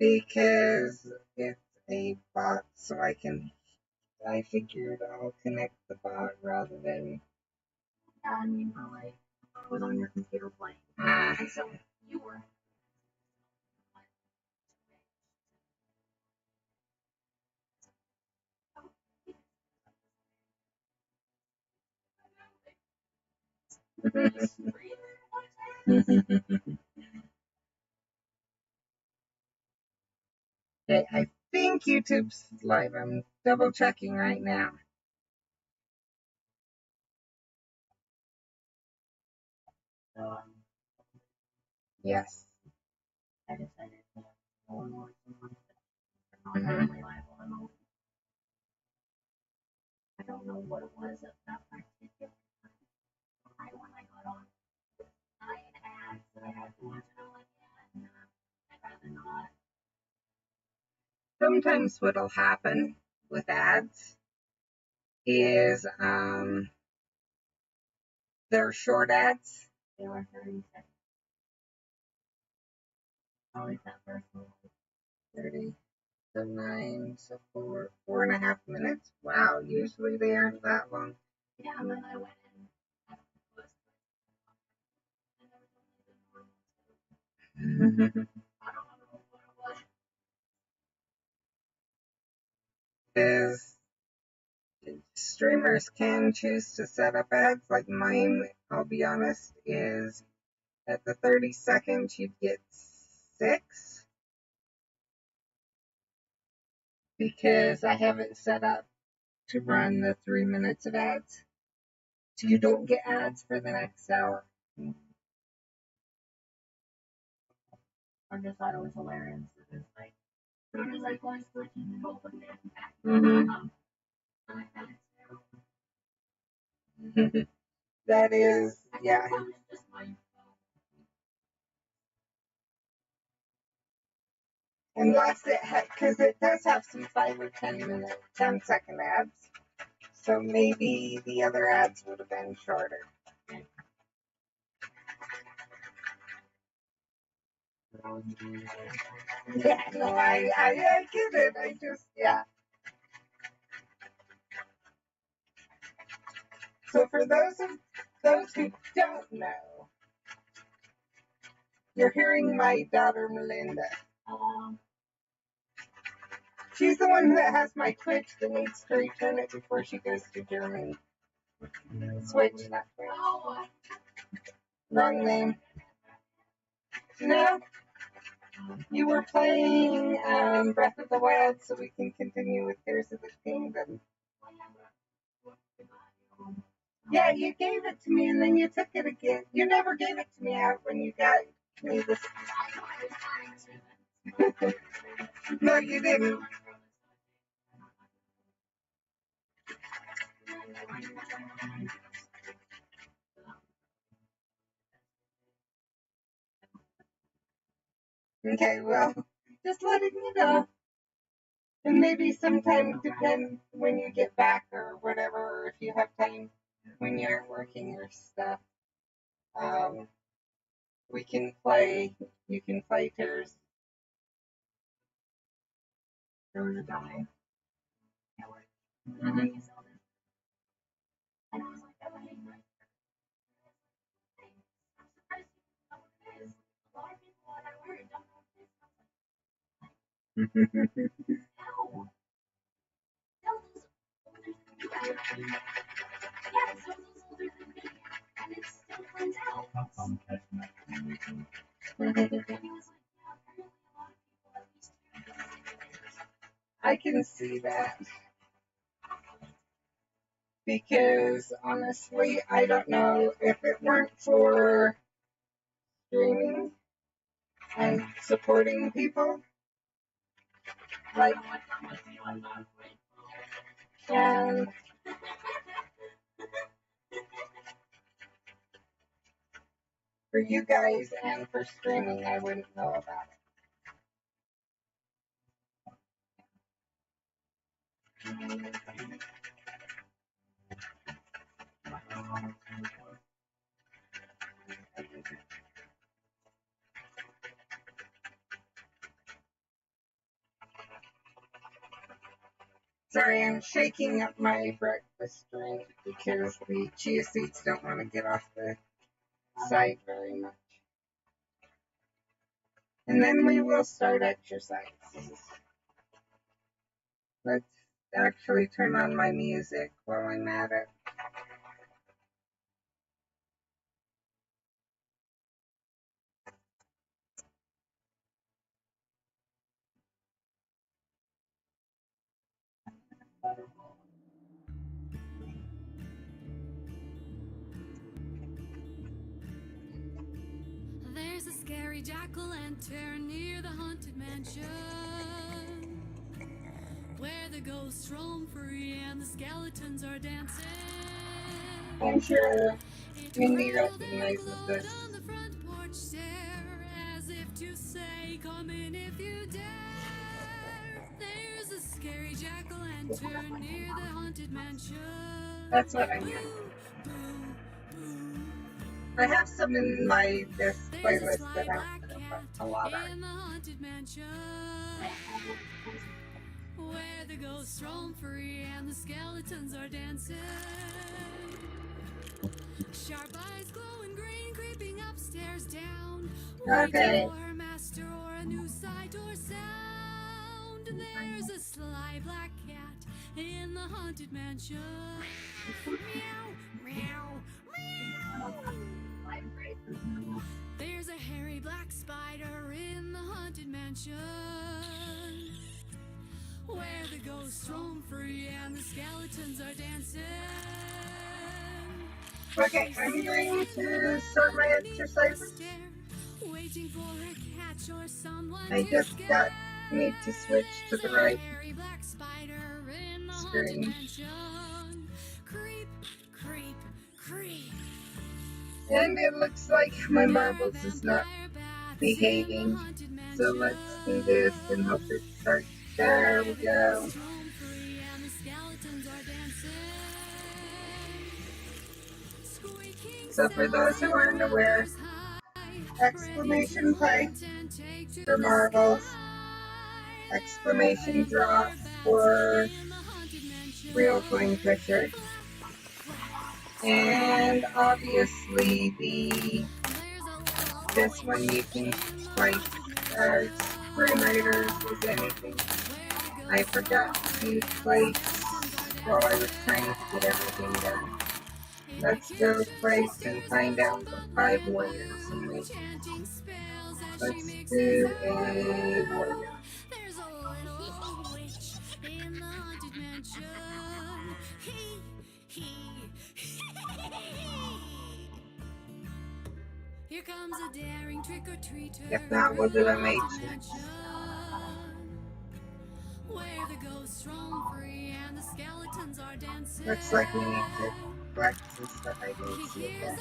because it's a bot, so I figured I'll connect the bot rather than. Yeah, I mean, like, I was on your computer playing. And so you were. Okay, I think YouTube's live. I'm double checking right now. Yes. I decided to go more I don't know what it was at that particular time when I got on. I had ads that I had to watch all again. I'd rather not. Sometimes what'll happen with ads is they're short ads. They were 30 seconds. Always that first one. 30 to 9, so 4.5 minutes. Wow, usually they aren't that long. Yeah, and then I went in. Is streamers can choose to set up ads. Like mine, I'll be honest, is at the 30 seconds you'd get 6 because I have it set up to run the 3 minutes of ads. So you don't get ads for the next hour. I just thought it was hilarious. It was like, as soon as I was switching and opened it back, I had Mm-hmm. That is, yeah. just my Unless it because it does have some 5 or 10-minute, 10-second ads. So maybe the other ads would have been shorter. Yeah, no, I get it. I just, yeah. So for those who don't know, you're hearing my daughter Melinda. She's the one that has my Twitch that needs to return it before she goes to Germany. Switch, not Twitch. Wrong name. No. You were playing Breath of the Wild, so we can continue with Tears of the Kingdom. Yeah, you gave it to me and then you took it again. You never gave it to me out when you got me this. No, you didn't. Okay, well, just letting you know. And maybe sometime, depend when you get back or whatever, or if you have time when you're working or stuff, we can play. You can play Tears. There was a guy at work. Mm-hmm. And I was like, oh, hey, I'm surprised you know what it is. A lot of people that I work don't know what it is. How? Zelda's older than me. Yeah, Zelda's older than me. And it still turns out. And he was like, yeah, apparently a lot of people at least I can see that. Because honestly, I don't know if it weren't for streaming and supporting people, like, and for you guys and for streaming, I wouldn't know about it. Sorry, I'm shaking up my breakfast drink because the chia seeds don't want to get off the side very much. And then we will start exercises. Let's actually turn on my music while I'm at it. There's a scary jack-o'-lantern near the haunted mansion, where the ghosts roam free and the skeletons are dancing. I'm sure Mindy Eternal there recognizes glowed this. on the front porch stair, as if to say, come in if you dare. There's a scary jack-o'-lantern near the haunted mansion. That's what I meant. Boo, boo, boo. I have some in my this There's a playlist sly that black have cat a lot on. in the haunted mansion, where the ghosts roam free and the skeletons are dancing. Sharp eyes glowing green, creeping upstairs down, waiting Okay. for her master or a new sight or sound. There's a sly black cat in the haunted mansion. Meow, meow, meow. There's a hairy black spider in the haunted mansion, where the ghosts roam free and the skeletons are dancing. Okay, I'm going to start my exercises. Waiting for a catch or someone I to just need to switch to the right hairy black spider in the haunted screen. mansion. Creep, creep, creep. And it looks like my marbles is not behaving. So let's do this and hope it starts. There we go. So for those who aren't aware, exclamation point for marbles, exclamation drop for real coin pusher, and obviously this one you can swipe as screenwriters with anything. I forgot to place while I was trying to get everything done. Let's go place and find out the 5 warriors in me. Let's do a warrior. There's a little witch in the haunted mansion. Here comes a daring trick-or-treater. If not, we'll do a mage next. Where the ghosts roam free and the skeletons are dancing. Looks like we need to collect some stuff I didn't see again.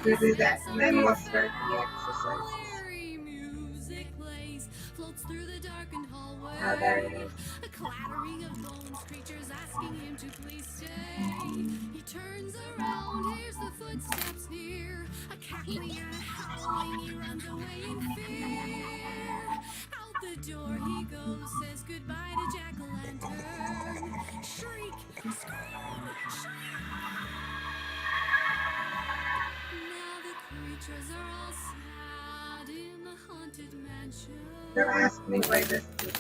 Let's do that, and then we'll start the exercises. Music plays, floats through the darkened hallway. Oh, there it is. A clattering of bones, creatures asking him to please stay. He turns around, hears the footsteps near. A cackling and a howling, he runs away in fear. Out the door he goes, says goodbye to jack-o'-lantern. Shriek, scream, shriek. Now the creatures are all sad in the haunted mansion. Don't ask me why this is.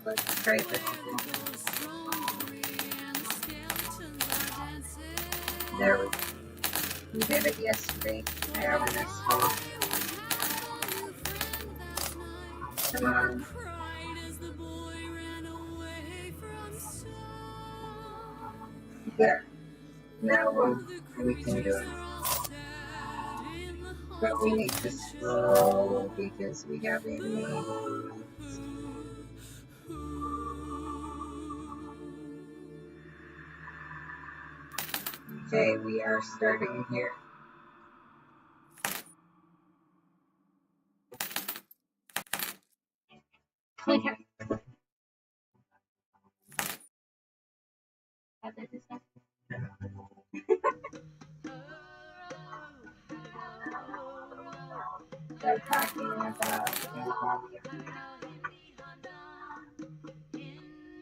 Let's try this again. There we go. We did it yesterday. I have this one. Come on. There. Now we can do it. But we need to scroll because we have a name. Okay, we are starting here. Okay. They're talking about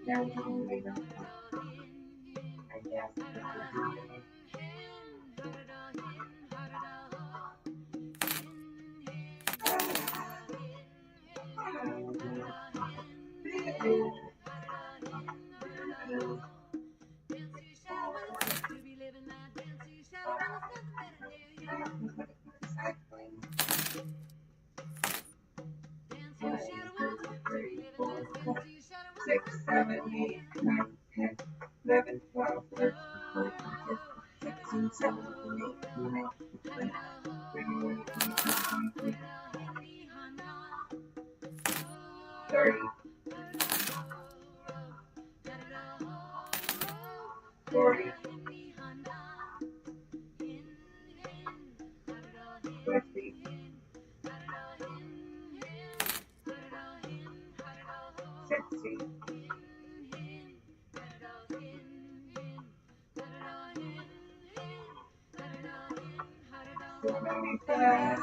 No, they don't. I guess. Six, 7, 8, 9, 10, 11, 12, 13, 14, 15, 16, 17, 18, 19, 20, 21, 22, 30, 40, 50, 60, 75,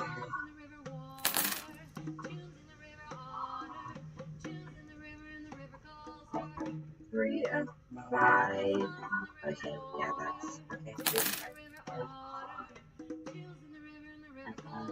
3 and 5. Okay, yeah, that's okay. 3 and 5.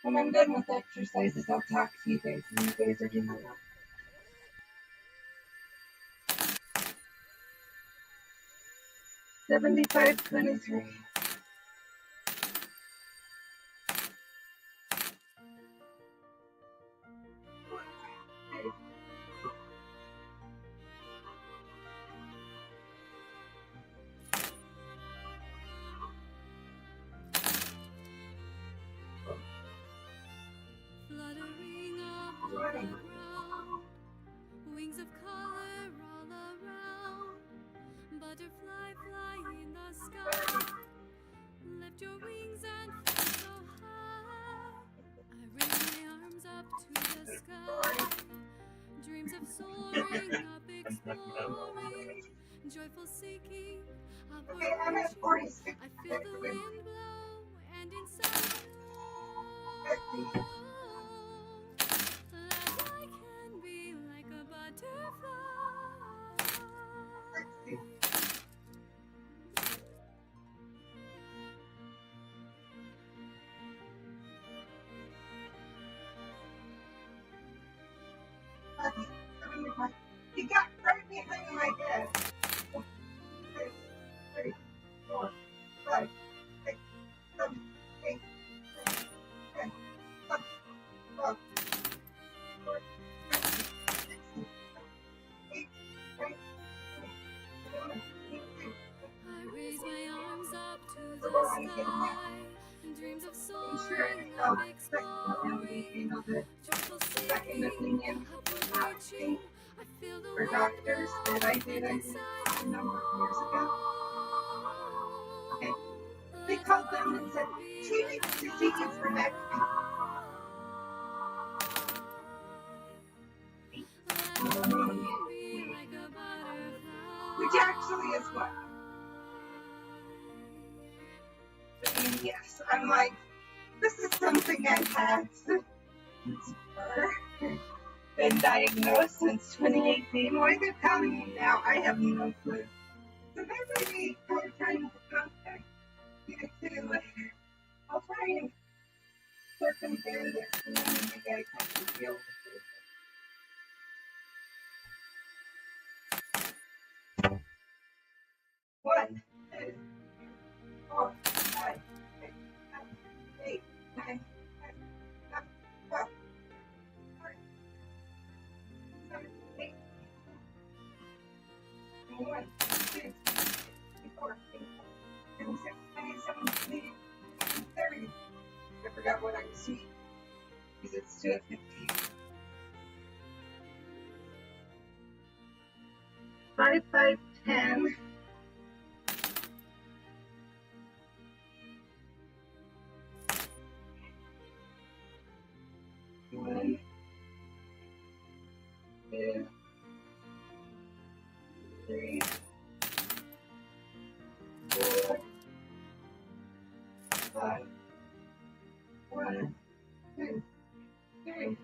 When I'm done with exercises, I'll talk to you guys, and you guys are doing well. 75-23. Fluttering above the ground, wings of color all around. Butterfly fly in the sky. Lift your wings and fly so high. I raise my arms up to the sky. Dreams of soaring up, exploring, joyful seeking, upward Okay, I'm at reaching. 46. I feel the wind blow, and inside I 50. know that I can be like a butterfly. 60. You got right behind my head. 1, 2, 3, 4, 5, 6, 7, 8, 9, 10, 11, 12, 14, 15, 16, 17, 18, 19, 20, I raise my arms up to the sky. Dreams of soaring up, exploring, joyful seeking, upward reaching. I feel the for wind doctors blow, that I did and inside a number of years ago. Okay. know They that called I them and said, can be she like needs a to see you for next week. actually is one. And yes, I'm like, this is something I've had been diagnosed since 2018. Why they're telling me now, I have no clue. So that may be hard time to contact you too later. I'll try and circumvent this and then you guys have to deal with it. 1, 2, 3, 4, 5, 6, 7, 8, 9, 10, 11, 12, 13, 17, 18, 21, 22, 24, 26, 27, 28, 30. I forgot what I was seeing because it's 2 at 15. 5, 5, 10. 1, 2, 3, 4, 5. 1, 2, 3,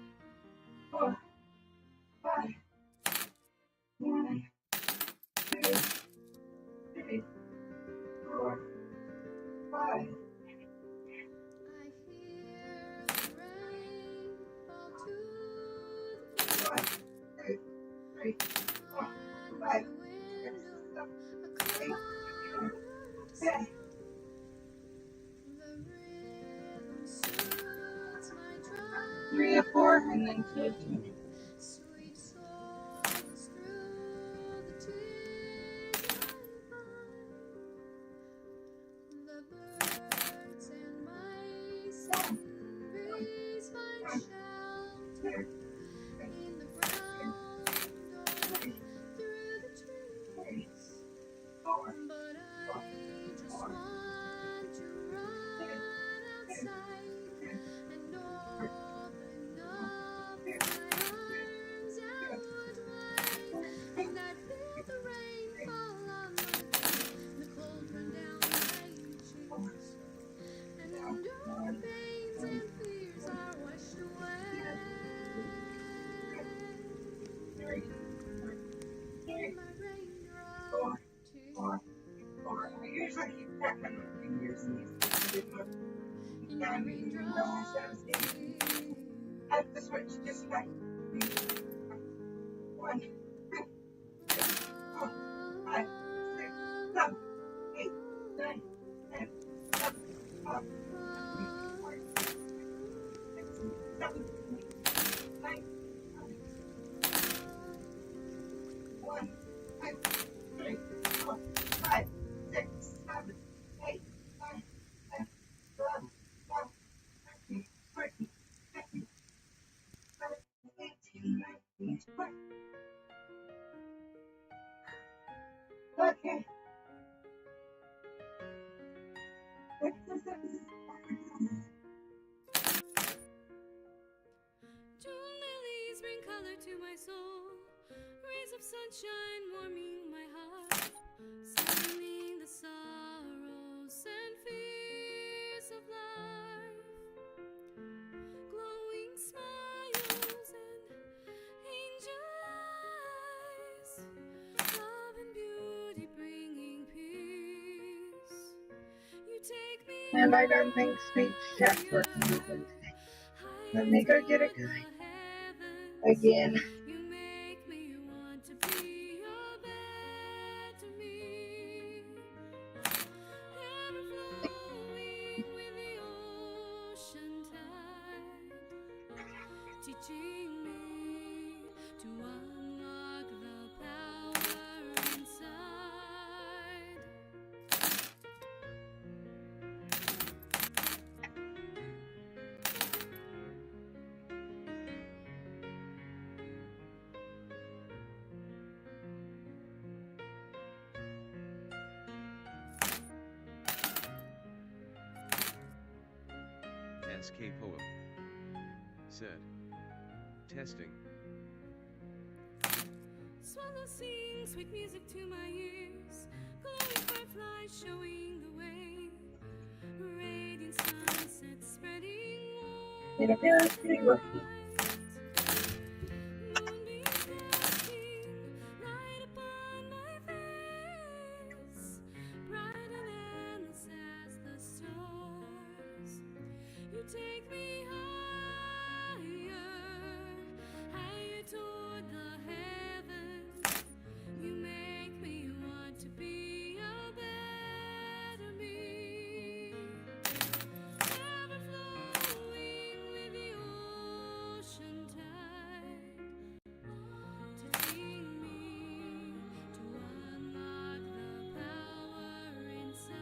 4, 5. 1, 2, 3, 4, 5. One, two, three, four, 5, 6, 7, 8, 9, 10. 3 of 4 and then 2 of 2. I usually keep track on my fingers and these things I didn't even realize I was getting. I have to switch just like 1, 2, 3, 4, 5, 6, 7, 8, 9, 10, 11, 12, 13, 14, 15, 16, 17, 18, 19, 20. 1, 2, 3, 4, 5, 6, 7, 8, 9, 10, 11, 12, 13, 14, 15, 17, 18, 19, 20. Okay. June lilies bring color to my soul, rays of sunshine warming my heart, softening the sorrows and fears of life, glowing smiles and angel eyes, love and beauty bringing peace. You take me And I don't think speech chat's working either today. Let me go get a guy. Again. You make me want to be your bed to me. Ever flowing with the ocean tide, teaching me to unlock the power inside. skpoem said. Testing. swallow sing sweet music to my ears, glowing fireflies showing the way, radiant sunset spreading It appears to be working. moonbeams casting light upon my face, bright and endless as the stars. You take me higher toward the heavens. You make me want to be a better me, ever flowing with the ocean tide, teaching me to unlock the power inside.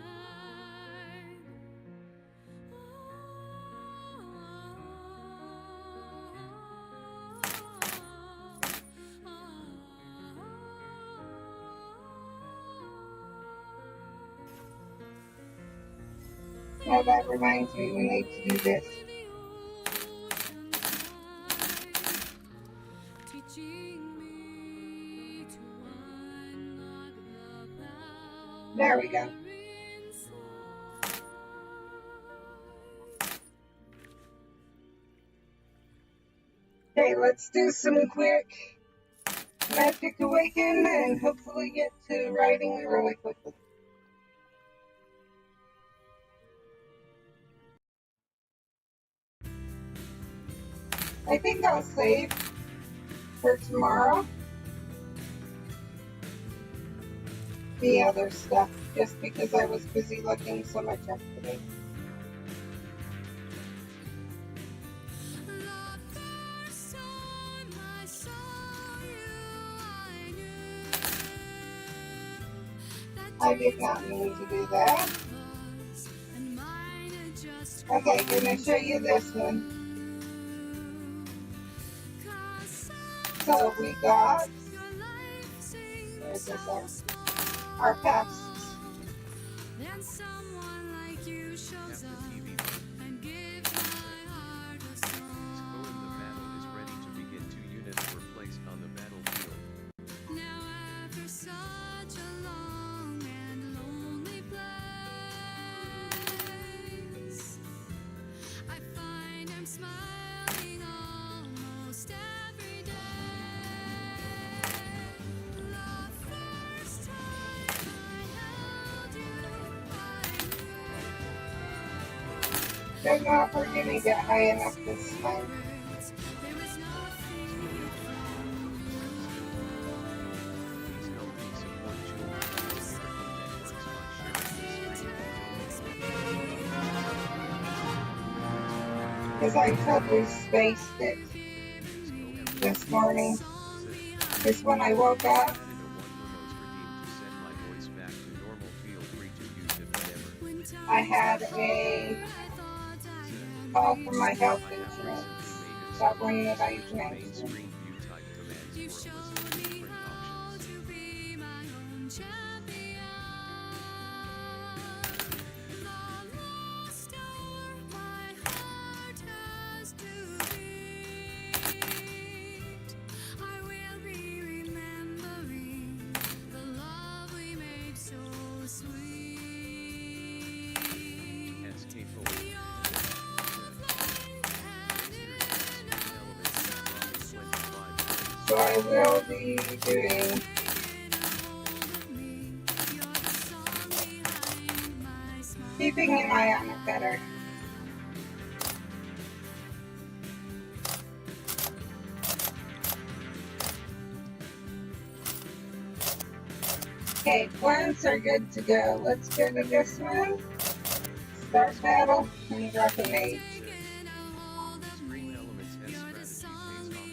Now that reminds me, we need to do this. There we go. Okay, let's do some quick Magic Awaken and hopefully get to writing really quickly. I think I'll save for tomorrow the other stuff just because I was busy looking so much yesterday. I did not mean to do that. Okay, gonna show you this one. So we got, where's this at? Our past. Then someone like you shows up and gives my heart a song. Skpoem the battle is ready to begin. 2 units were placed on the battlefield. Now after such a long and lonely place, I find I'm smiling almost every day. The first time I held you, I Don't know if we're gonna get high enough this time. knew there was nothing Please help me support children with wonderful networks by sharing this stream. Because I totally spaced it Skpoem this morning. says, Just when I woke up, added a 1 remote redeemed to set my voice back to normal. Feel free to use it whenever. I had a call from my health insurance. That one that I Main mentioned. screen view type commands for a list of different options. to be my own champion. The lost hour my heart has to beat. I will be remembering the love we made so sweet. skpoem So I will be doing keeping an eye on it better. Okay, plans are good to go. Let's go to this one. Start battle and drop an age. Screen elements and strategy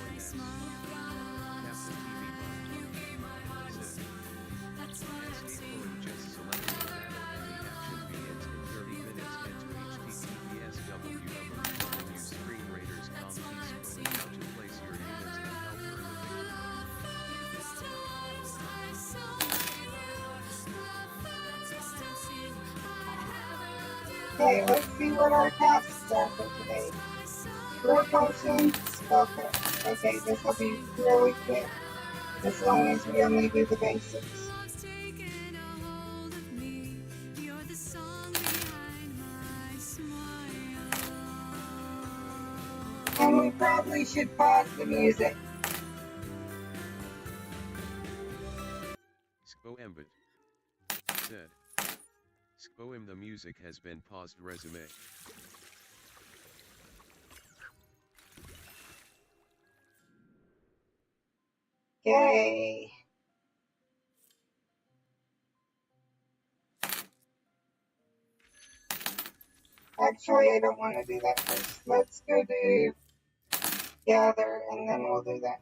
pays off. 4.S. Captain TV Bond. skpoem just selected the battle and the action begins in 30 minutes. Head to https www. Screen Raiders Explain how to place your units and help earn the victory. Okay, let's see what our tasks are for today. Grow potion, spell test. Okay, this will be really quick. as long as we only do the basics. Love's taken a hold of me. You're the song behind my smile. And we probably should pause the music. Skpoem said. Skpoem, the music has been paused. Resume. Yay. Actually, I don't want to do that first. Let's go do gather, and then we'll do that.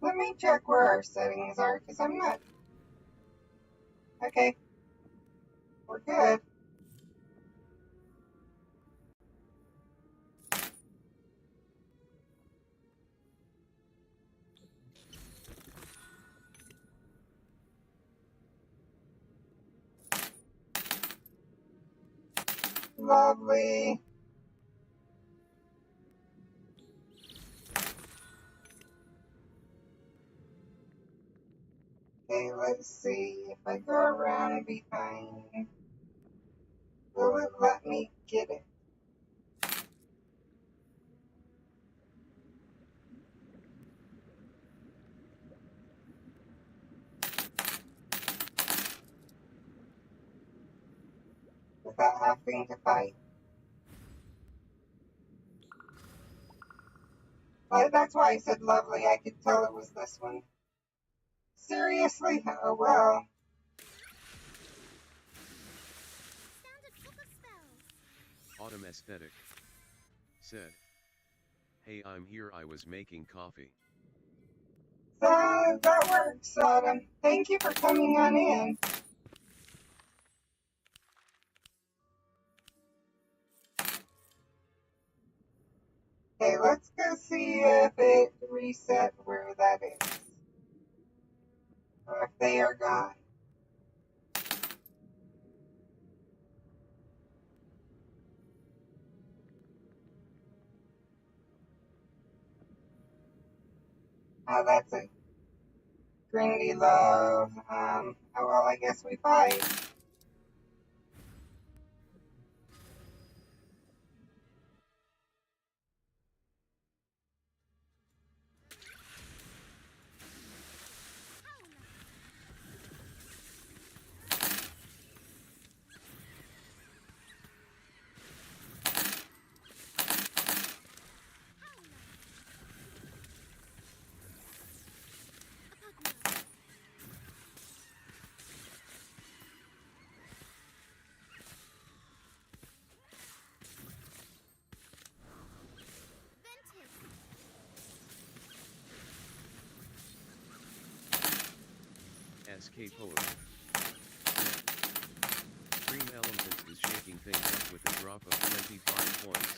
Let me check where our settings are, because I'm not. Okay. We're good. Lovely. Okay, let's see. If I go around behind, will it let me get it? Without having to fight? That's why I said lovely. I could tell it was this one. Seriously? Oh well. Autumn Aesthetic said. Hey, I'm here. I was making coffee. So that works, Autumn. Thank you for coming on in. Okay, let's go see if it reset where that is. Or if they are gone. Oh, that's a Grindy Love. Oh well, I guess we fight. Skpoem. Stream Elements is shaking things up with a drop of 25 points.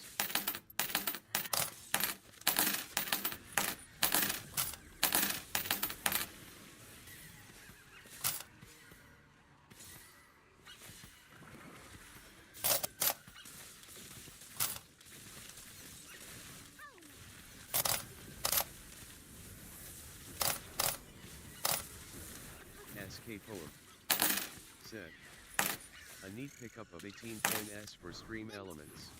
Skpoem said. A neat pickup of 18 points for Stream Elements.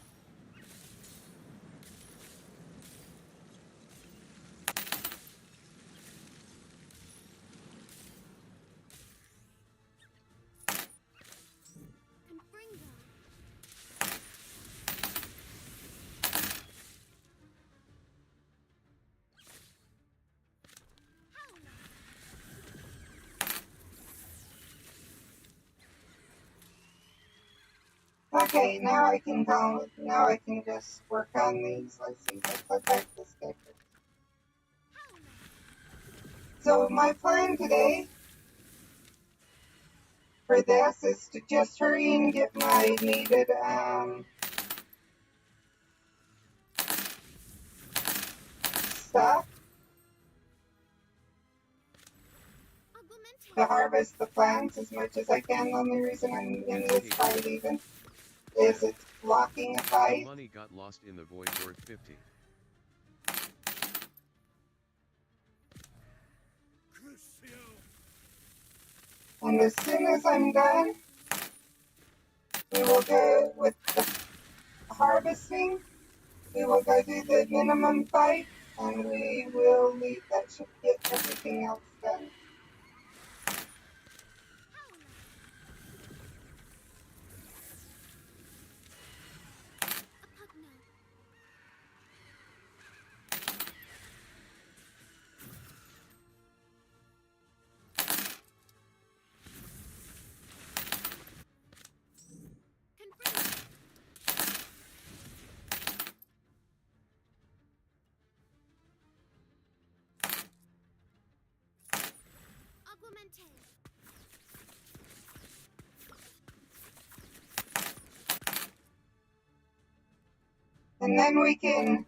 Okay, now I can just work on these. Let's see, let's look at the stickers. So my plan today for this is to just hurry and get my needed stuff to harvest the plants as much as I can. The only reason I'm in this fight even is it's blocking a fight. Money got lost in the void worth 50. And as soon as I'm done, we will go with the harvesting. We will go do the minimum fight, and we will leave. That should get everything else done. And then we can,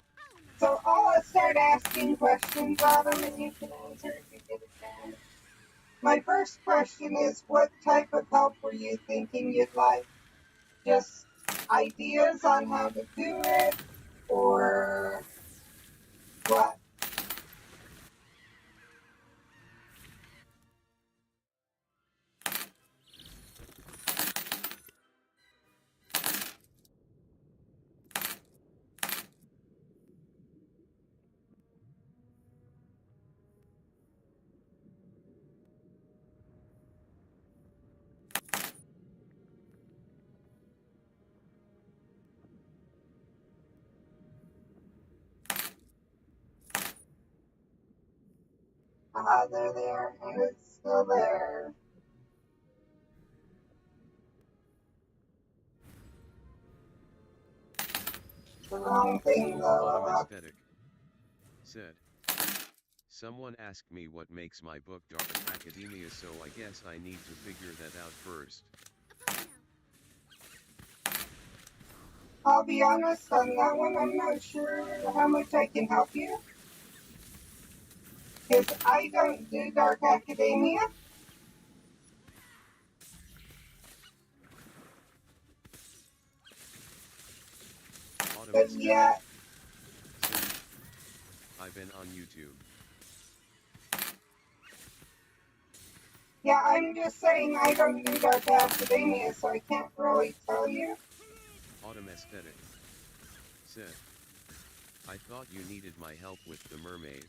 so I'll start asking questions of them and you can answer if you get a chance. My first question is, what type of help were you thinking you'd like? Just ideas on how to do it, or what? They're there, and it's still there. The wrong thing, though. Aesthetic said. Someone asked me what makes my book Dark Academia, so I guess I need to figure that out first. I'll be honest on that one, I'm not sure how much I can help you. Because I don't do Dark Academia. But yeah. I've been on YouTube. Yeah, I'm just saying I don't do Dark Academia, so I can't really tell you. Autumn Aesthetic said, I thought you needed my help with the mermaid.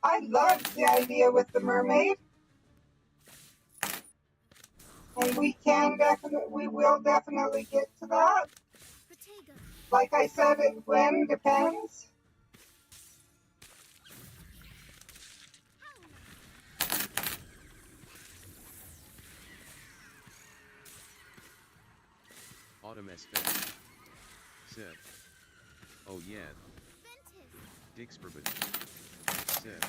I love the idea with the mermaid. And we will definitely get to that. Like I said, when depends. Autumn Aesthetic said, oh yeah. Dixperbit said,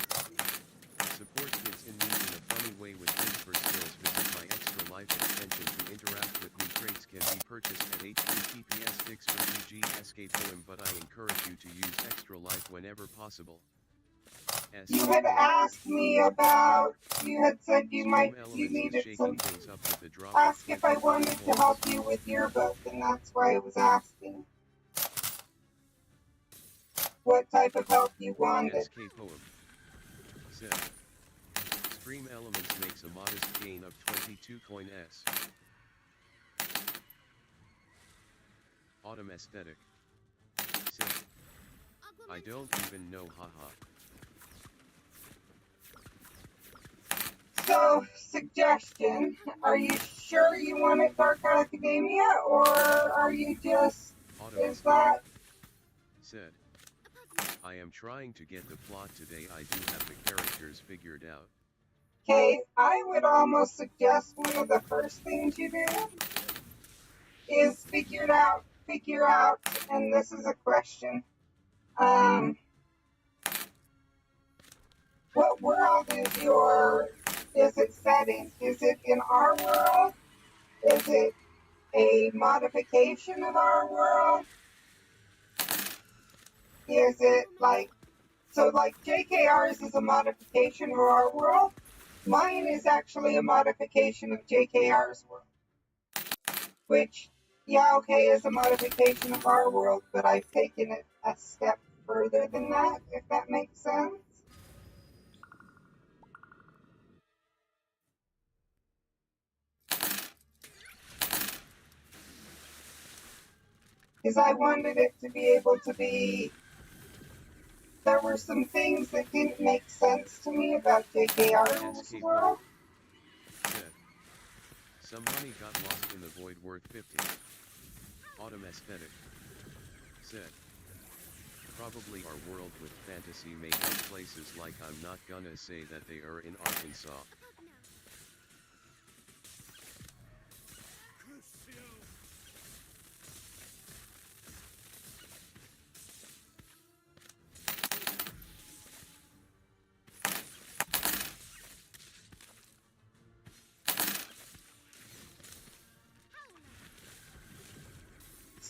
support kids in need in a funny way with Dixper skills. Visit my Extra Life extension to interact with me. Traits can be purchased at https Dixper.gg skpoem, but I encourage you to use Extra Life whenever possible. You had asked me about, you had said you needed some, ask if I wanted to help you with your book, and that's why I was asking what type of help you wanted. skpoem said, Stream Elements makes a modest gain of 22 coin S. Autumn Aesthetic said, I don't even know, haha. So, suggestion, are you sure you want it Dark Academia, or are you just, is that? Said, I am trying to get the plot today. I do have the characters figured out. Okay, I would almost suggest one of the first things you do is figure out, and this is a question, what world is it set in? Is it in our world? Is it a modification of our world? Is it like JKR's is a modification of our world? Mine is actually a modification of JKR's world, which, yeah, okay, is a modification of our world, but I've taken it a step further than that, if that makes sense. Because I wanted it to be able to be, there were some things that didn't make sense to me about JKR's world. Said. Some money got lost in the void worth 50. Autumn aesthetic. Said. Probably our world with fantasy make up places like I'm not gonna say that they are in Arkansas.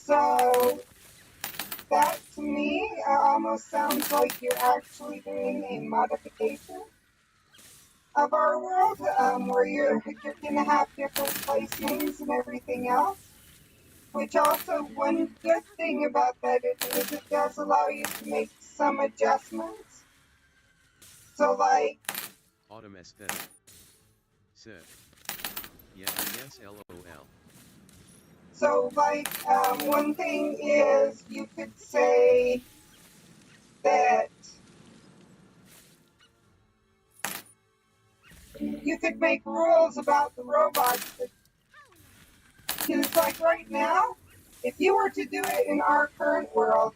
So that to me almost sounds like you're actually doing a modification of our world, where you're gonna have different place names and everything else. Which also, one good thing about that is it does allow you to make some adjustments. So like, Autumn aesthetic. Said. Yeah, yes, LOL. so like, one thing is you could say that you could make rules about the robots. Because like right now, if you were to do it in our current world,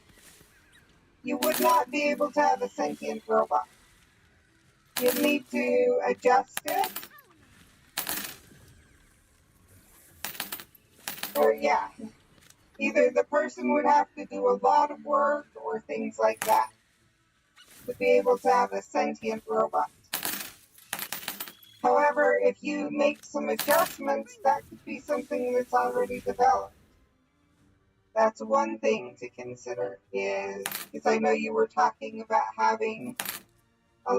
you would not be able to have a sentient robot. You'd need to adjust it. Or yeah, either the person would have to do a lot of work or things like that to be able to have a sentient robot. However, if you make some adjustments, that could be something that's already developed. That's one thing to consider, is because I know you were talking about having a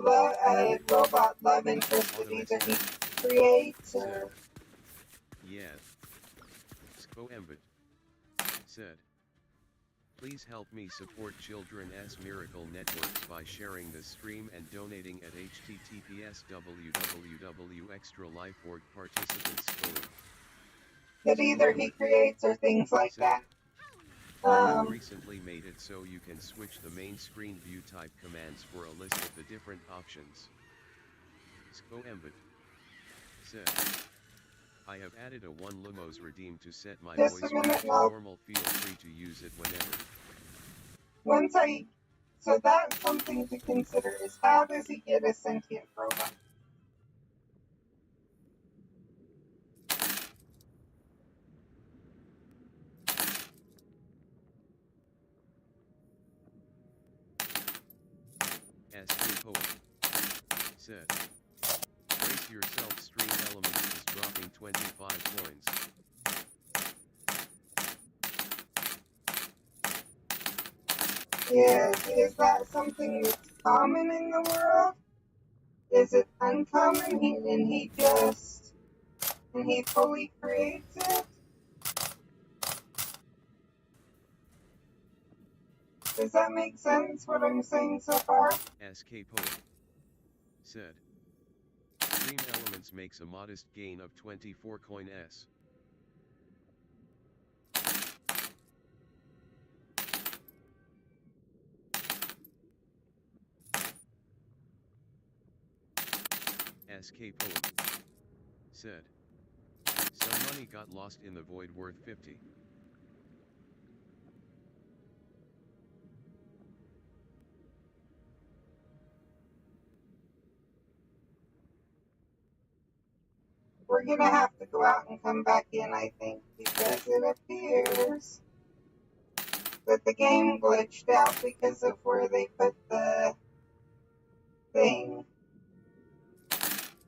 robot love interest that either he creates or... Yeah. Skpoem said. Please help me support Children's Miracle Networks by sharing this stream and donating at https://www.extralife.org participants Skpoem. That either he creates or things like that. I recently made it so you can switch the main screen view type commands for a list of the different options. Skpoem said. I have added a 1 Lumos redeem to set my voice back to normal. Feel free to use it whenever. So that's something to consider, is how does he get a sentient robot? skpoem said. Brace yourself, Stream Elements is dropping 25 coins. Is that something that's common in the world? Is it uncommon and he fully creates it? Does that make sense, what I'm saying so far? skpoem said. Stream Elements makes a modest gain of 24 coin s. skpoem said. Some money got lost in the void worth 50. we're going to have to go out and come back in, I think, because it appears that the game glitched out because of where they put the thing.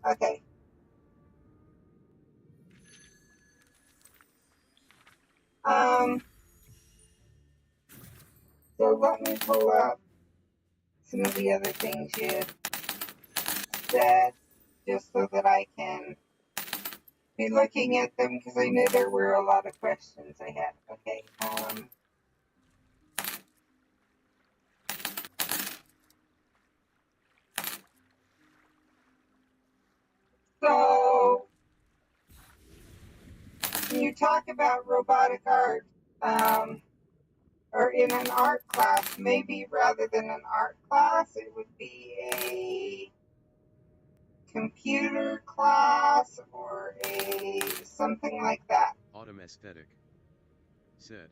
Okay. So let me pull up some of the other things you said, just so that I can be looking at them, because I knew there were a lot of questions I had. Okay. So when you talk about robotic art, or in an art class, maybe rather than an art class, it would be a computer class or a something like that. Autumn Aesthetic said,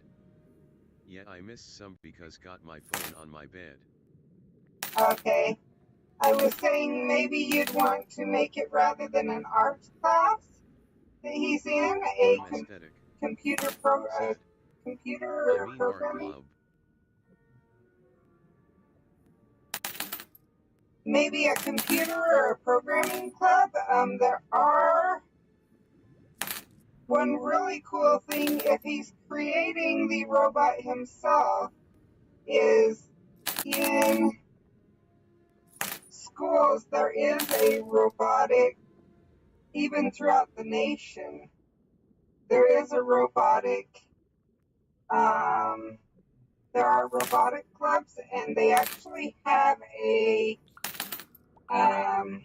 yeah, I missed some because got my phone on my bed. Okay. I was saying maybe you'd want to make it, rather than an art class that he's in, a computer or programming. Maybe a computer or a programming club. There are one really cool thing, if he's creating the robot himself, is in schools there is a robotic, even throughout the nation, there is a robotic, there are robotic clubs, and they actually have a, I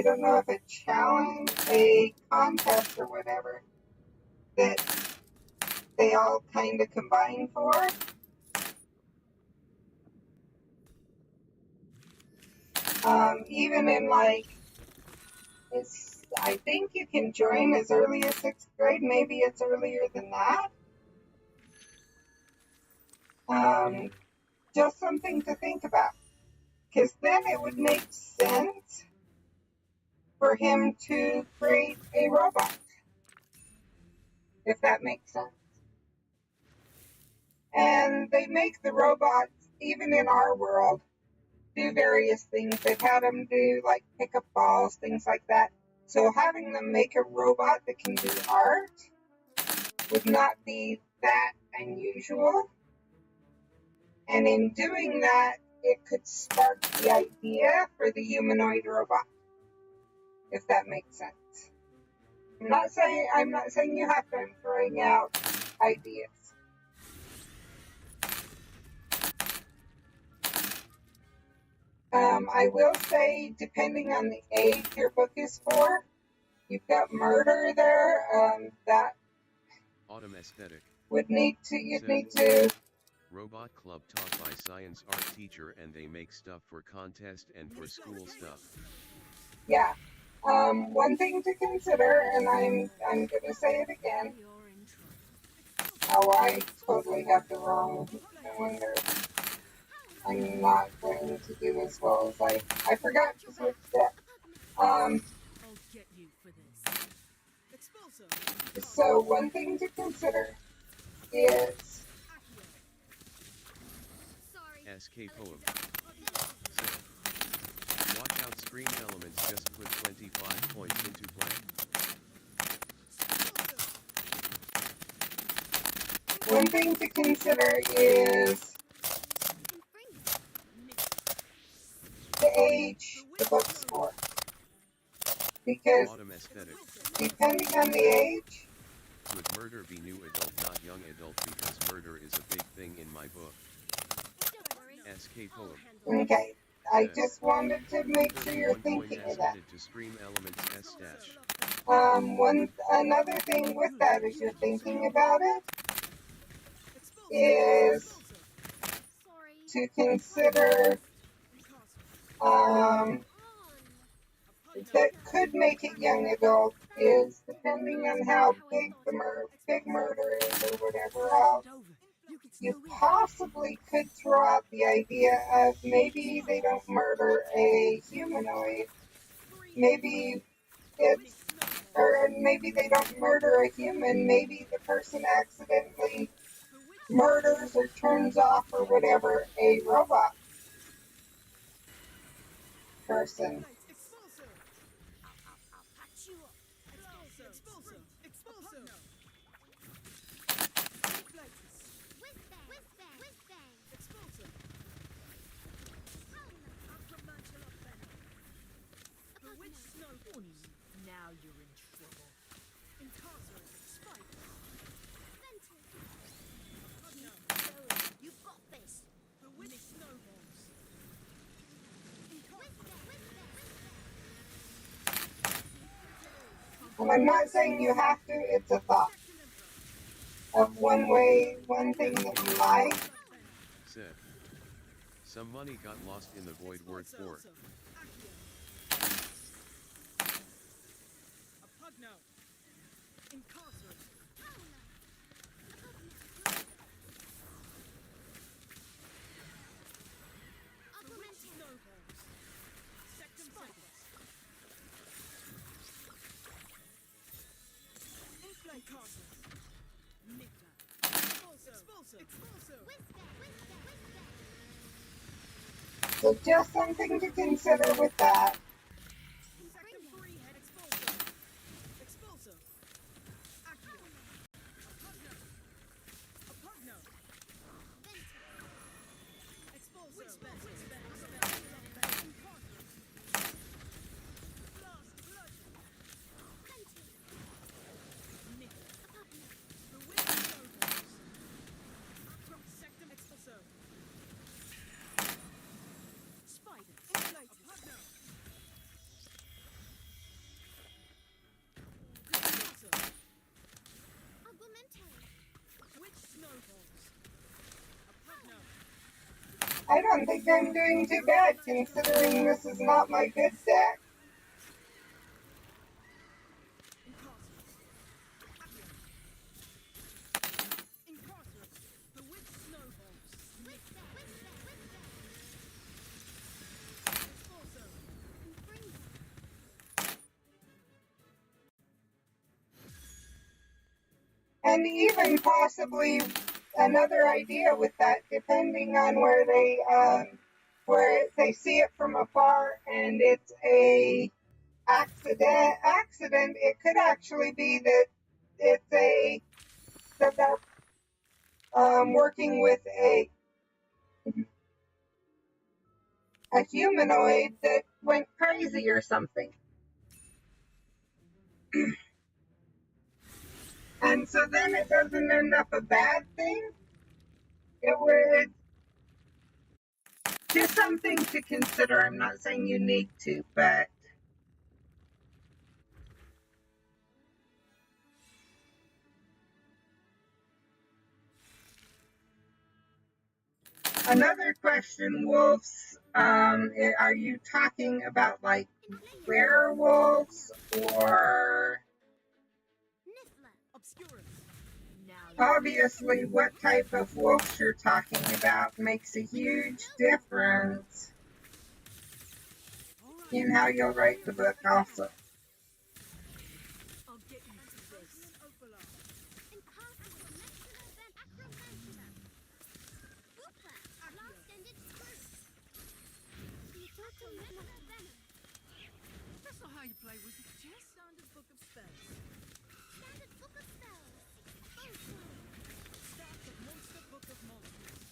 don't know if a challenge, a contest or whatever, that they all kind of combine for. Even in like, I think you can join as early as 6th grade, maybe it's earlier than that. Just something to think about, because then it would make sense for him to create a robot, if that makes sense. And they make the robots, even in our world, do various things. They've had them do like pick up balls, things like that. So having them make a robot that can do art would not be that unusual. And in doing that, it could spark the idea for the humanoid robot, if that makes sense. I'm not saying you have to. I'm throwing out ideas. I will say, depending on the age your book is for, you've got murder there. That Autumn Aesthetic would need to. Robot club taught by science art teacher, and they make stuff for contest and for school stuff. Yeah. One thing to consider, and I'm gonna say it again. Oh, I totally have the wrong. No wonder I'm not going to do as well as I forgot to switch that. So one thing to consider is skpoem said, watch out, screen elements, just put 25 points into play. One thing to consider is the age the book's for, because depending on the age, would murder be new adult, not young adult, because murder is a big thing in my book. skpoem. Okay, I just wanted to make sure you're thinking of that. To stream elements s-. Another thing with that, as you're thinking about it, is to consider that could make it young adult is, depending on how big the big murder is or whatever else, you possibly could throw out the idea of maybe they don't murder a humanoid, maybe it's, or maybe they don't murder a human, maybe the person accidentally murders or turns off or whatever a robot person. I'll patch you up. Expulso. Whiz bang. Whiz bang. Expulso. Bewitched snowballs. Now you're in trouble. Incarcerated spiders. Vented. Keep going. You've got this. Bewitched snowballs. And I'm not saying you have to, it's a thought of one way, one thing that you like. Said. Some money got lost in the void word for. A pugno. Incarcerated. Snowballs. Sectum spiders. Incarcerated. Nickla. Expulso. So just something to consider with that. Sectum three-head expulso. Expulso. Accio. A pugno. Expulso. Sectum expulso. Spider. Inflate. Expulso. Which snowballs? A pugno. I don't think I'm doing too bad considering this is not my good deck. Incarcerate. Bewitched snowballs. Expulso. And even possibly another idea with that, depending on where they see it from afar and it's a accident, it could actually be that that they're working with a humanoid that went crazy or something. And so then it doesn't end up a bad thing. It would just something to consider. I'm not saying you need to, but another question, wolves. Are you talking about like werewolves or obviously what type of wolves you're talking about makes a huge difference in how you'll write the book also. I'll get you to this. That's not how you play Wizard Chess. Standard Book of Spells. Standard Monster Book of Monsters.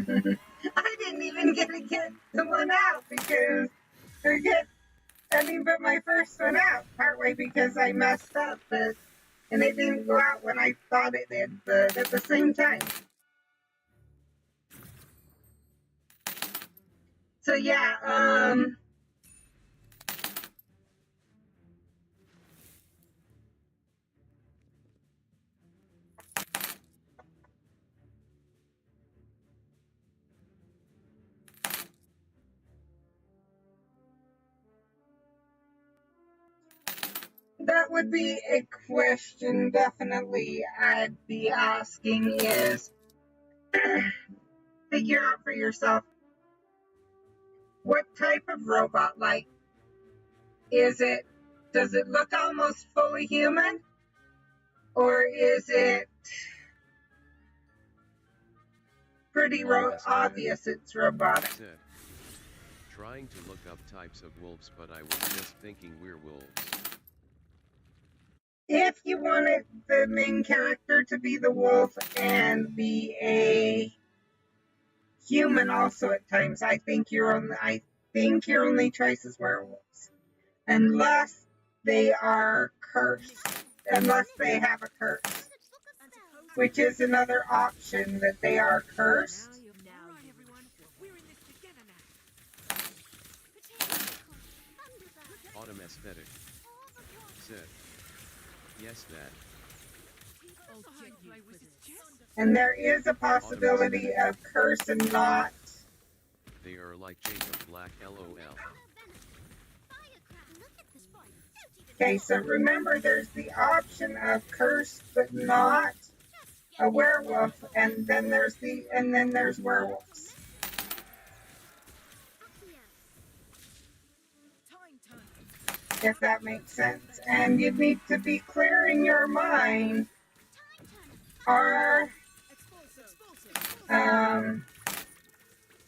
I didn't even get to get the one out because, but my first one out partway because I messed up, and it didn't go out when I thought it did, but at the same time. So yeah, that would be a question definitely I'd be asking is figure out for yourself what type of robot, like, does it look almost fully human? Or is it pretty obvious it's robotic? Said, trying to look up types of wolves, but I was just thinking werewolves. If you wanted the main character to be the wolf and be a human also at times, I think your only choice is werewolves. Unless they are cursed. Unless they have a curse. Which is another option, that they are cursed. Autumn aesthetic. Said, yes, that. And there is a possibility of curse and not. They are like Jacob Black, LOL. Okay, so remember there's the option of cursed but not a werewolf, and then there's werewolves. If that makes sense. And you need to be clear in your mind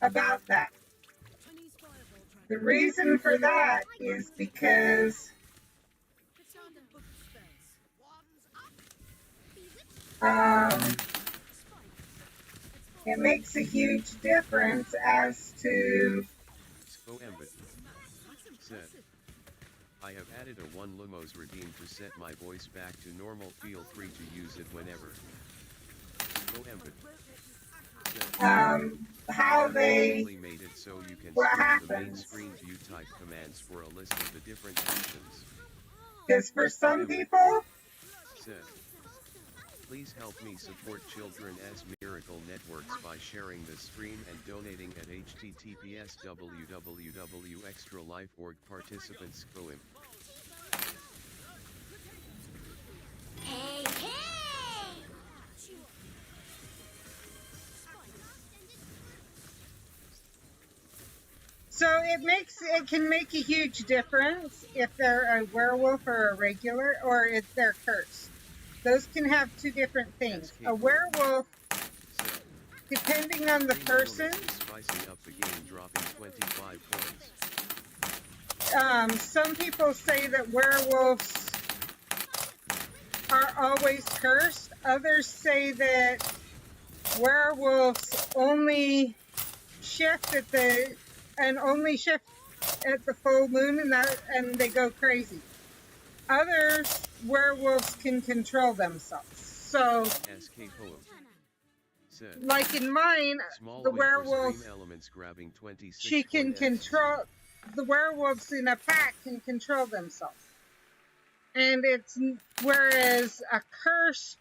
about that. The reason for that is because it makes a huge difference as to skpoem said, I have added a 1 Lumos redeem to set my voice back to normal. Feel free to use it whenever. how they made it so you can what switch the main happens. screen view type commands for a list of the different options. Because for some people, Said, please help me support children as Miracle Networks by sharing this stream and donating at https www.extralife.org. Participants skpoem. Hey, hey! so it can make a huge difference if they're a werewolf or a regular, or if they're cursed. Those can have two different things. A werewolf, depending on the person, Spicing up the game, dropping 25 points. some people say that werewolves are always cursed. Others say that werewolves only shift at the full moon, and they go crazy. Others, werewolves can control themselves. So, skpoem said, like in mine, small the win for werewolf, stream elements grabbing 26 she can points. control, the werewolves in a pack can control themselves. And whereas a curse,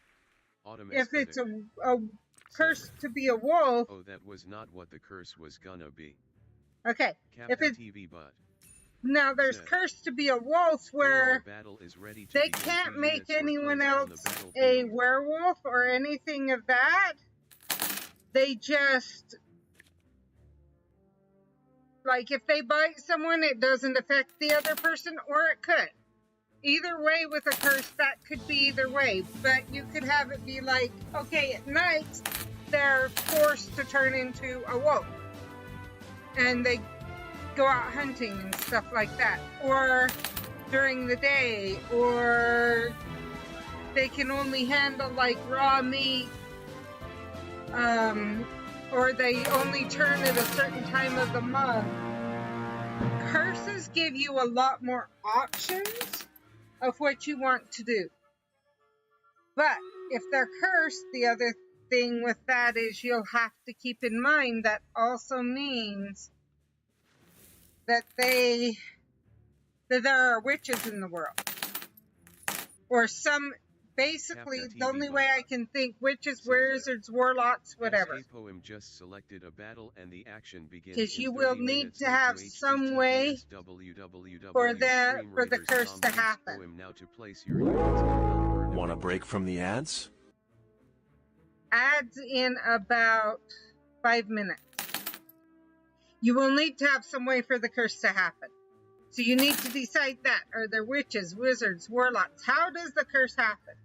Autumn if it's aesthetic. a curse to be a wolf, Oh, that was not what the curse was gonna be. okay, if it's, TV, but now there's said, cursed to be a wolf where battle is ready to they begin. can't 2 make units were anyone placed on else the a battlefield. werewolf or anything of that. They just, like, if they bite someone, it doesn't affect the other person, or it could. Either way, with a curse, that could be either way. But you could have it be like, okay, at night, they're forced to turn into a wolf. And they go out hunting and stuff like that. Or during the day, or they can only handle, like, raw meat, or they only turn at a certain time of the month. Curses give you a lot more options of what you want to do. But if they're cursed, the other thing with that is you'll have to keep in mind that also means that there are witches in the world. Or some, basically, the only way I can think, witches, wizards, warlocks, whatever. skpoem just selected a battle and the action begins. Because you will need to have some way for the curse to happen. Now to place your units and help. Want a break from the ads? Ads in about 5 minutes. You will need to have some way for the curse to happen. So you need to decide that. Are there witches, wizards, warlocks? How does the curse happen?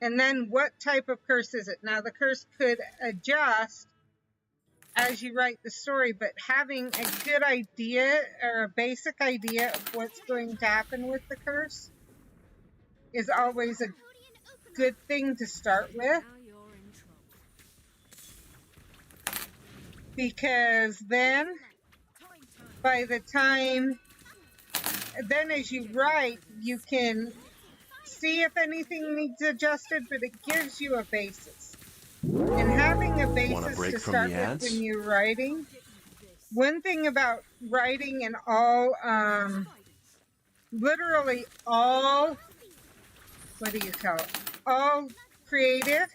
And then what type of curse is it? Now the curse could adjust as you write the story, but having a good idea or a basic idea of what's going to happen with the curse is always a good thing to start with. Because then, by the time, then as you write, you can see if anything needs adjusted, but it gives you a basis. And having a basis to start with when you're writing, one thing about writing in all, literally all, what do you call it? All creative,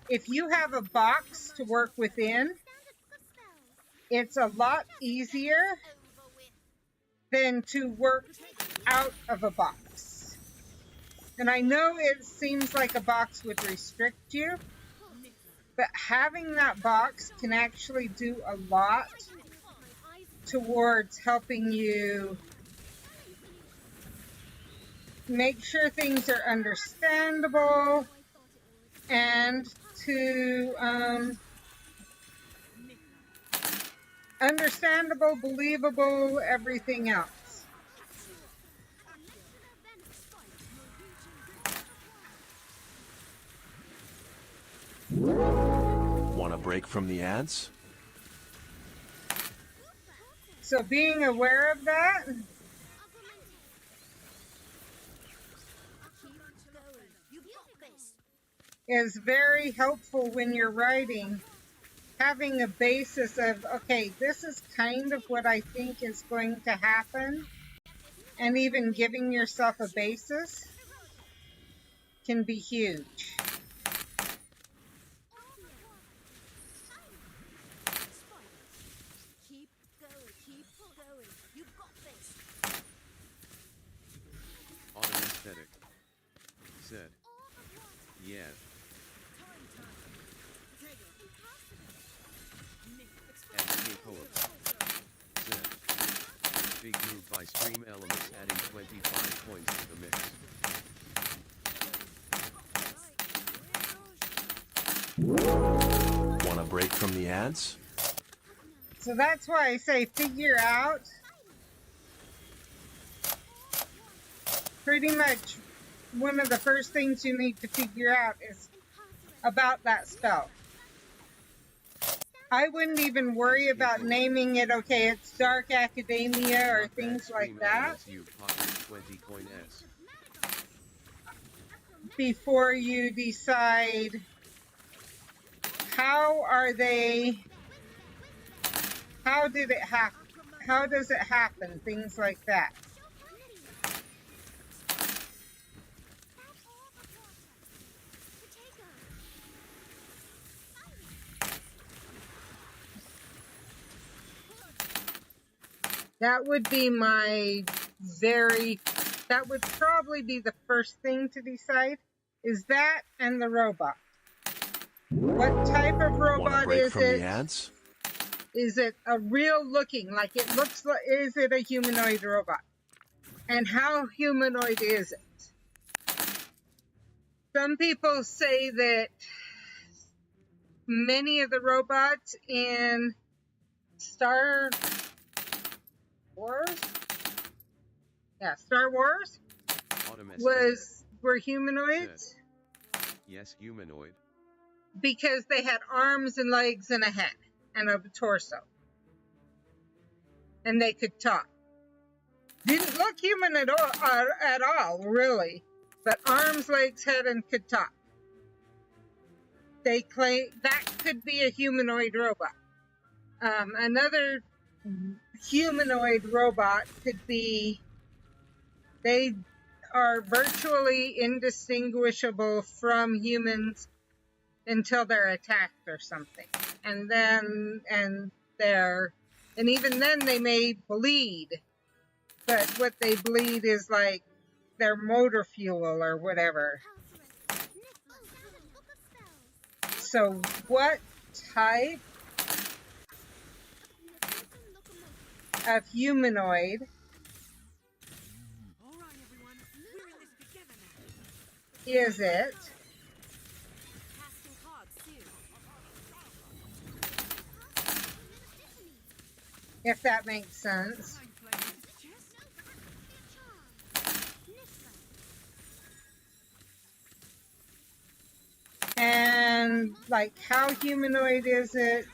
if you have a box to work within, it's a lot easier than to work out of a box. And I know it seems like a box would restrict you, but having that box can actually do a lot towards helping you make sure things are understandable and to understandable, believable, everything else. Want a break from the ads? So being aware of that is very helpful when you're writing. Having a basis of, okay, this is kind of what I think is going to happen, and even giving yourself a basis can be huge. Automatic said, yeah. skpoem said, big move by Stream Elements, adding 25 points to the mix. Want a break from the ads? So that's why I say figure out pretty much one of the first things you need to figure out is about that spell. I wouldn't even worry about naming it, okay, it's Dark Academia or things like that, before you decide how did it happen, how does it happen, things like that. That would be that would probably be the first thing to decide, is that and the robot. What type of robot is it? Is it a real looking, like it looks like, is it a humanoid robot? And how humanoid is it? Some people say that many of the robots in Wars. Yeah, Star Wars Autumn aesthetic. were humanoids Yes, humanoid. because they had arms and legs and a head and a torso. And they could talk. Didn't look human at all, really. But arms, legs, head, and could talk. They claim that could be a humanoid robot. Another humanoid robot could be, they are virtually indistinguishable from humans until they're attacked or something. And even then they may bleed, but what they bleed is like their motor fuel or whatever. So what type of humanoid is it? If that makes sense. And like, how humanoid is it?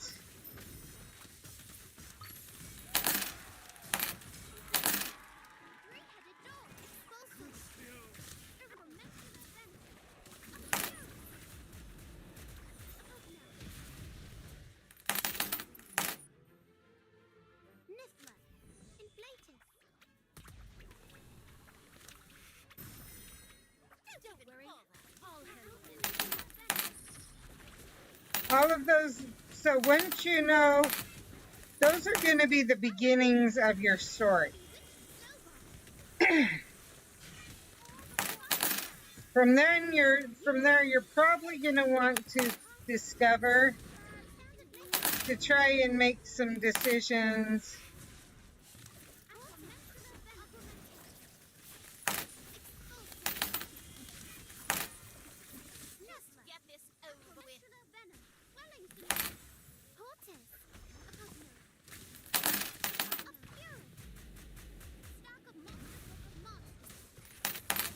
All of those, so once you know, those are going to be the beginnings of your story. From there, you're probably going to want to discover, to try and make some decisions.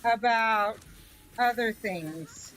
About other things.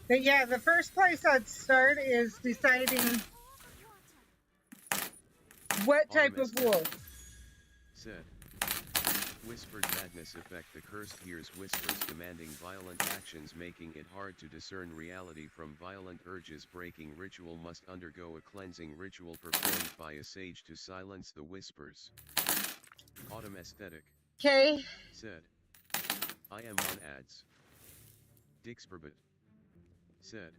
But yeah, the first place I'd start is deciding what type of wolf. Said. Whispered madness effect. The cursed hears whispers demanding violent actions, making it hard to discern reality from violent urges. Breaking ritual must undergo a cleansing ritual performed by a sage to silence the whispers. Autumn aesthetic. Okay. Said. I am on ads. Dixperbit. Said.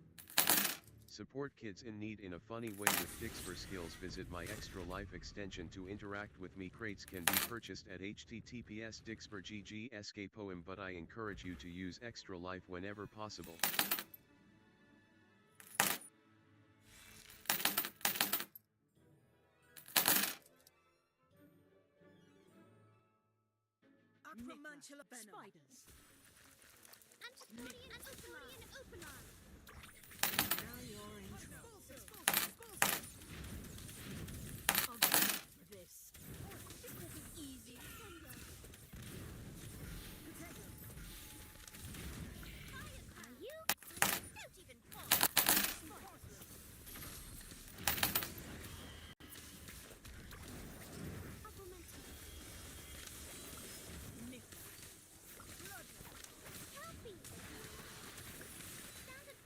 Support kids in need in a funny way with Dixper skills. Visit my Extra Life extension to interact with me. Crates can be purchased at https Dixper.gg skpoem, but I encourage you to use Extra Life whenever possible. Spiders. Antipodian open arm. Now you're in trouble. This will be easy. Are you? Don't even fall. Help me. Sounded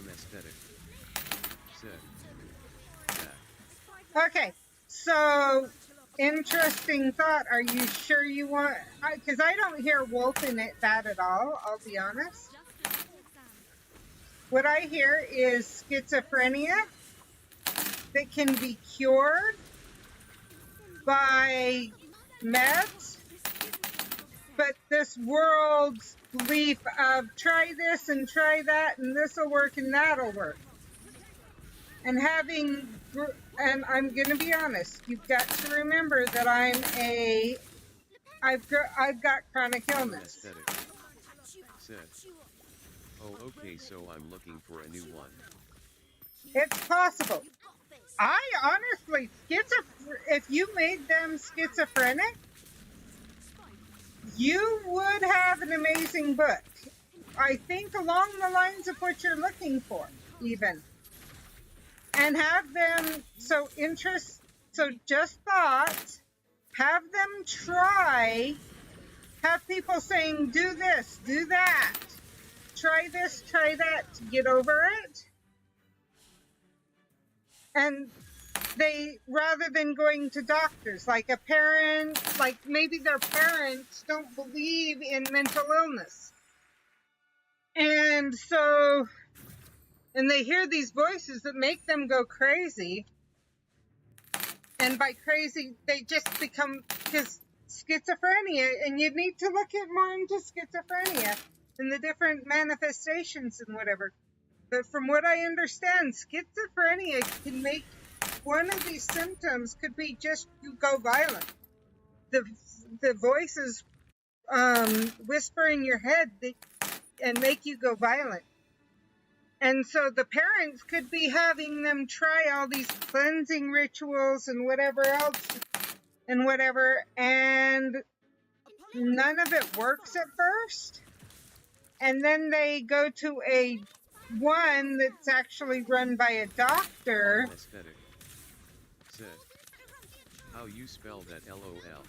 Autumn aesthetic. Said. That. Okay, so interesting thought. Are you sure you want? Because I don't hear wolf in it that at all. I'll be honest. What I hear is schizophrenia that can be cured by meds, but this world's belief of try this and try that and this will work and that'll work. And and I'm going to be honest, you've got to remember that I've got chronic illness. Aesthetic. Said. Oh, okay, so I'm looking for a new one. It's possible. I honestly, if you made them schizophrenic, you would have an amazing book. I think along the lines of what you're looking for, even. And have them, so just thought, have them try, have people saying, do this, do that, try this, try that, to get over it. And they, rather than going to doctors, like a parent, like maybe their parents don't believe in mental illness. And so, and they hear these voices that make them go crazy. And by crazy, they just become, because schizophrenia, and you need to look at more into schizophrenia and the different manifestations and whatever. But from what I understand, schizophrenia can make, one of these symptoms could be just you go violent. The voices whisper in your head and make you go violent. And so the parents could be having them try all these cleansing rituals and whatever else and whatever, and none of it works at first. And then they go to one that's actually run by a doctor. Aesthetic. Said. How you spell that LOL?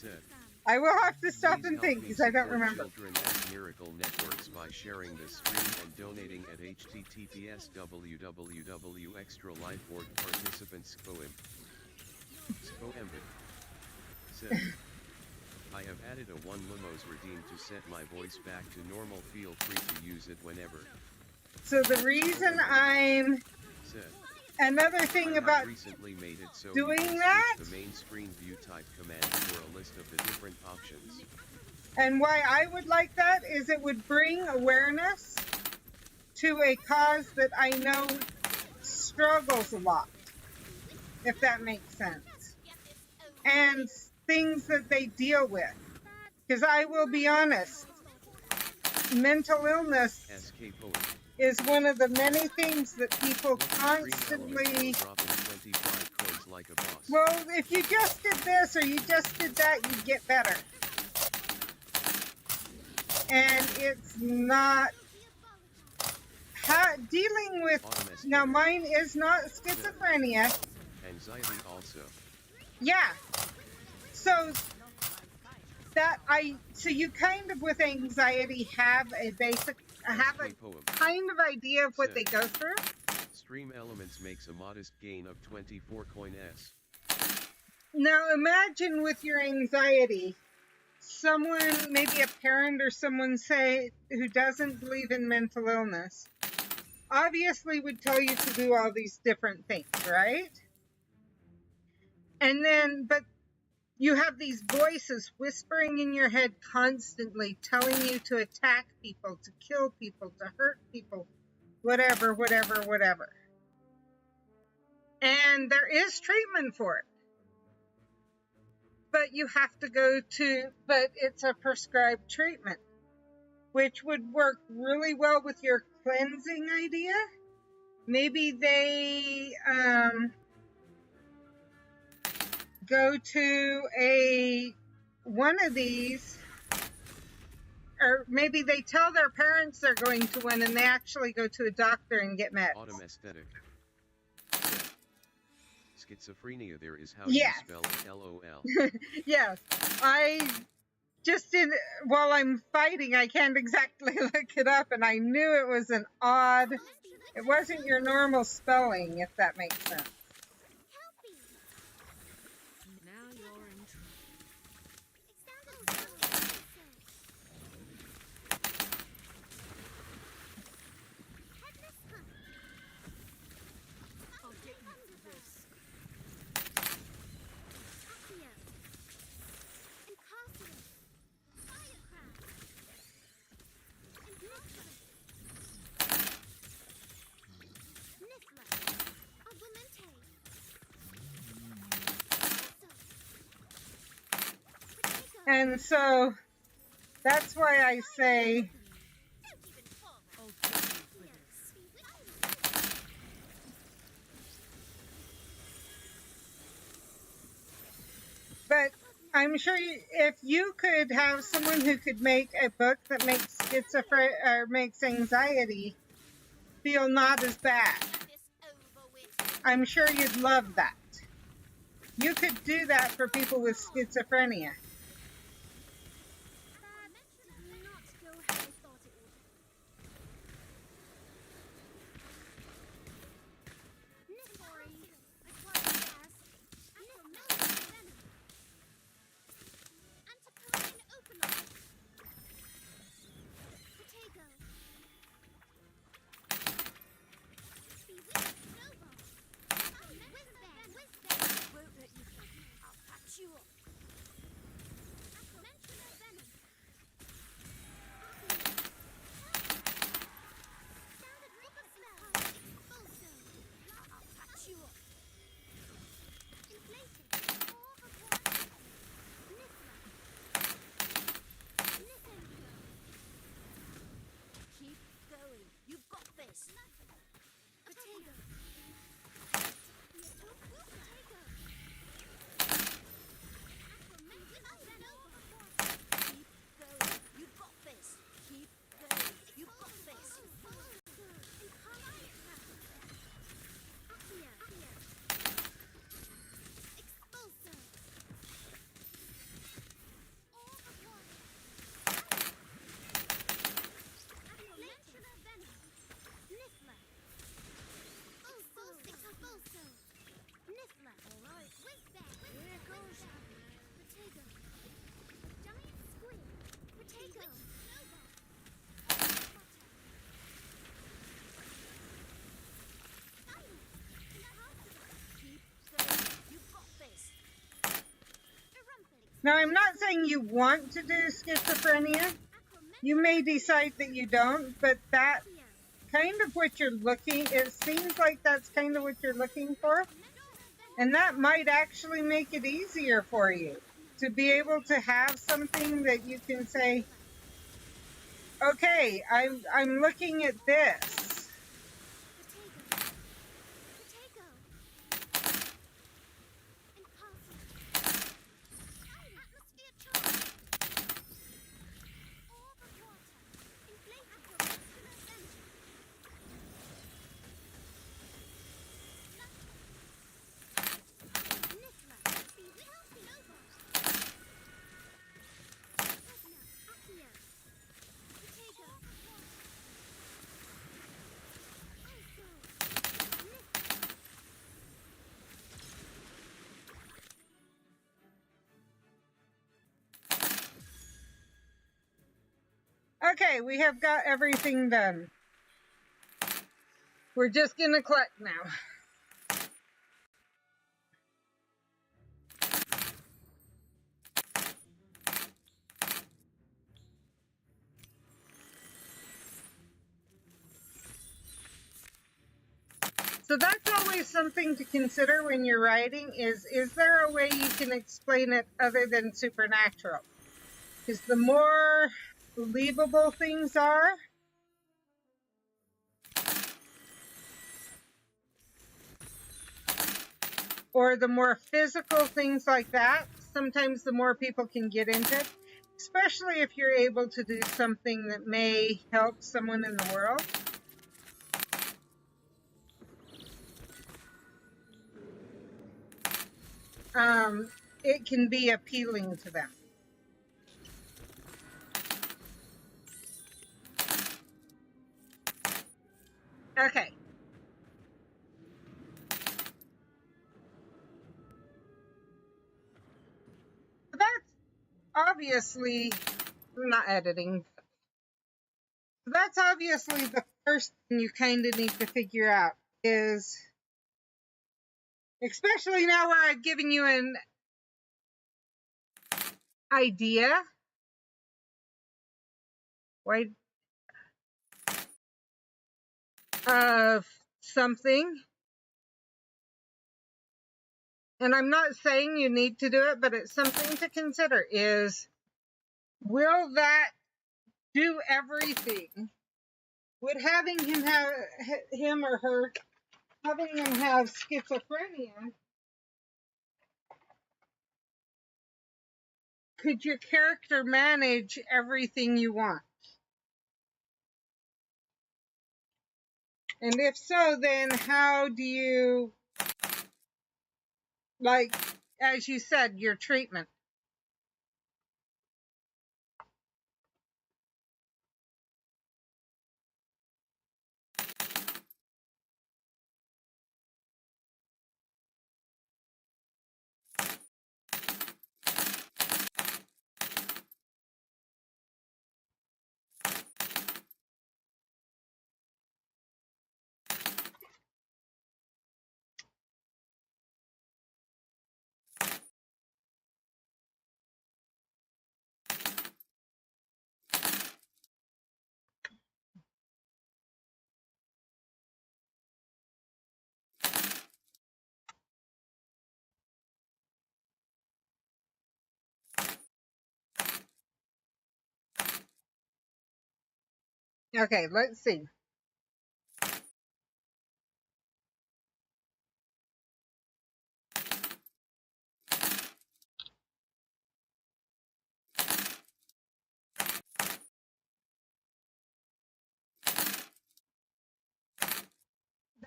Said. I will have to stop Please and help think me because I don't support remember. Children at Miracle Networks by sharing this stream and donating at https www.extralifeorg participants skpoem. Skpoem. Said. I have added a 1 limos redeem to set my voice back to normal. Feel free to use it whenever. So the reason I'm... Said. Another thing about recently made it so doing you can that, switch the main screen view type command for a list of the different options. and why I would like that, is it would bring awareness to a cause that I know struggles a lot, if that makes sense. And things that they deal with. Because I will be honest, mental illness skpoem. is one of the many things that people constantly... Like a boss. Well, if you just did this or you just did that, you get better. And it's not... dealing with... Now, mine is not schizophrenia. Anxiety also. Yeah. So you kind of with anxiety have a kind of idea of what they go through. Stream Elements makes a modest gain of 24 coins. Now imagine with your anxiety, someone, maybe a parent or someone who doesn't believe in mental illness, obviously would tell you to do all these different things, right? And then, but you have these voices whispering in your head constantly, telling you to attack people, to kill people, to hurt people, whatever, whatever, whatever. And there is treatment for it. But you have to but it's a prescribed treatment, which would work really well with your cleansing idea. Maybe they, go to one of these, or maybe they tell their parents they're going to one and they actually go to a doctor and get meds. Autumn aesthetic. Schizophrenia, there is how Yes. you spell it, LOL. Yes, just in while I'm fighting, I can't exactly look it up, and I knew it was an odd. It wasn't your normal spelling, if that makes sense. Now you're in trouble. I'll get you for this. And so that's why I say I'll get you for this. but I'm sure if you could have someone who could make a book that makes schizophrenia or makes anxiety feel not as bad, I'm sure you'd love that. You could do that for people with schizophrenia. Keep going. You've got this. Potato. Keep going. You've got this. Keep going. You've got this. Now, I'm not saying you want to do schizophrenia. You may decide that you don't, but that's kind of what you're looking. It seems like that's kind of what you're looking for. And that might actually make it easier for you to be able to have something that you can say, okay, I'm looking at this. Okay, we have got everything done. We're just going to collect now. So that's always something to consider when you're writing is there a way you can explain it other than supernatural? Because the more believable things are, or the more physical things like that, sometimes the more people can get into it, especially if you're able to do something that may help someone in the world. It can be appealing to them. Okay. That's obviously not editing. That's obviously the first thing you kind of need to figure out is, especially now where I've given you an idea, right, of something. And I'm not saying you need to do it, but it's something to consider is, will that do everything? Would having him have him or her having them have schizophrenia, could your character manage everything you want? And if so, then how do you, like, as you said, your treatment? Okay, let's see.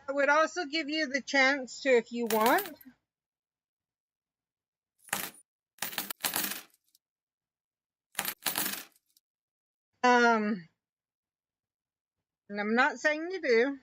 That would also give you the chance to, if you want, and I'm not saying you do,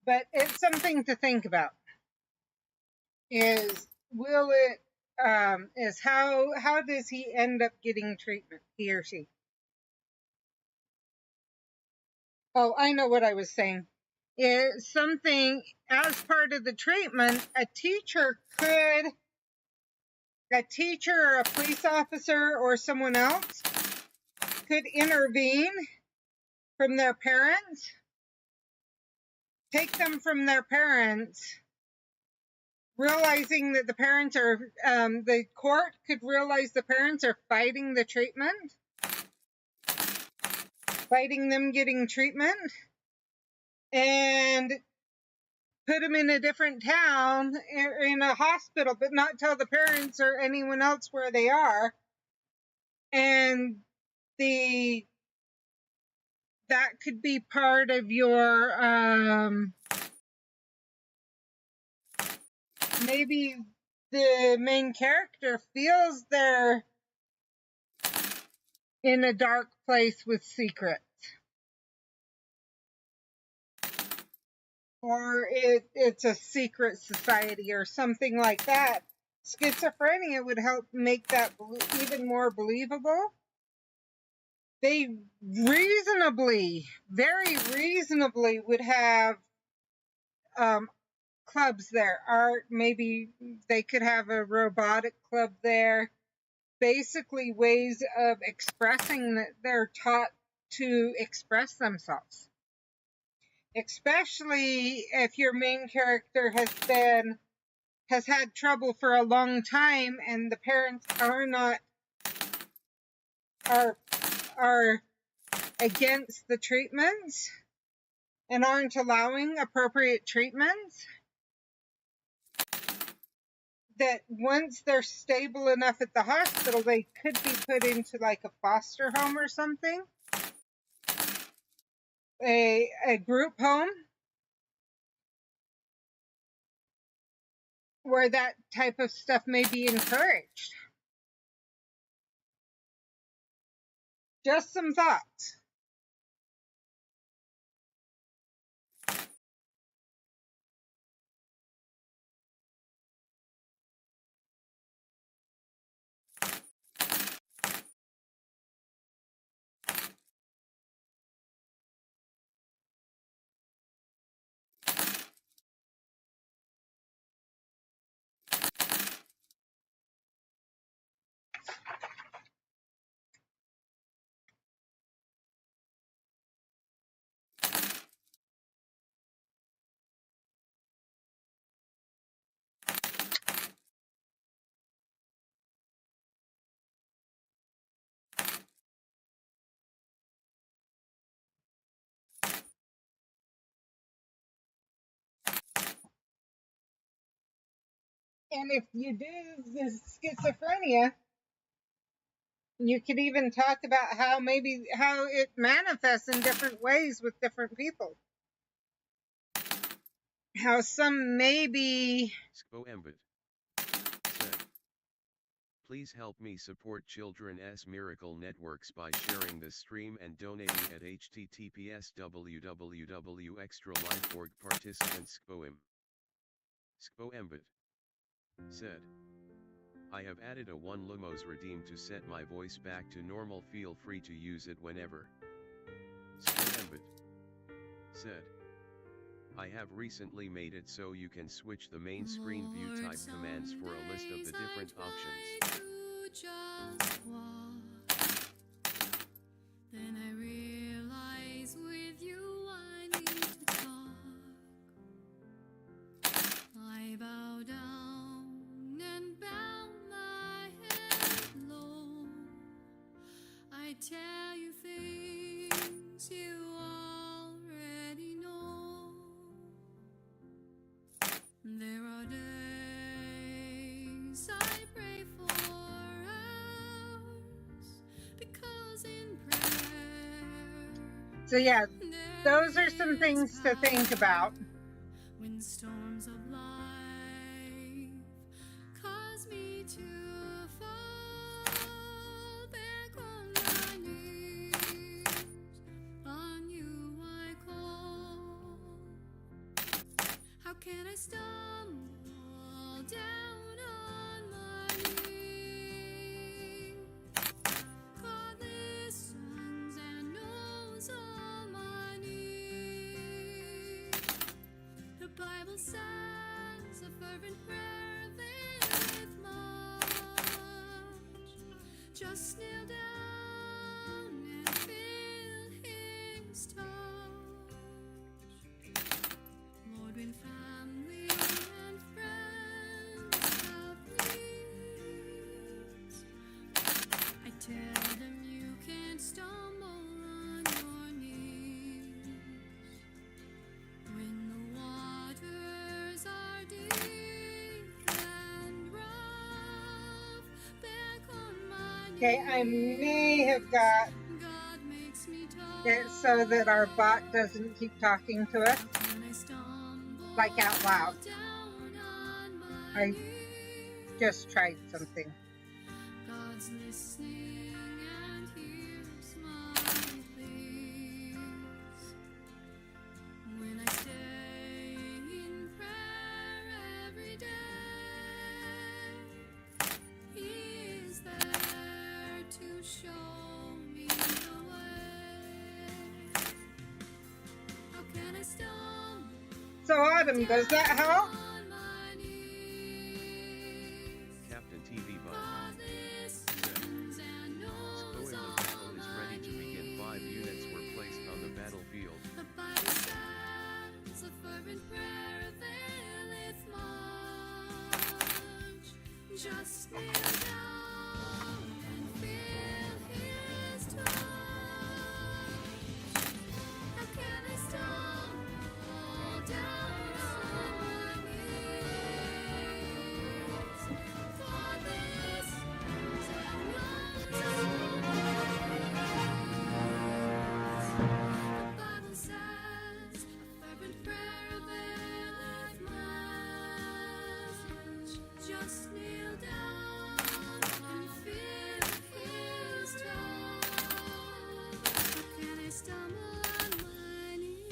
but it's something to think about. Is, will it, is how does he end up getting treatment, he or she? Oh, I know what I was saying. It's something as part of the treatment, a teacher or a police officer or someone else could intervene from their parents, take them from their parents, realizing that the parents are, the court could realize the parents are fighting the treatment, fighting them getting treatment, and put them in a different town in a hospital, but not tell the parents or anyone else where they are. And that could be part of your, maybe the main character feels in a dark place with secrets. Or it's a secret society or something like that. Schizophrenia would help make that even more believable. They reasonably, very reasonably would have clubs there. Art, maybe they could have a robotic club there. Basically ways of expressing that they're taught to express themselves. Especially if your main character has had trouble for a long time and the parents are against the treatments and aren't allowing appropriate treatments, that once they're stable enough at the hospital, they could be put into like a foster home or something, a group home, where that type of stuff may be encouraged. Just some thoughts. And if you do the schizophrenia, you could even talk about how it manifests in different ways with different people. How some may be... skpoem said, please help me support Children's Miracle Networks by sharing this stream and donating at https://www.extralife.org. Participant skpoem said, I have added a 1 lumos redeem to set my voice back to normal. Feel free to use it whenever. skpoem said, I have recently made it so you can switch the main screen view type commands for a list of the different options. Then I realize with you I need to talk. I bow down and bow my head low. I tell you things you already know. There are days I pray for hours, because in prayer. So yeah, those are some things to think about. When storms of life cause me to fall back on my knees, on you I call. How can I stumble down on my knees? God listens and knows all my needs. The Bible says a fervent prayer availeth much. Just kneel down and feel His touch. Lord, when family and friends have needs, I tell them you can't stumble on your knees. When the waters are deep and rough, back on my knees. Okay, I may have got God makes me talk. it so that our bot doesn't keep talking to us, When I stumble like out loud. down on my I knees, just tried something. God's listening and hears So Autumn, does that help? Captain TV Bud. Skpoem the battle is ready to begin. 5 units were placed on the battlefield. The Bible says a fervent prayer availeth much. Just kneel down and feel his touch. How can I stumble down on my knees? For this the Bible says a fervent prayer availeth much. Just kneel down and feel his touch. Can I stumble on my knees?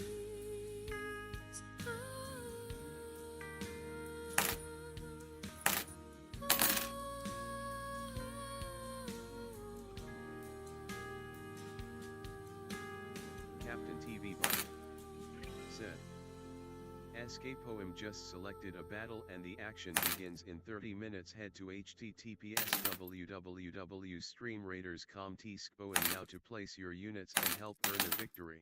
Captain TV Bud said. Skpoem just selected a battle and the action begins in 30 minutes. Head to https://www.streamraiders.com skpoem now to place your units and help earn a victory.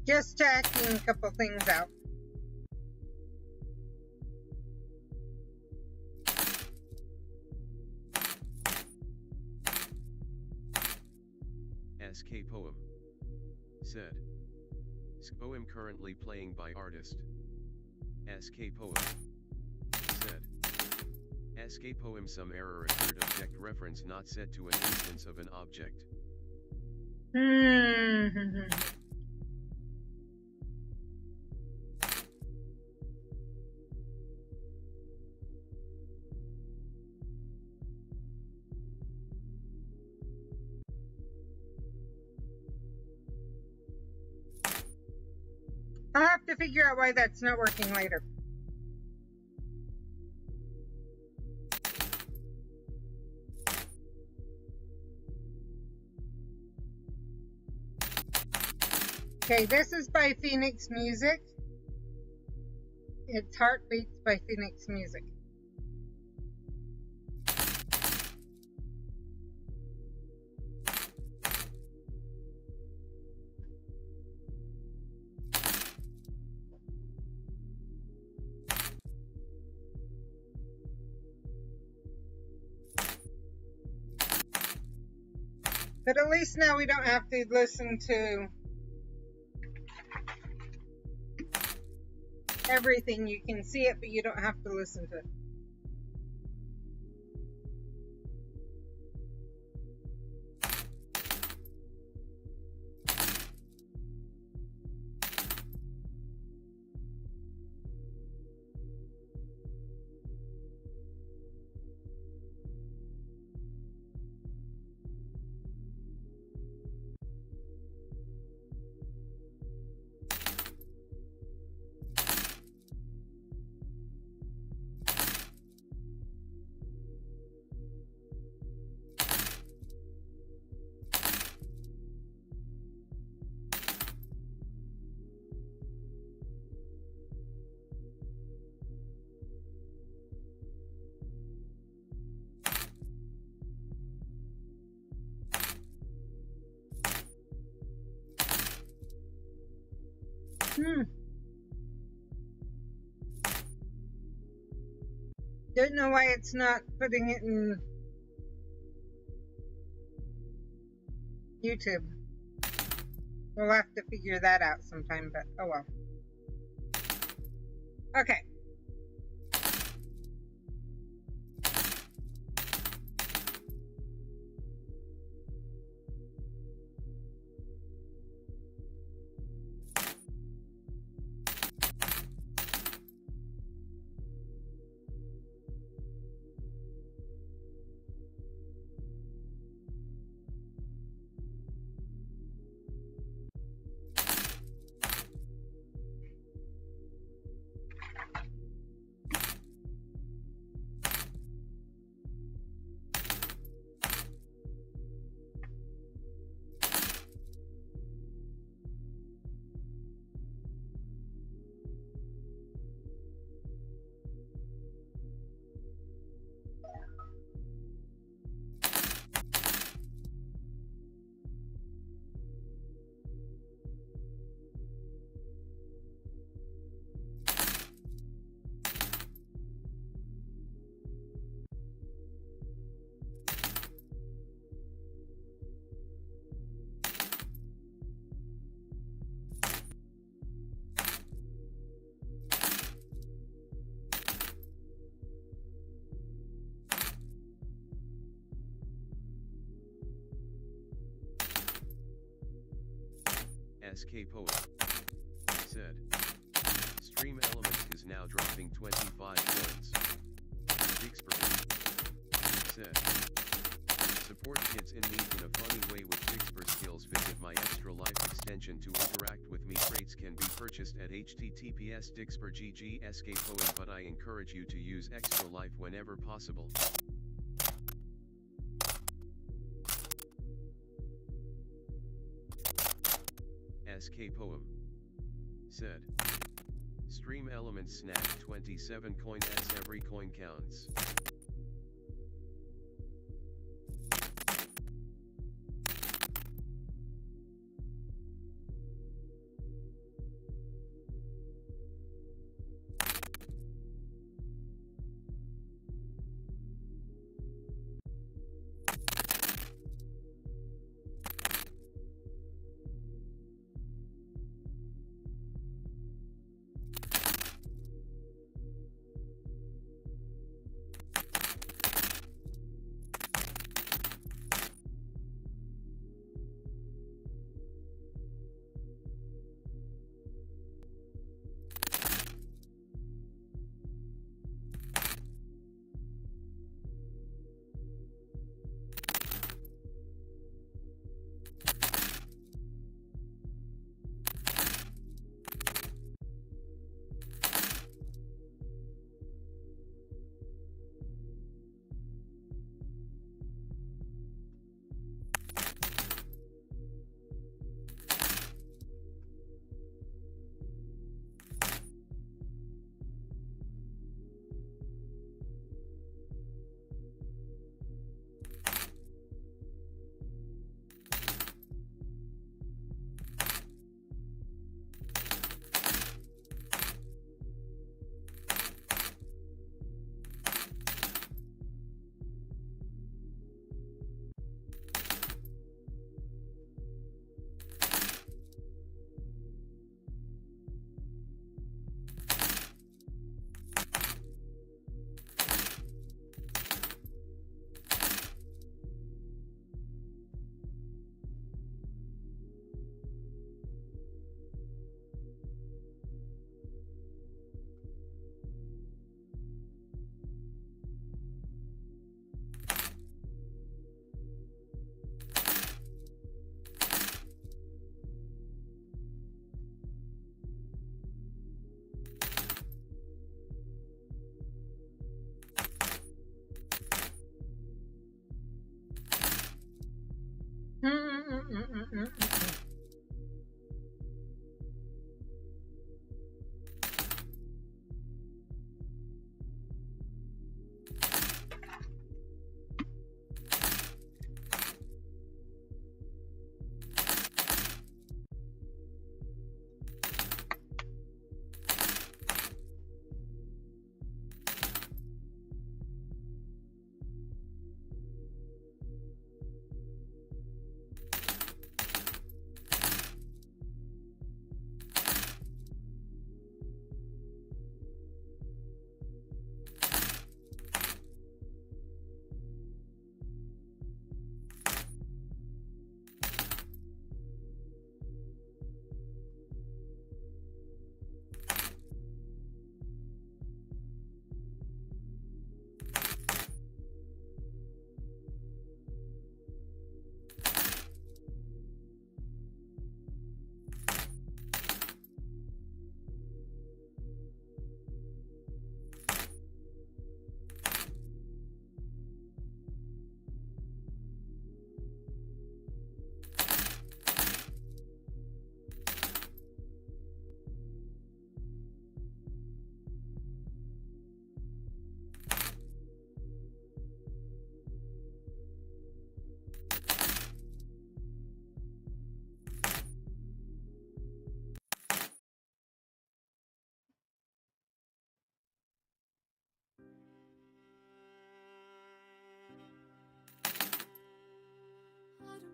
Just checking a couple things out. Skpoem said. Skpoem currently playing by artist. Skpoem said. Skpoem some error occurred. Object reference not set to an instance of an object. I'll have to figure out why that's not working later. Okay, this is by Phoenix Music. It's Heartbeats by Phoenix Music. But at least now we don't have to listen to everything. You can see it, but you don't have to listen to it. Don't know why it's not putting it in YouTube. We'll have to figure that out sometime, but oh well. Okay. skpoem said. Stream Elements is now dropping 25 coins. Dixper said. Support kids in need in a funny way with Dixper skills. Visit my Extra Life extension to interact with me. Traits can be purchased at https dixper.gg skpoem, but I encourage you to use Extra Life whenever possible. skpoem said. Stream Elements snagged 27 coins. Every coin counts.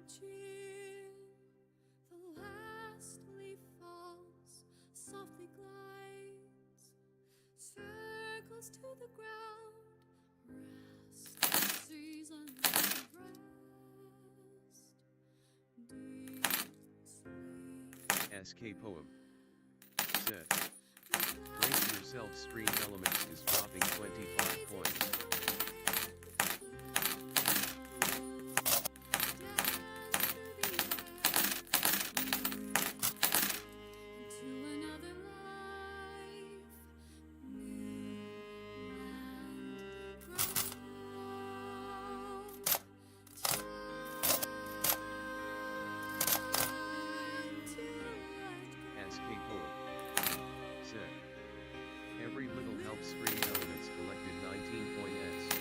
June, the last leaf falls, softly glides, circles to the ground, rest, season of rest, deep sleep. skpoem. Set. Brace yourself, Stream Elements is dropping 25 coins. skpoem. Set. Every little helps. Stream Elements collected 19 points.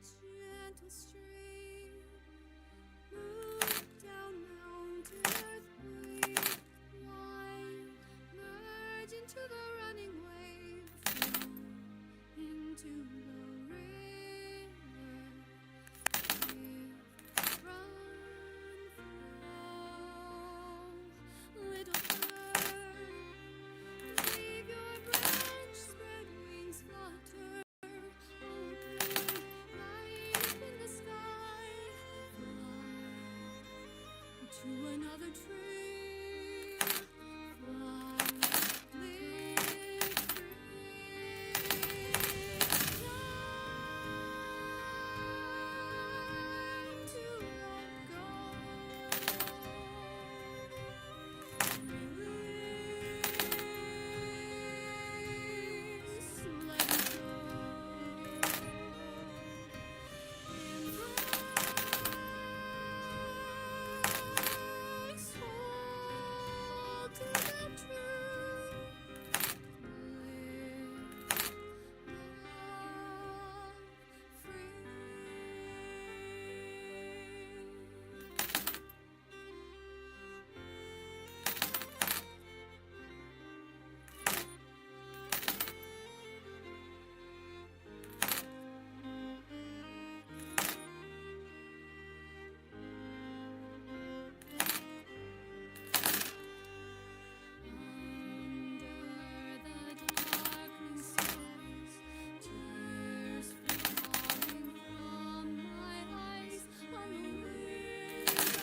Gentle stream, move down mountain earth, breathe wide, merge into the running wave, flow into the river, give, run, flow, little bird, leave your branch, spread wings, flutter, open, light in the sky, fly to another tree, fly, live free, learn to let go, release, let go. Embrace, hold to the truth, live, love, free. Under the darkening skies, tears falling from my eyes on the wings of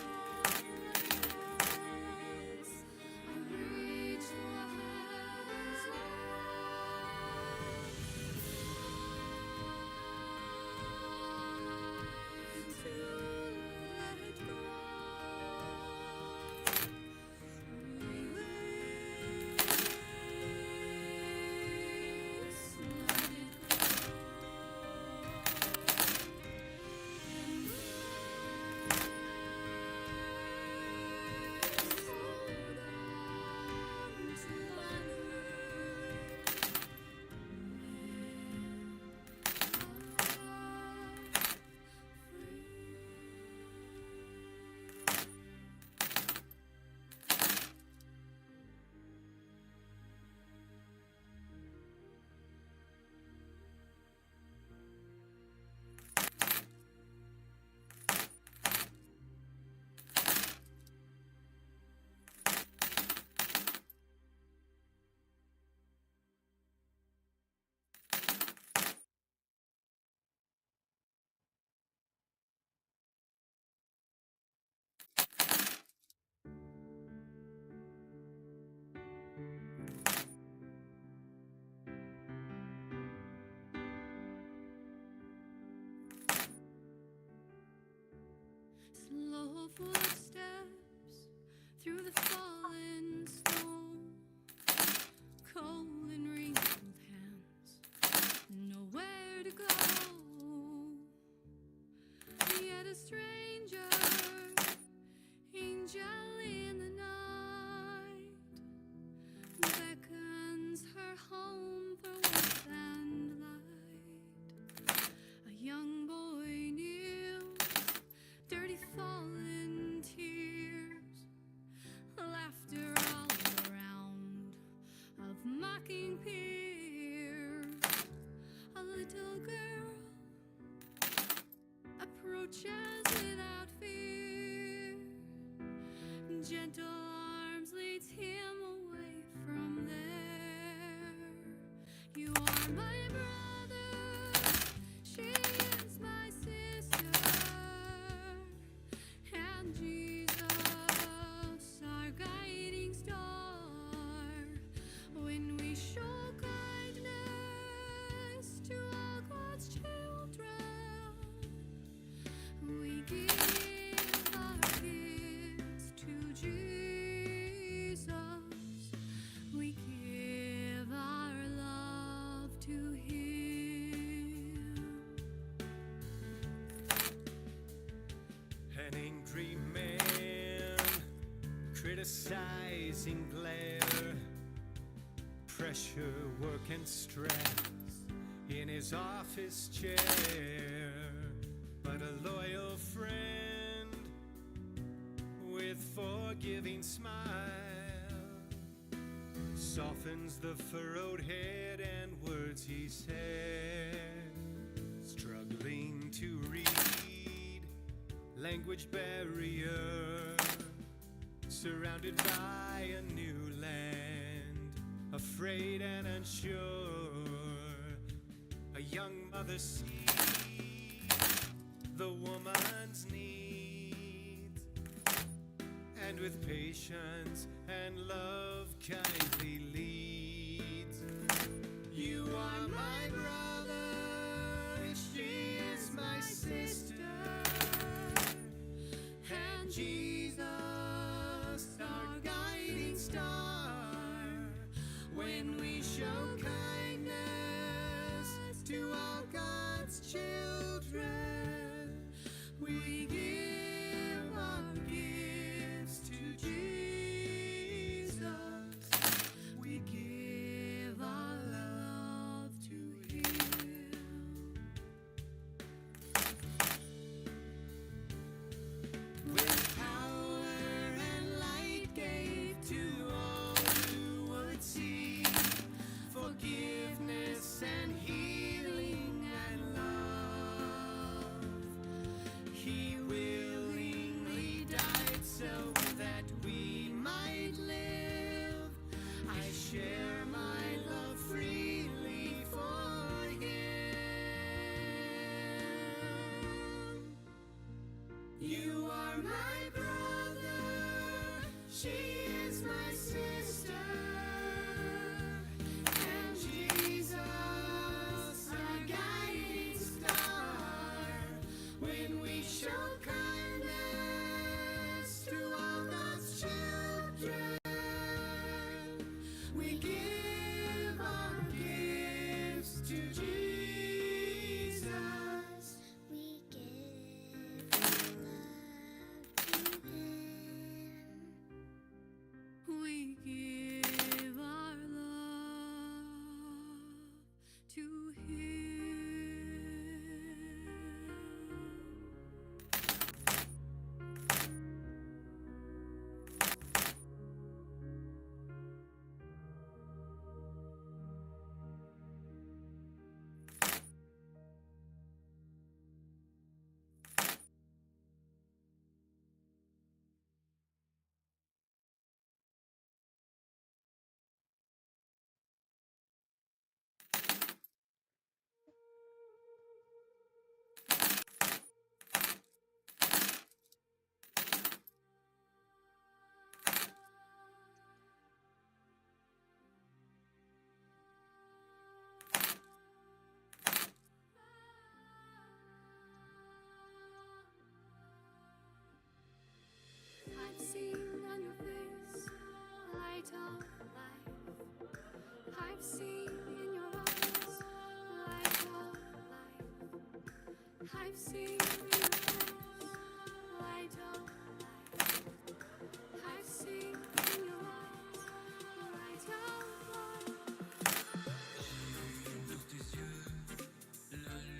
reckless. I reach for heaven's light to let go. Release, let it embrace, hold on to slow footsteps through the fallen snow, cold and wrinkled hands, nowhere to go. Yet a stranger, angel in the night, beckons her home for once gentle arms leads him away from there. You are my brother, she is my sister, and Jesus, our guiding star. When we show kindness to all God's children, we give our gifts to Jesus. We give our love to Him. An angry man criticizing glare, pressure, work and stress in his office chair. But a loyal friend with forgiving smile softens the furrowed head and words he said. Struggling to read, language barrier, surrounded by a new land, afraid and unsure. A young mother sees the woman's needs, and with patience and love kindly leads. You are my brother, she is my sister, and Jesus, our guiding star. When we show kindness to all God's children, we give our gifts to Jesus. We give our love to Him. With power and light gave to all who would see, forgiveness and healing and love. He willingly died so that we might live. I share my love freely for Him. You are my brother, she is my sister, and Jesus, our guiding star. When we show kindness to all God's children, we give our gifts to Jesus. We give our love to Him. We give our love to Him. I've seen on your face the light of life. I've seen in your eyes the light of life. I've seen in your eyes the light of life. I've seen in your eyes the light of life. Dans tes yeux la lumière.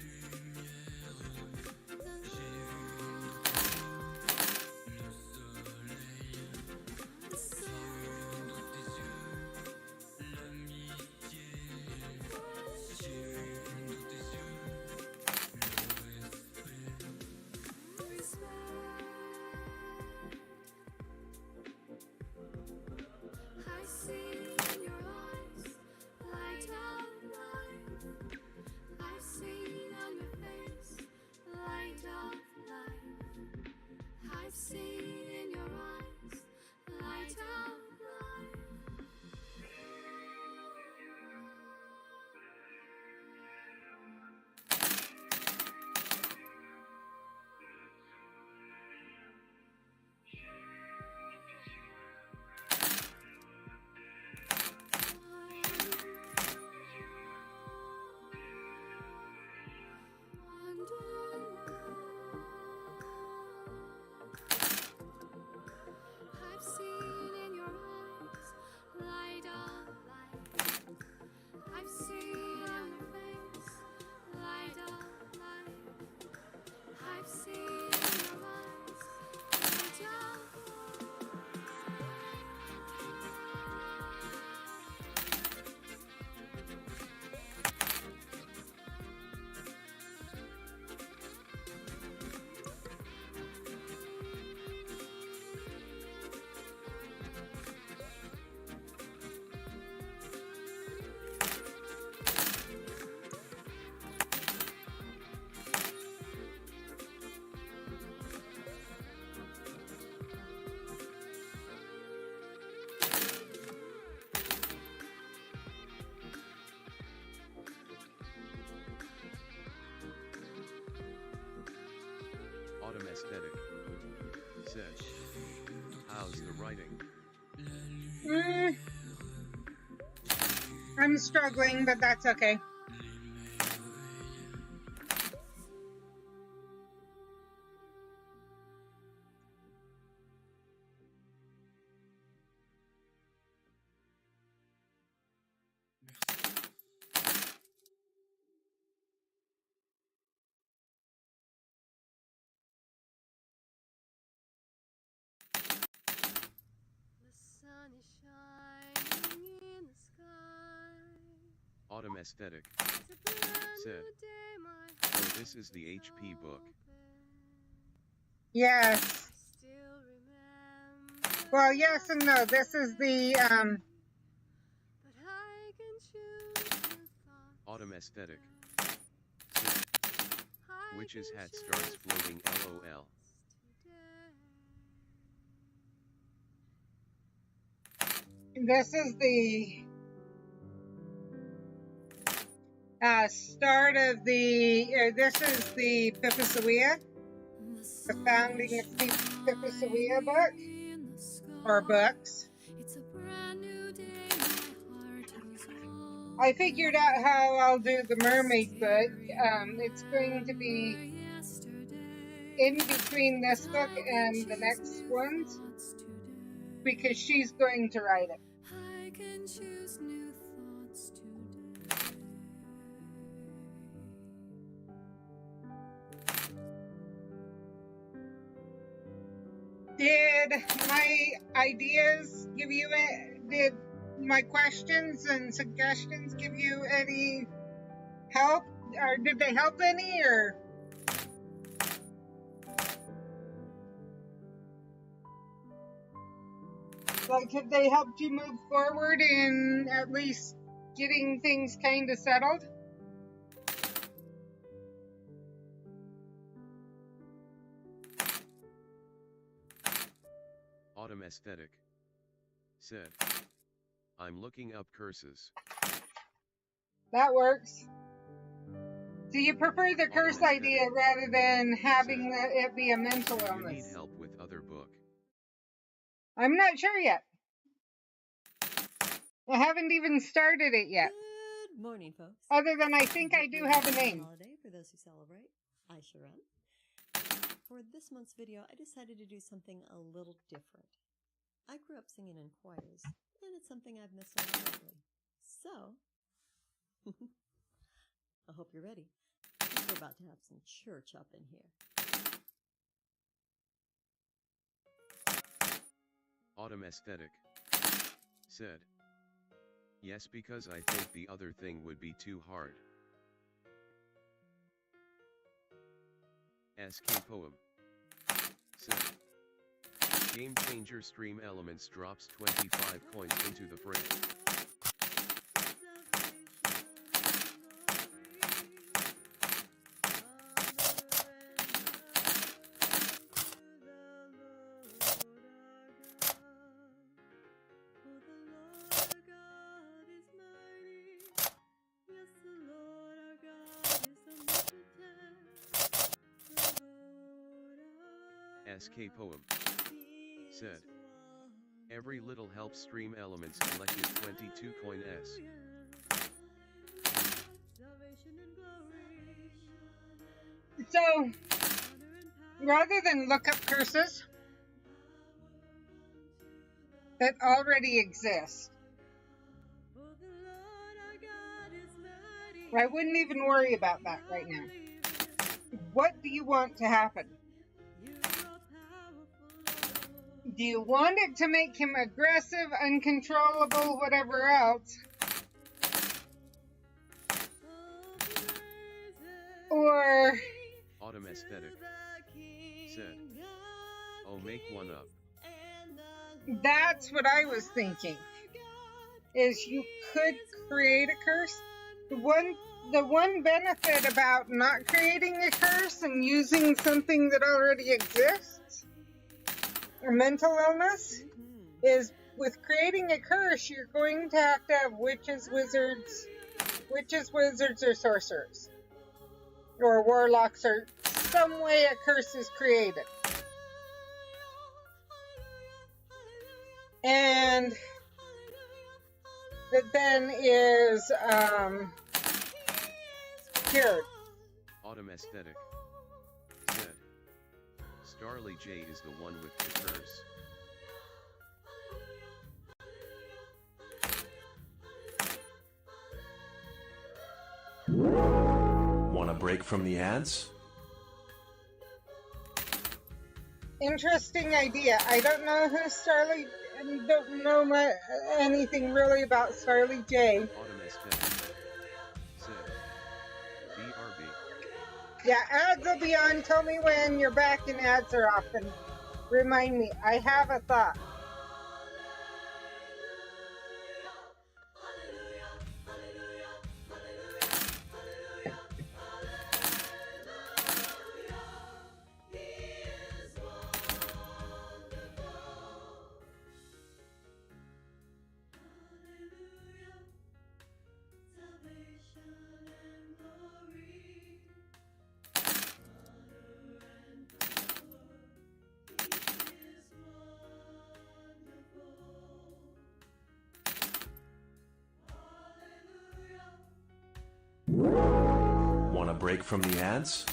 Autumn Aesthetic said, how's the writing? I'm struggling, but that's okay. The sun is shining in the sky. Autumn Aesthetic It's a brand said, new day, my oh, heart this is the HP book. Yes. Still remember Well, yes and no. This is the, but I can choose new thoughts. Autumn Aesthetic said, I witch's can hat choose starts floating new LOL. thoughts today. this is the start of the, this is the Pipasawea, the founding of the Pipasawea book, or books. It's a brand new day, my heart is all I figured out how I'll do the mermaid book. It's going to be in between this book and the next ones, because she's going to write it. I can choose new thoughts today. Did my ideas give you it? Did my questions and suggestions give you any help? Or did they help any? Or like, have they helped you move forward in at least getting things kind of settled? Autumn Aesthetic said, I'm looking up curses. That works. Do you prefer the curse idea rather than having it be a mental You illness? need help with other book. I'm not sure yet. I haven't even started it yet. Good morning, folks. Other than I think I do have a name. Holiday for those who celebrate. I sure am. For this month's video, I decided to do something a little different. I grew up singing in choirs, and it's something I've missed a lot lately. So, I hope you're ready. We're about to have some church up in here. Autumn Aesthetic said, yes, because I think the other thing would be too hard. skpoem said, game changer stream elements drops 25 coins into the frame. skpoem said, every little helps stream elements collected 22 coin s. So, rather than look up curses that already exist, I wouldn't even worry about that right now. What do you want to happen? Do you want it to make him aggressive, uncontrollable, whatever else? Or Autumn Aesthetic said, oh, make one up. that's what I was thinking, is you could create a curse. The one benefit about not creating a curse and using something that already exists, a mental illness, is with creating a curse, you're going to have witches, wizards, or sorcerers, or warlocks, or some way a curse is created. And that then is cured. Autumn Aesthetic said, Starly J is the one with the curse. Want a break from the ads? Interesting idea. I don't know who Starly, and don't know anything really about Starly J. Autumn Aesthetic said, BRB. Yeah, ads will be on. Tell me when you're back and ads are off, and remind me. I have a thought. Want a break from the ads?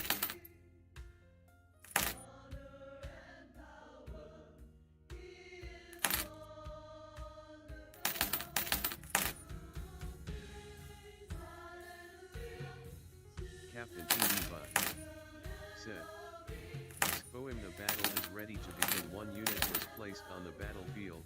Captain TV said, skpoem the battle is ready to begin. One unit was placed on the battlefield.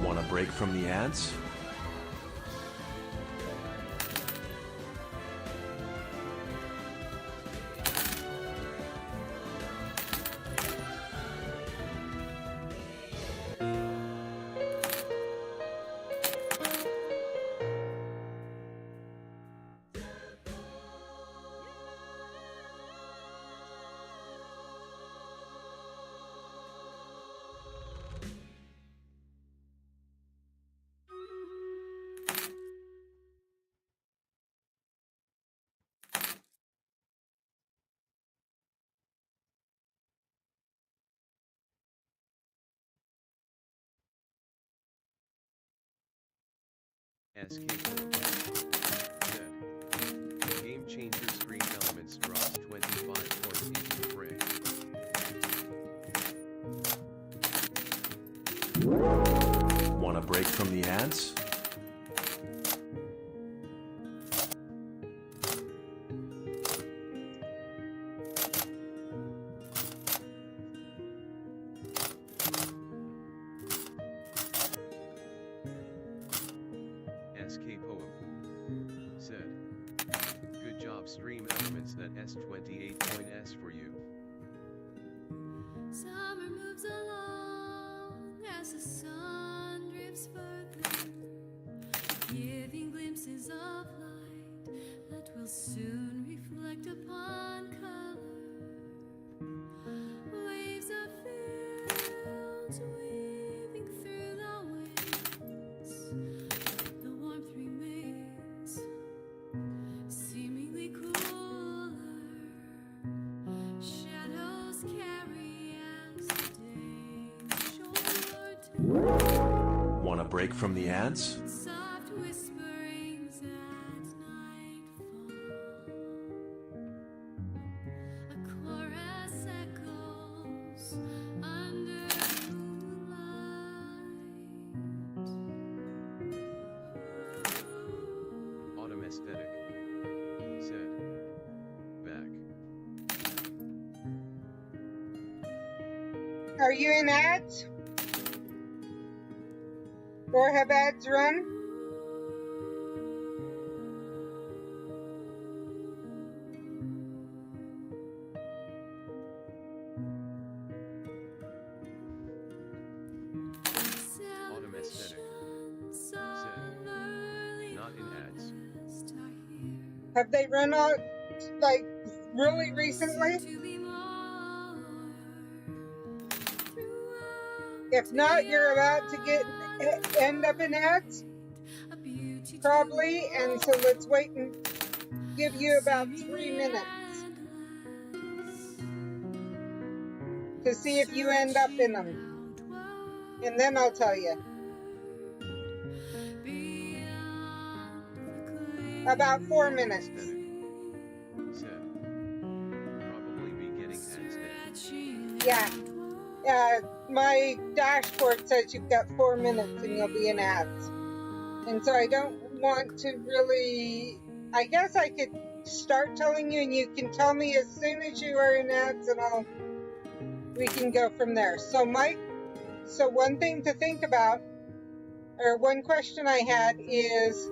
Want a break from the ads? skpoem said, Game Changer Screen Elements drops 25 points each break. Want a break from the ads? skpoem said, Good job Stream Elements, that S28 point S for you. Summer moves along as the sun drifts further, giving glimpses of light that will soon reflect upon color. Waves of fields weaving through the winds, the warmth remains seemingly cooler. Shadows carry as the day shortens. Want a break from the ads? Soft whisperings at nightfall. A chorus echoes under moonlight. Autumn Aesthetic said, Back. Are you in ads? Or have ads run? Have they run out, like, really recently? If not, you're about to end up in ads, probably, and so let's wait and give you about 3 minutes to see if you end up in them, and then I'll tell you. About 4 minutes. Said. Probably be getting ads then. Yeah. My dashboard says you've got 4 minutes and you'll be in ads. And so I don't want to really, I guess I could start telling you and you can tell me as soon as you are in ads and we can go from there. So so one thing to think about, or one question I had is,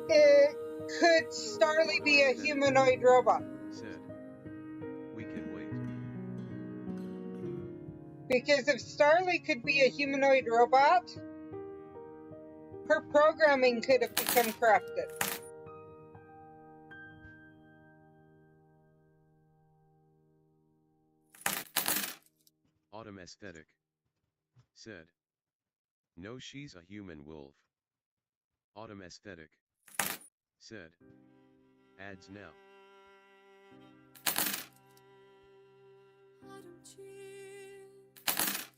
could Starly be a humanoid robot? Said. We can wait. Because if Starly could be a humanoid robot, her programming could have become corrupted. Autumn aesthetic. Said. No, she's a human wolf. Autumn aesthetic. Said. Ads now. Autumn chill,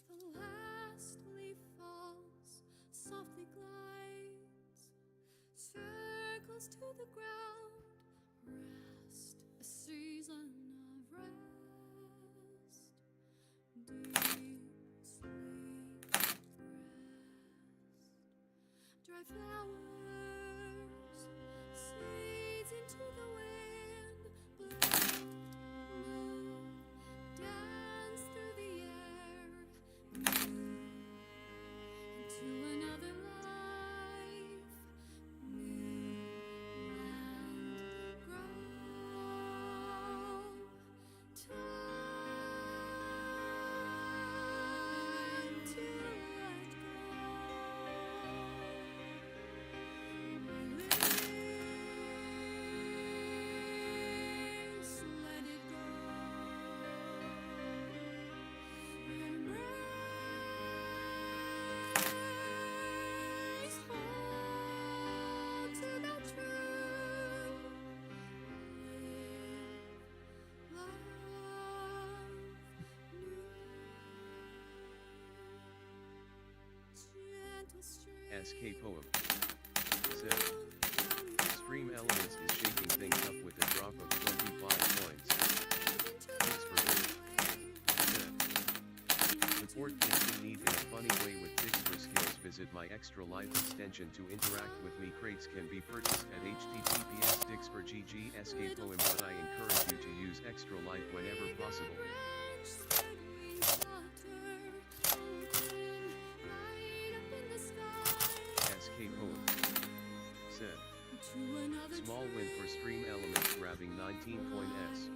the last leaf falls, softly glides, circles to the ground, rest, a season of rest, deep sleep, rest, dry flowers, seeds into the wind, blow, move, dance through the air, move into another life, new land, grow, time to let go, release, let it go. Embrace, hold to that truth. Live, love, new. Gentle stream skpoem. Said. Stream Elements is shaking things up with a drop of 25 points. Thanks for winning. Said. Support kids in need in a funny way with tips for skills. Visit my Extra Life extension to interact with me. Crates can be purchased at https://dixforgg skpoem, but I encourage you to use Extra Life whenever possible. skpoem. Said. Small win for Stream Elements, grabbing 19 points.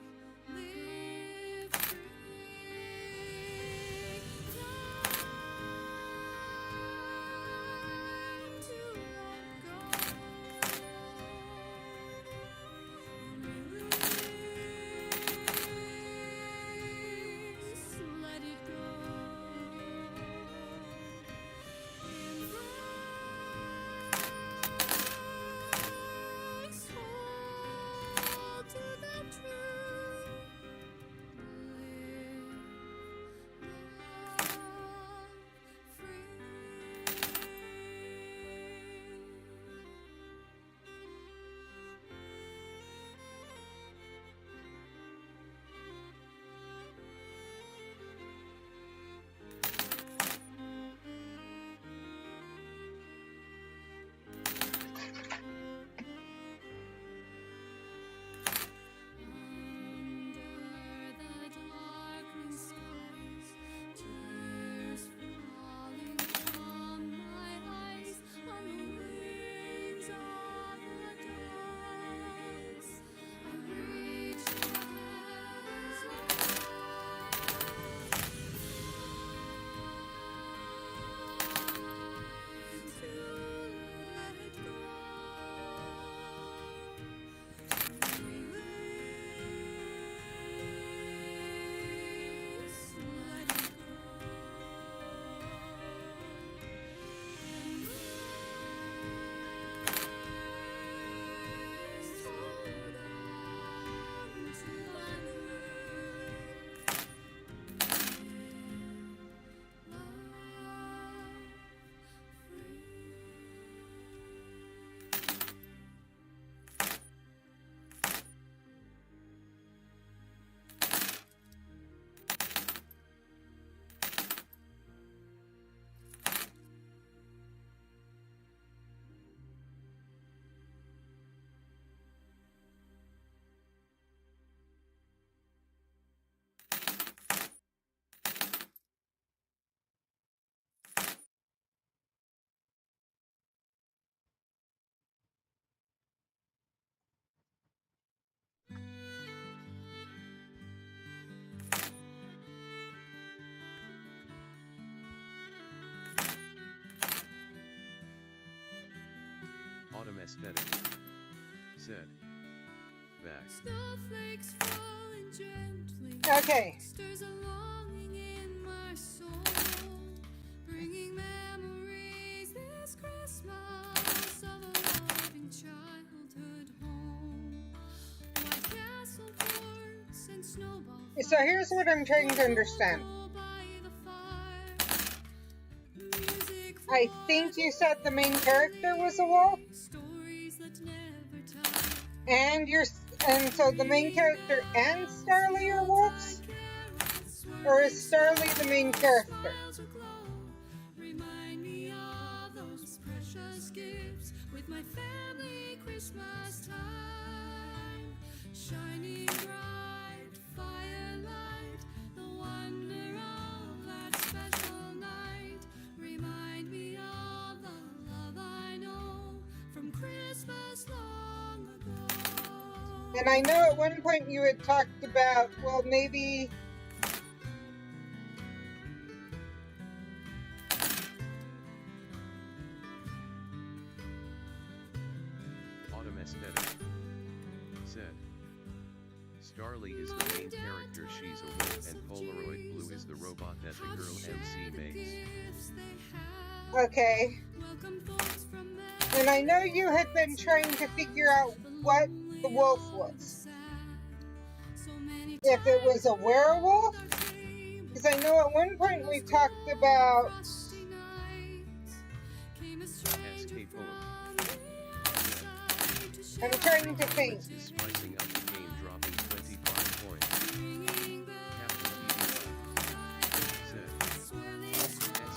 Autumn aesthetic. Said. Back. Snowflakes falling gently. Okay. Stirs a longing in my soul, bringing memories this Christmas of a loving childhood home. White castle forts and snowball So here's what I'm trying to understand. by the fire. Music I think you said the main character was a wolf, stories that never tire. and so the main character and Starly are wolves? Or is Starly the main character? Remind me of those precious gifts with my family Christmas time. Shining bright firelight, the wonder of that special night. Remind me of the love I know from Christmas long ago. And I know at one point you had talked about, well, maybe... Autumn aesthetic. Said. Starly is the main character, she's a wolf, and Polaroid Blue is the robot that the girl MC makes. Okay. And I know you had been trying to figure out what the wolf was. If it was a werewolf, because I know at one point we talked about... skpoem. I'm trying to think. Is spicing up the game, dropping 25 points. Captain PBY. Said.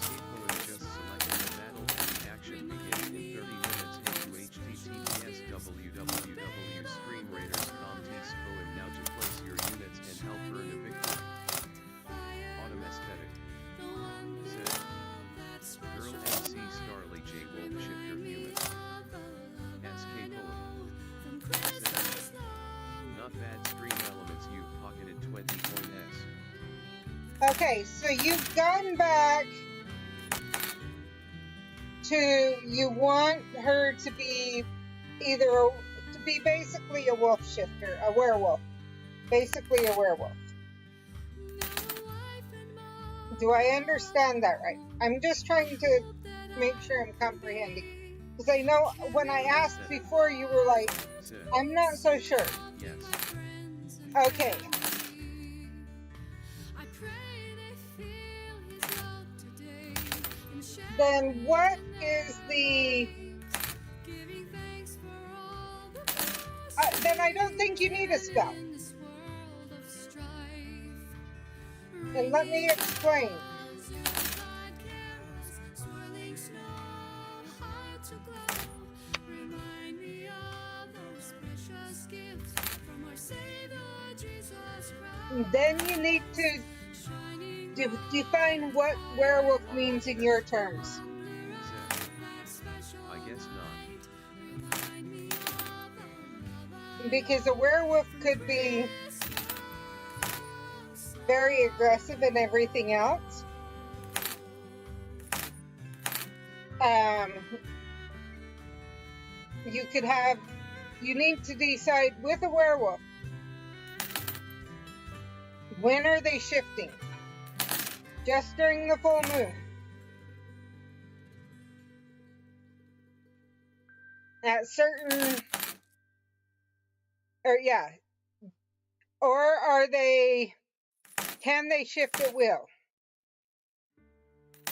skpoem just selected the battle and the action begins in 30 minutes into https www.screenraiders.com skpoem now to place your units and help earn a victory. Autumn aesthetic. Said. Girl MC Starly J Wolf ship your humans. skpoem. Not bad stream elements, you pocketed 20 points. Okay, so you've gone back to, you want her to be to be basically a wolf shifter, a werewolf. Basically a werewolf. Do I understand that right? I'm just trying to make sure I'm comprehending. Because I know when I asked before, you were like, I'm not so sure. Yes. Okay. Then what is the... then I don't think you need a spell. And let me explain. Then you need to define what werewolf means in your terms. I guess not. Because a werewolf could be very aggressive and everything else. You need to decide with a werewolf, when are they shifting? Just during the full moon? At certain, or are they, can they shift at will?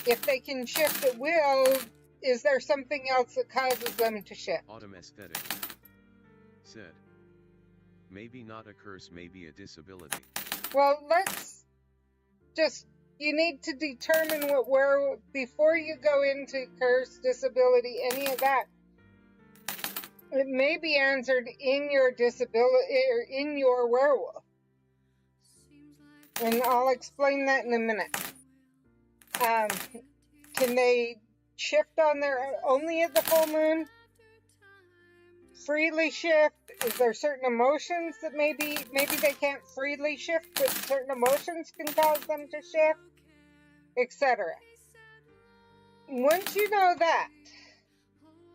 If they can shift at will, is there something else that causes them to shift? Autumn aesthetic. Said. Maybe not a curse, maybe a disability. Well, let's just, you need to determine before you go into curse, disability, any of that. It may be answered in your disability, or in your werewolf. And I'll explain that in a minute. Can they shift on their only at the full moon? Freely shift? Is there certain emotions that maybe they can't freely shift, but certain emotions can cause them to shift, etc. Once you know that,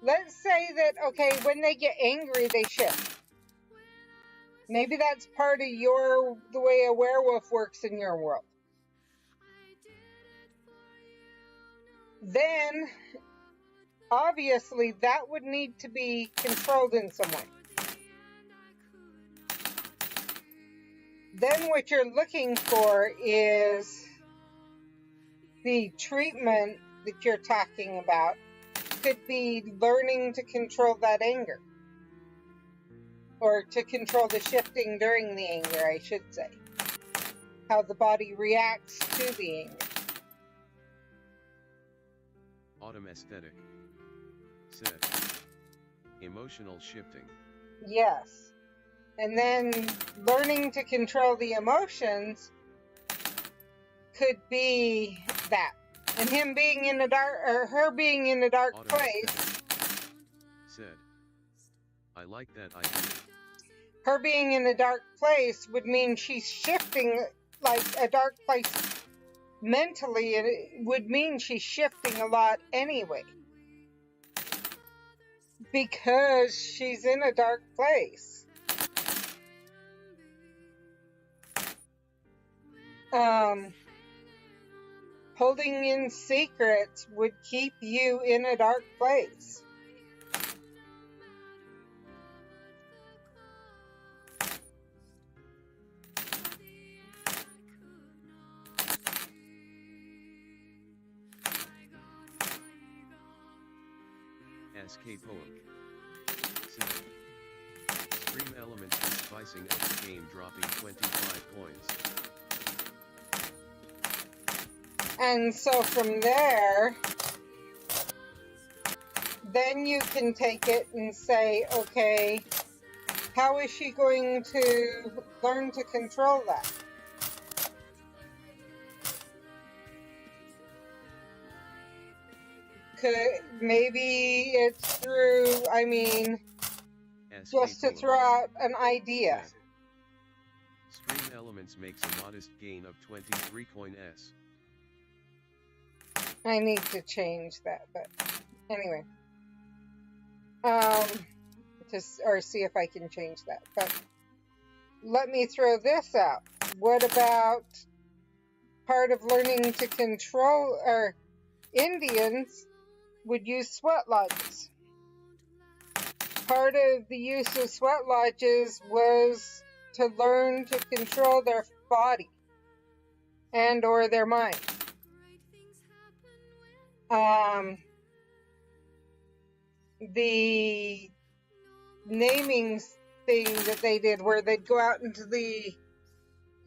let's say that, okay, when they get angry, they shift. Maybe that's part of the way a werewolf works in your world. Then, obviously, that would need to be controlled in some way. Then what you're looking for is the treatment that you're talking about could be learning to control that anger. Or to control the shifting during the anger, I should say. How the body reacts to the anger. Autumn aesthetic. Said. Emotional shifting. Yes. And then learning to control the emotions could be that. And him being in a dark, or her being in a dark Autumn place. aesthetic. Said. I like that idea. Her being in a dark place would mean she's shifting, like a dark place mentally, and it would mean she's shifting a lot anyway. Because she's in a dark place. Holding in secrets would keep you in a dark place. Skpoem. Said. Stream elements spicing up the game, dropping 25 points. And so from there, then you can take it and say, okay, how is she going to learn to control that? Maybe it's through, just to throw out an idea. Stream elements makes a modest gain of 23 coin S. I need to change that, but anyway. Or see if I can change that. But let me throw this out. What about part of learning to control, or Indians would use sweat lodges. Part of the use of sweat lodges was to learn to control their body and or their mind. The naming thing that they did, where they'd go out into the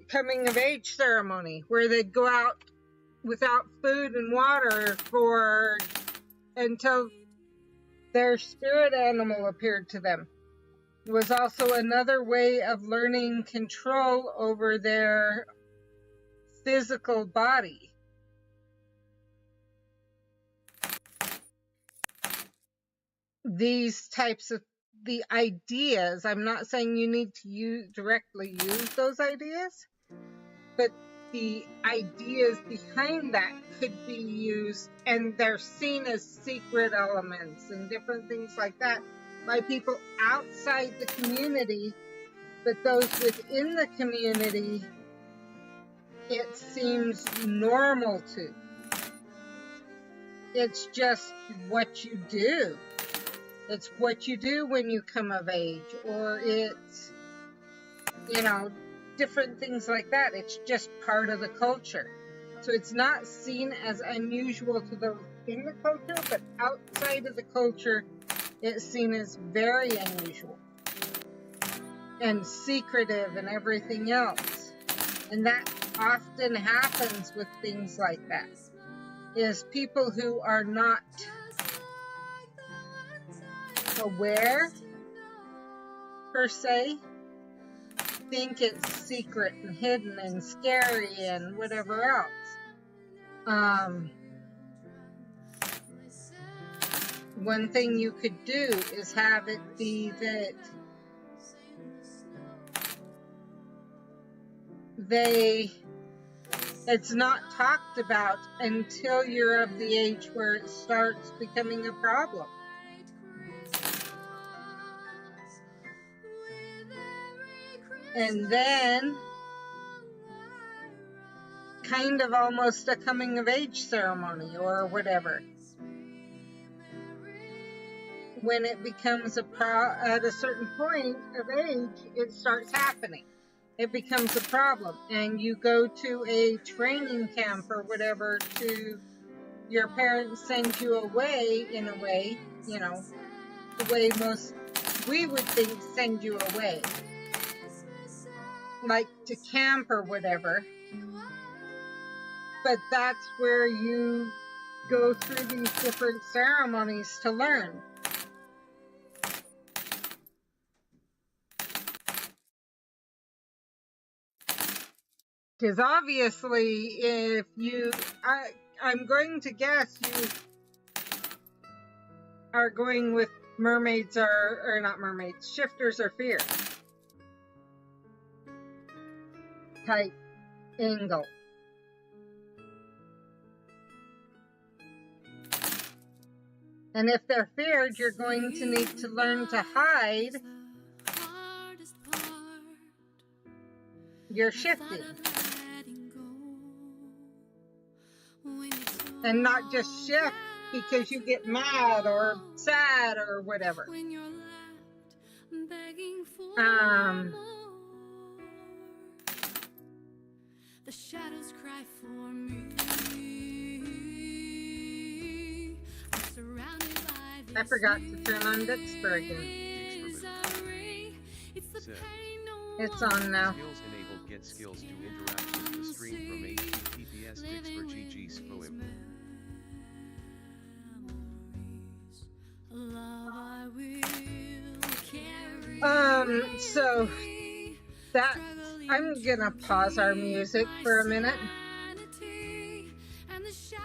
coming of age ceremony, where they'd go out without food and water until their spirit animal appeared to them. It was also another way of learning control over their physical body. These types of the ideas, I'm not saying you need to directly use those ideas, but the ideas behind that could be used, and they're seen as secret elements and different things like that by people outside the community, but those within the community, it seems normal to. It's just what you do. It's what you do when you come of age, or it's, different things like that. It's just part of the culture. So it's not seen as unusual in the culture, but outside of the culture, it's seen as very unusual and secretive and everything else. And that often happens with things like that, is people who are not aware, per se, think it's secret and hidden and scary and whatever else. One thing you could do is have it be that it's not talked about until you're of the age where it starts becoming a problem. And then kind of almost a coming of age ceremony or whatever. When it becomes at a certain point of age, it starts happening. It becomes a problem, and you go to a training camp or whatever to, your parents send you away in a way, you know, the way most we would think send you away, like to camp or whatever. But that's where you go through these different ceremonies to learn. Because obviously, if you, I'm going to guess you are going with mermaids or not mermaids, shifters or fear type angle. And if they're feared, you're going to need to learn to hide your shifting. And not just shift because you get mad or sad or whatever. The shadows cry for me. I'm surrounded by I forgot to turn on Dixper again. It's on now. Skills enabled. Get skills to interact with the stream from HTTPS Dixper GG skpoem. So that I'm gonna pause our music for a minute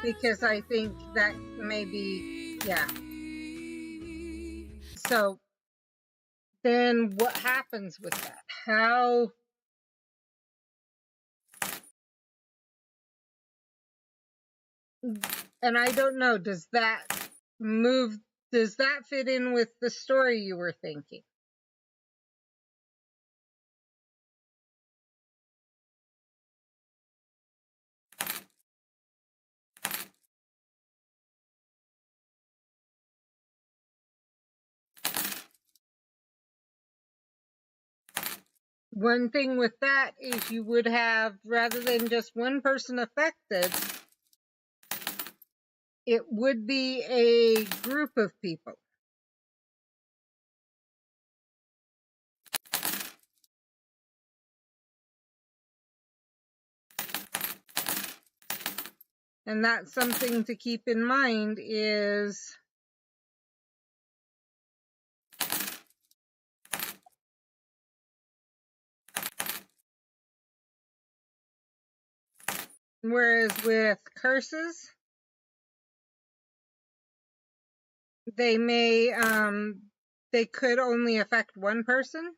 because I think that maybe, yeah. So then what happens with that? How and I don't know, does that fit in with the story you were thinking? One thing with that is you would have, rather than just one person affected, it would be a group of people. And that's something to keep in mind is whereas with curses, they may, they could only affect one person.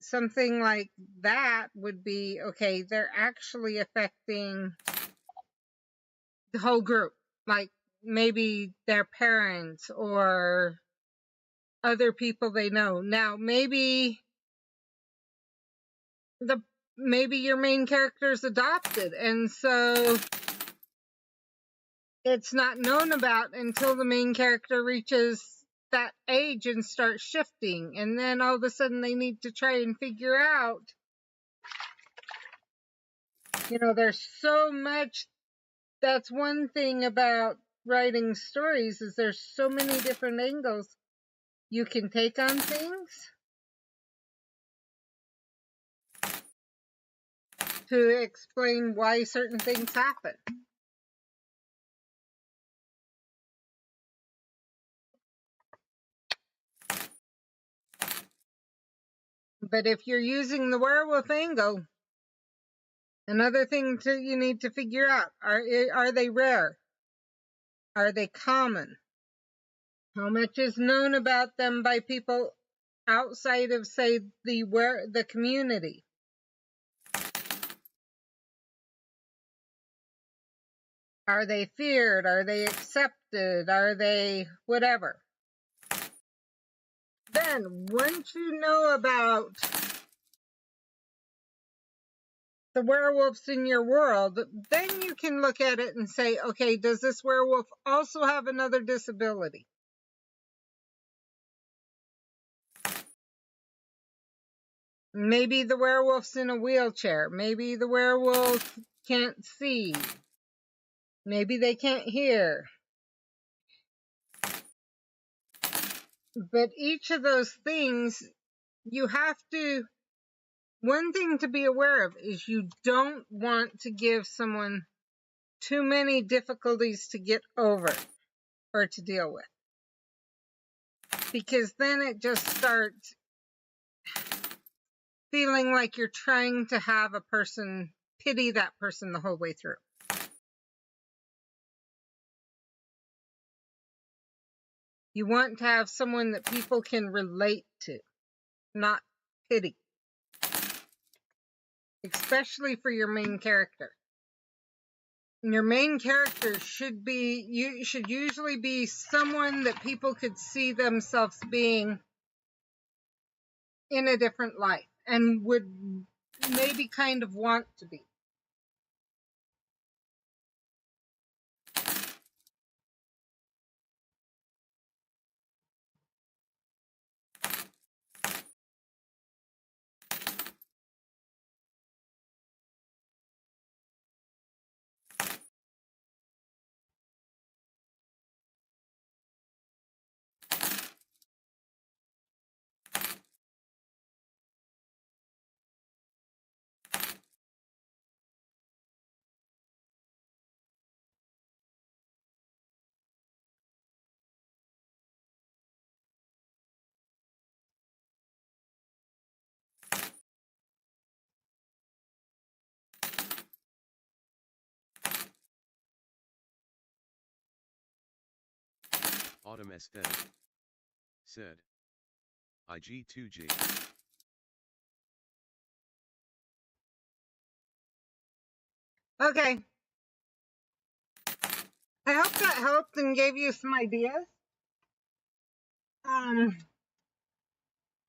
Something like that would be, okay, they're actually affecting the whole group, like maybe their parents or other people they know. Now, maybe your main character is adopted, and so it's not known about until the main character reaches that age and starts shifting, and then all of a sudden they need to try and figure out, you know, there's so much. That's one thing about writing stories, is there's so many different angles you can take on things to explain why certain things happen. But if you're using the werewolf angle, another thing you need to figure out, are they rare? Are they common? How much is known about them by people outside of, say, the community? Are they feared? Are they accepted? Are they whatever? Then, once you know about the werewolves in your world, then you can look at it and say, okay, does this werewolf also have another disability? Maybe the werewolf's in a wheelchair. Maybe the werewolf can't see. Maybe they can't hear. But each of those things, you have to, one thing to be aware of is you don't want to give someone too many difficulties to get over or to deal with. Because then it just starts feeling like you're trying to have a person pity that person the whole way through. You want to have someone that people can relate to, not pity. Especially for your main character. Your main character should usually be someone that people could see themselves being in a different life and would maybe kind of want to be. Autumn aesthetic. Said. IG2G. Okay. I hope that helped and gave you some ideas.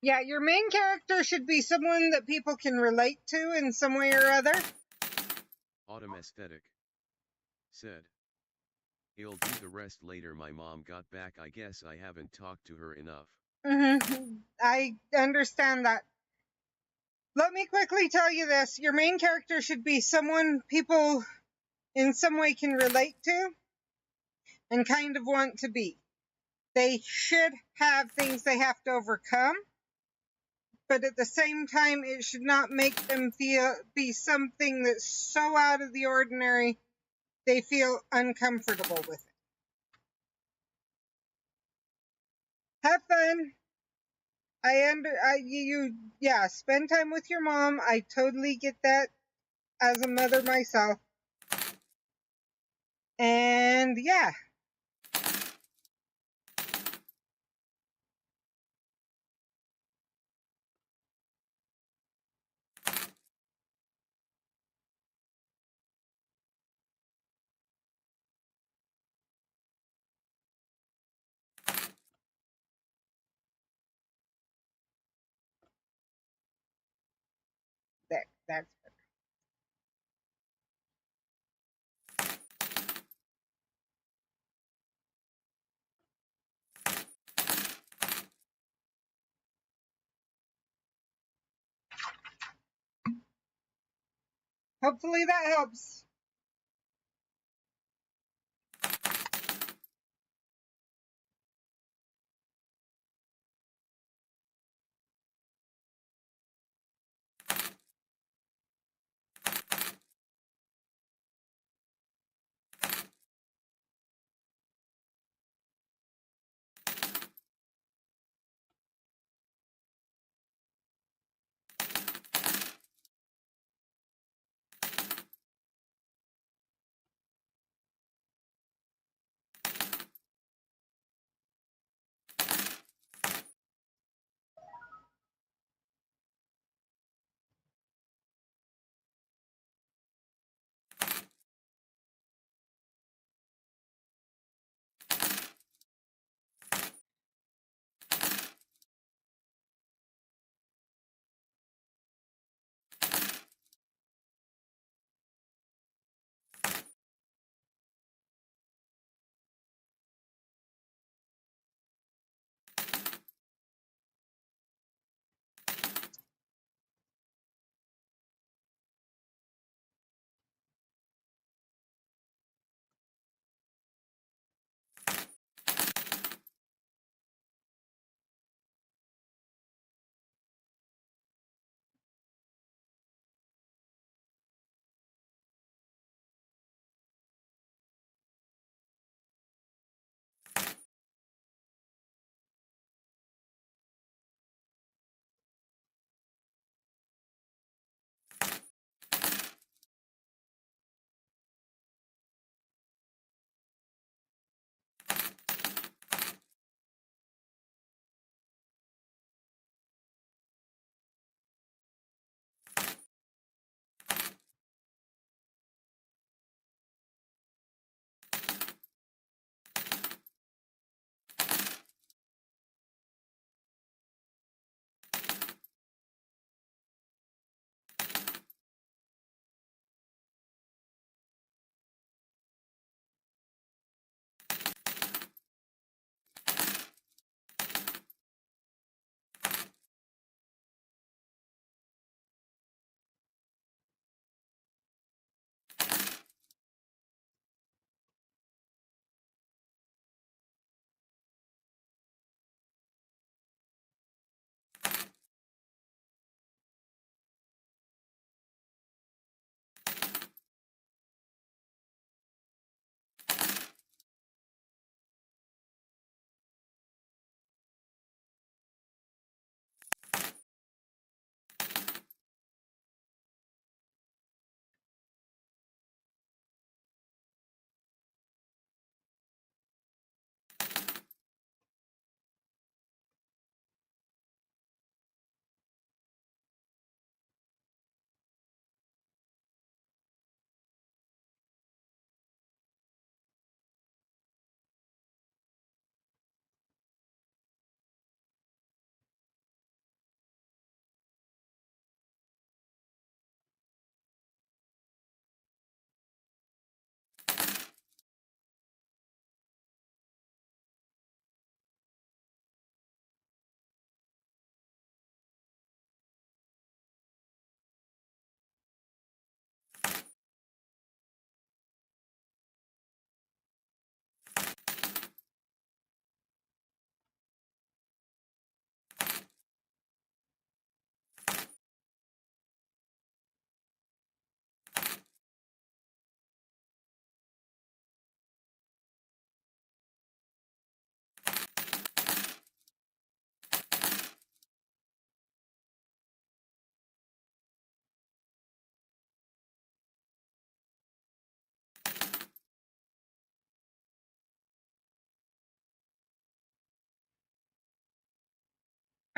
Yeah, your main character should be someone that people can relate to in some way or other. Autumn aesthetic. Said. He'll do the rest later. My mom got back. I guess I haven't talked to her enough. I understand that. Let me quickly tell you this. Your main character should be someone people in some way can relate to and kind of want to be. They should have things they have to overcome, but at the same time, it should not make them be something that's so out of the ordinary they feel uncomfortable with it. Have fun. Yeah, spend time with your mom. I totally get that as a mother myself. And yeah. That's hopefully that helps.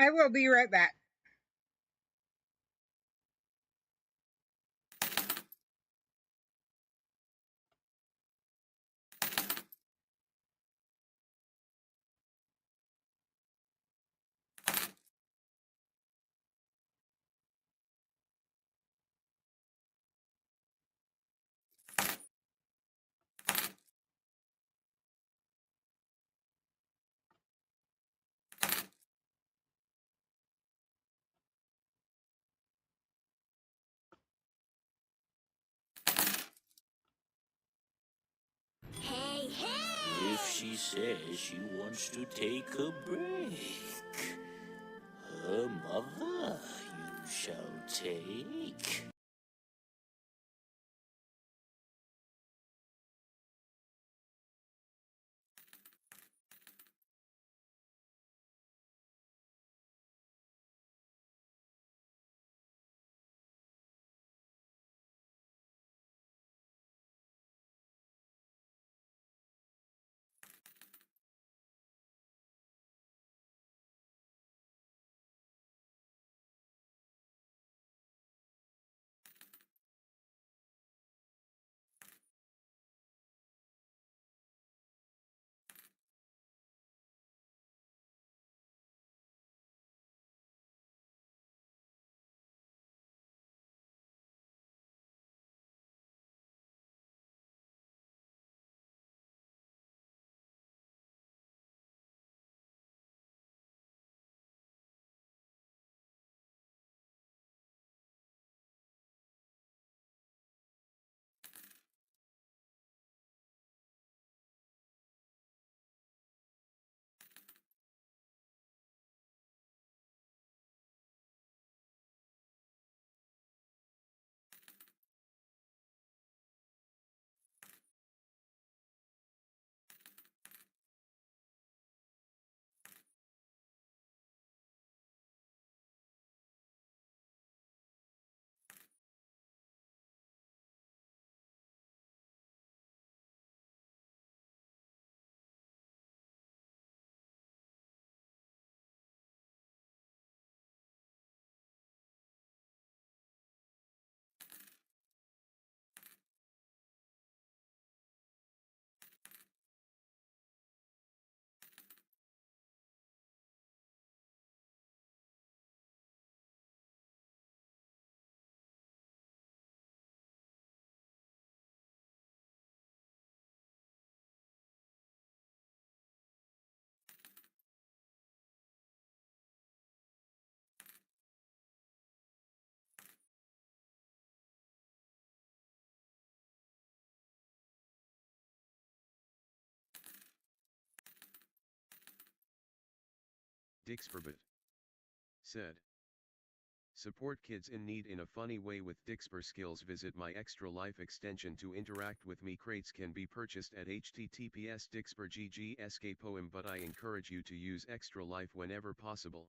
I will be right back. Hey, hey! If she says she wants to take a break, her mother you shall take. Dixperbit said. Support kids in need in a funny way with Dixper skills. Visit my Extra Life extension to interact with me. Crates can be purchased at https Dixper.gg skpoem, but I encourage you to use Extra Life whenever possible.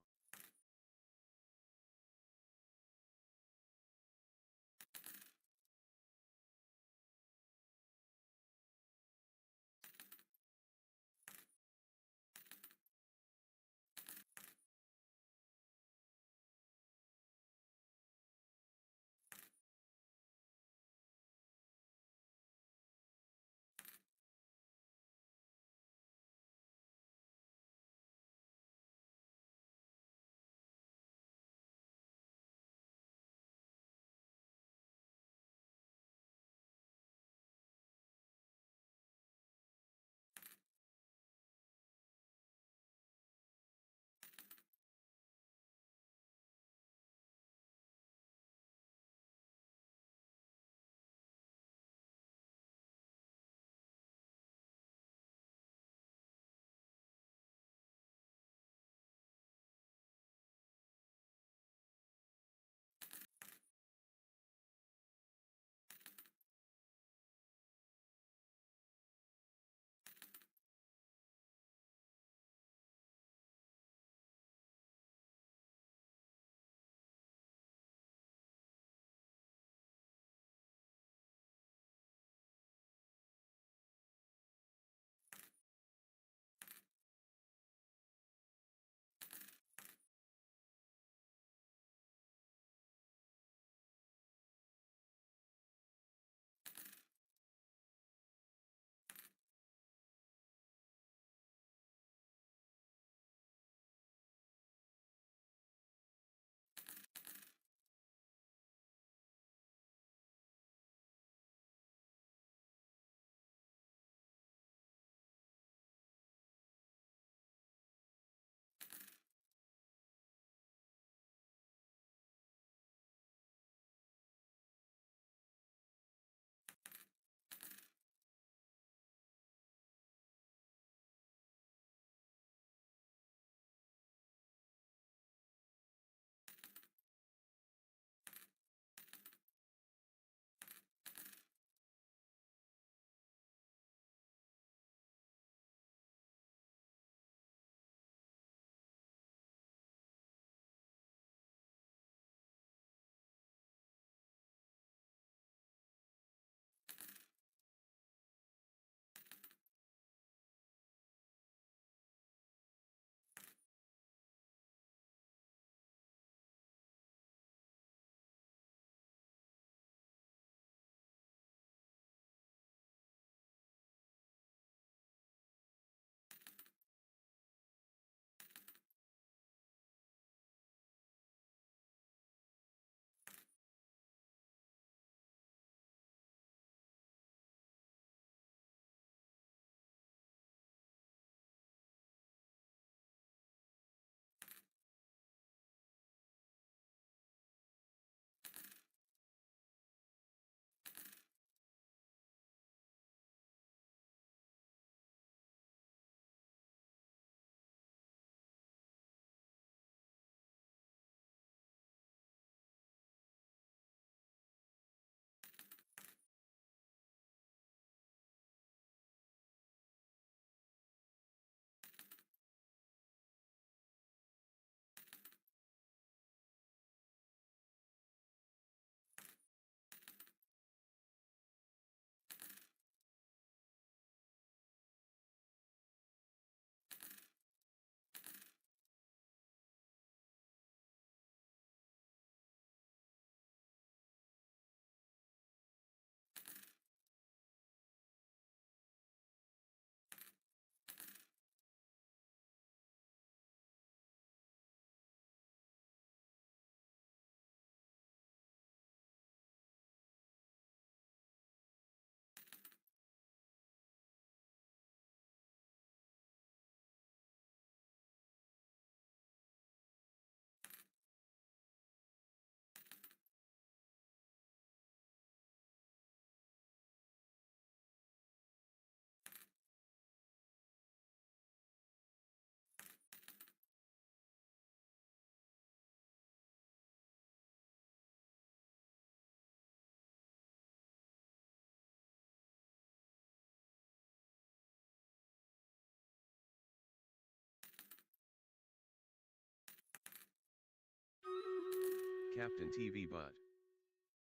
Captain TV Bud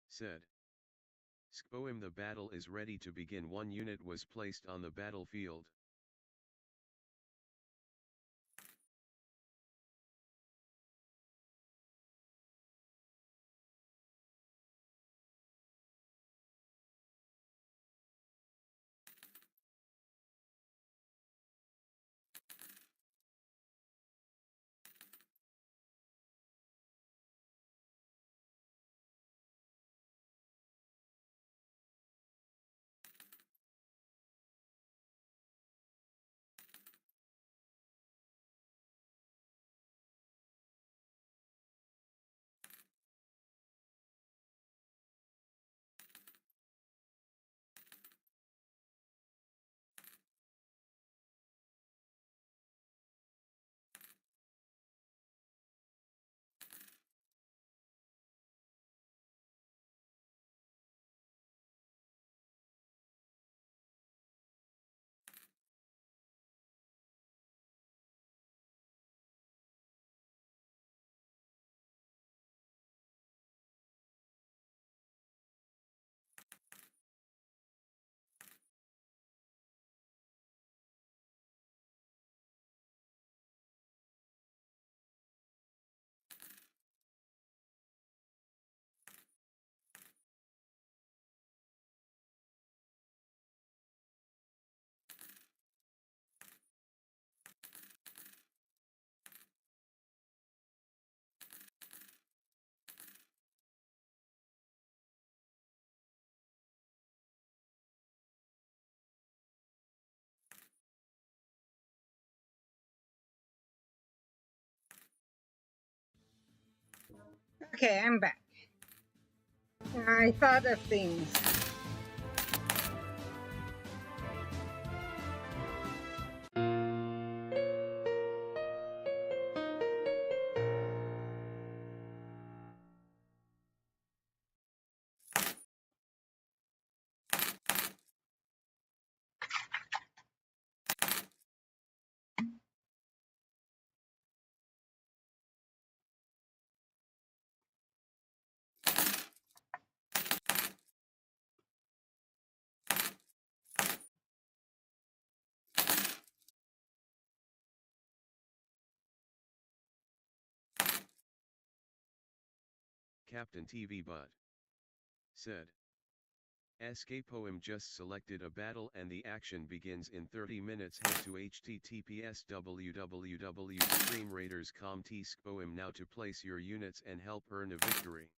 said. Skpoem, the battle is ready to begin. One unit was placed on the battlefield. Okay, I'm back. I thought of things. Captain TV Bud said. Skpoem just selected a battle and the action begins in 30 minutes. Head to https www.streamraiders.com skpoem now to place your units and help earn a victory.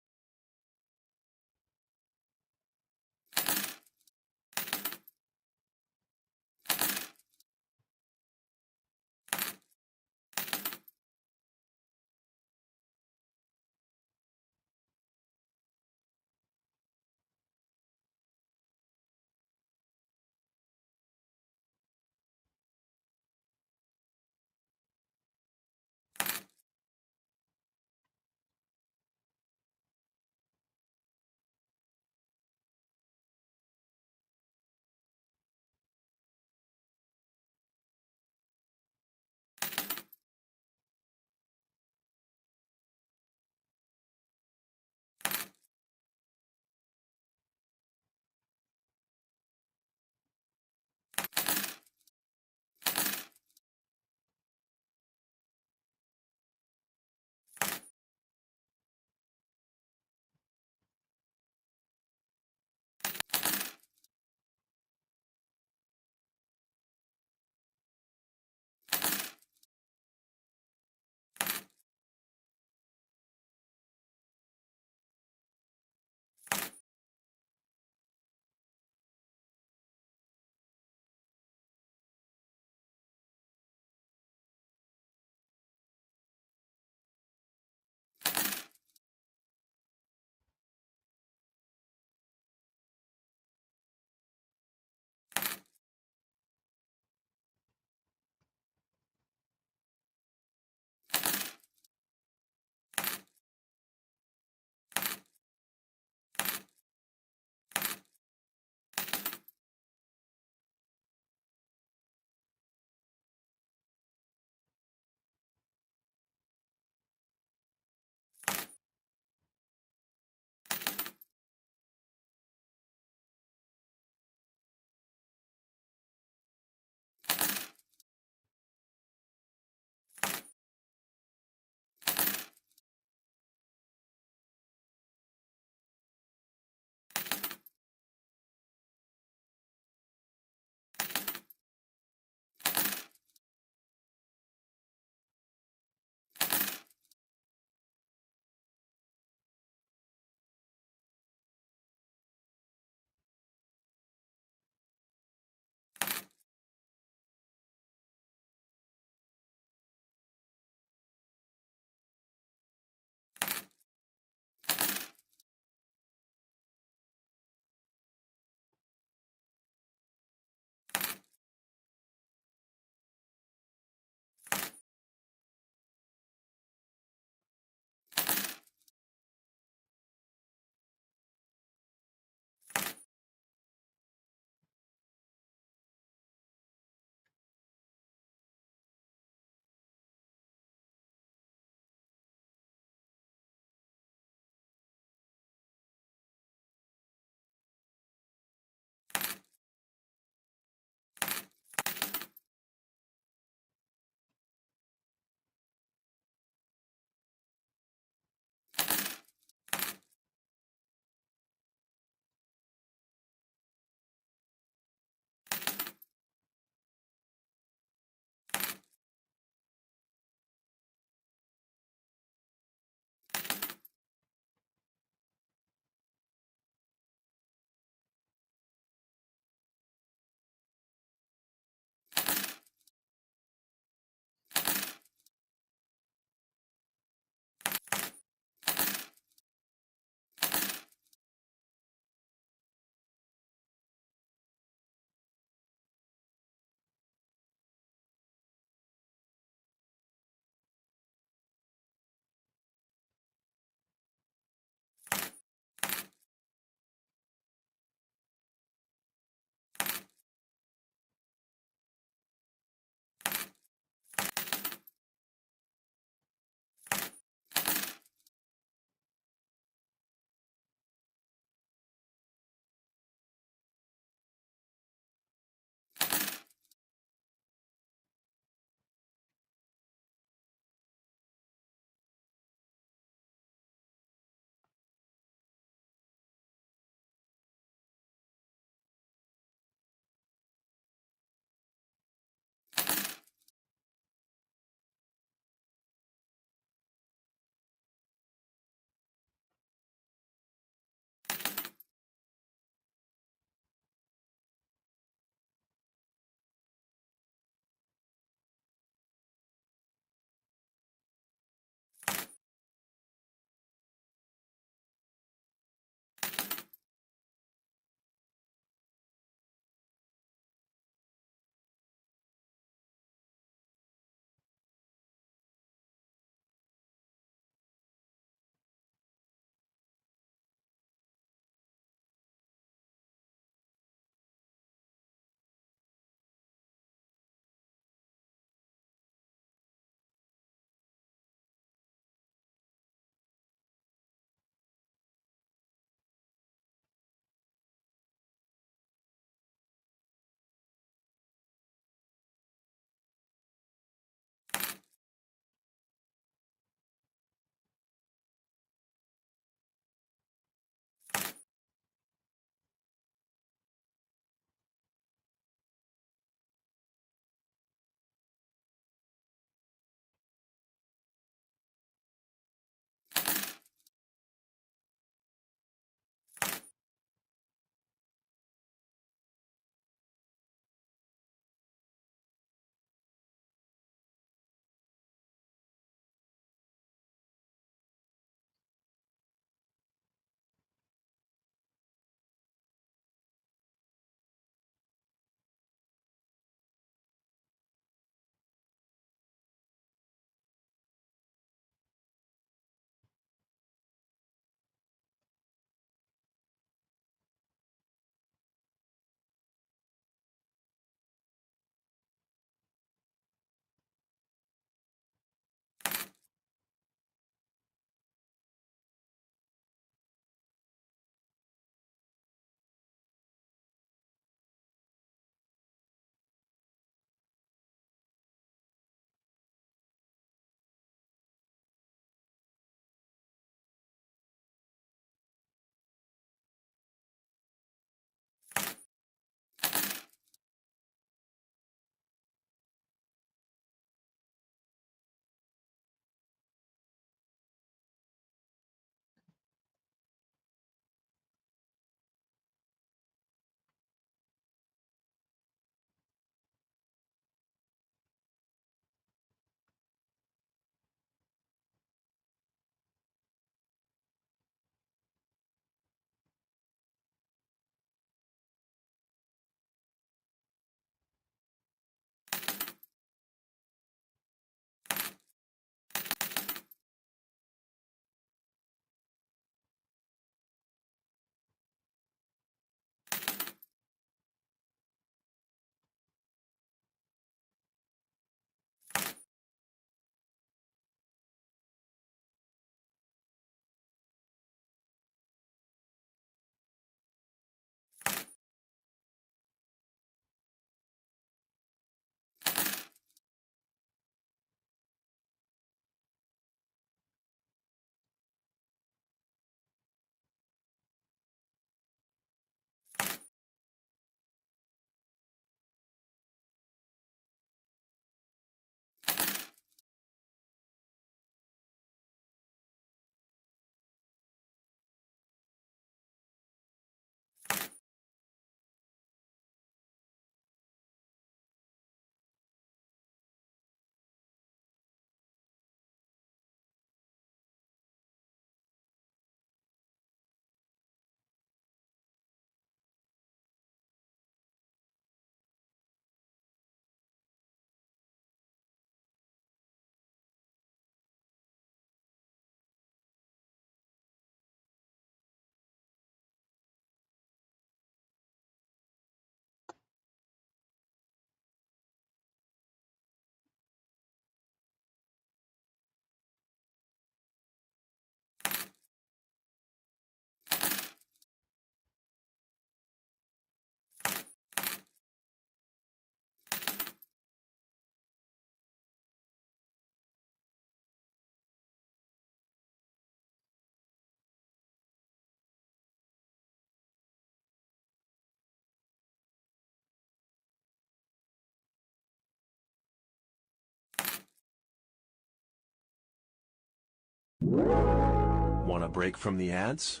Want a break from the ants?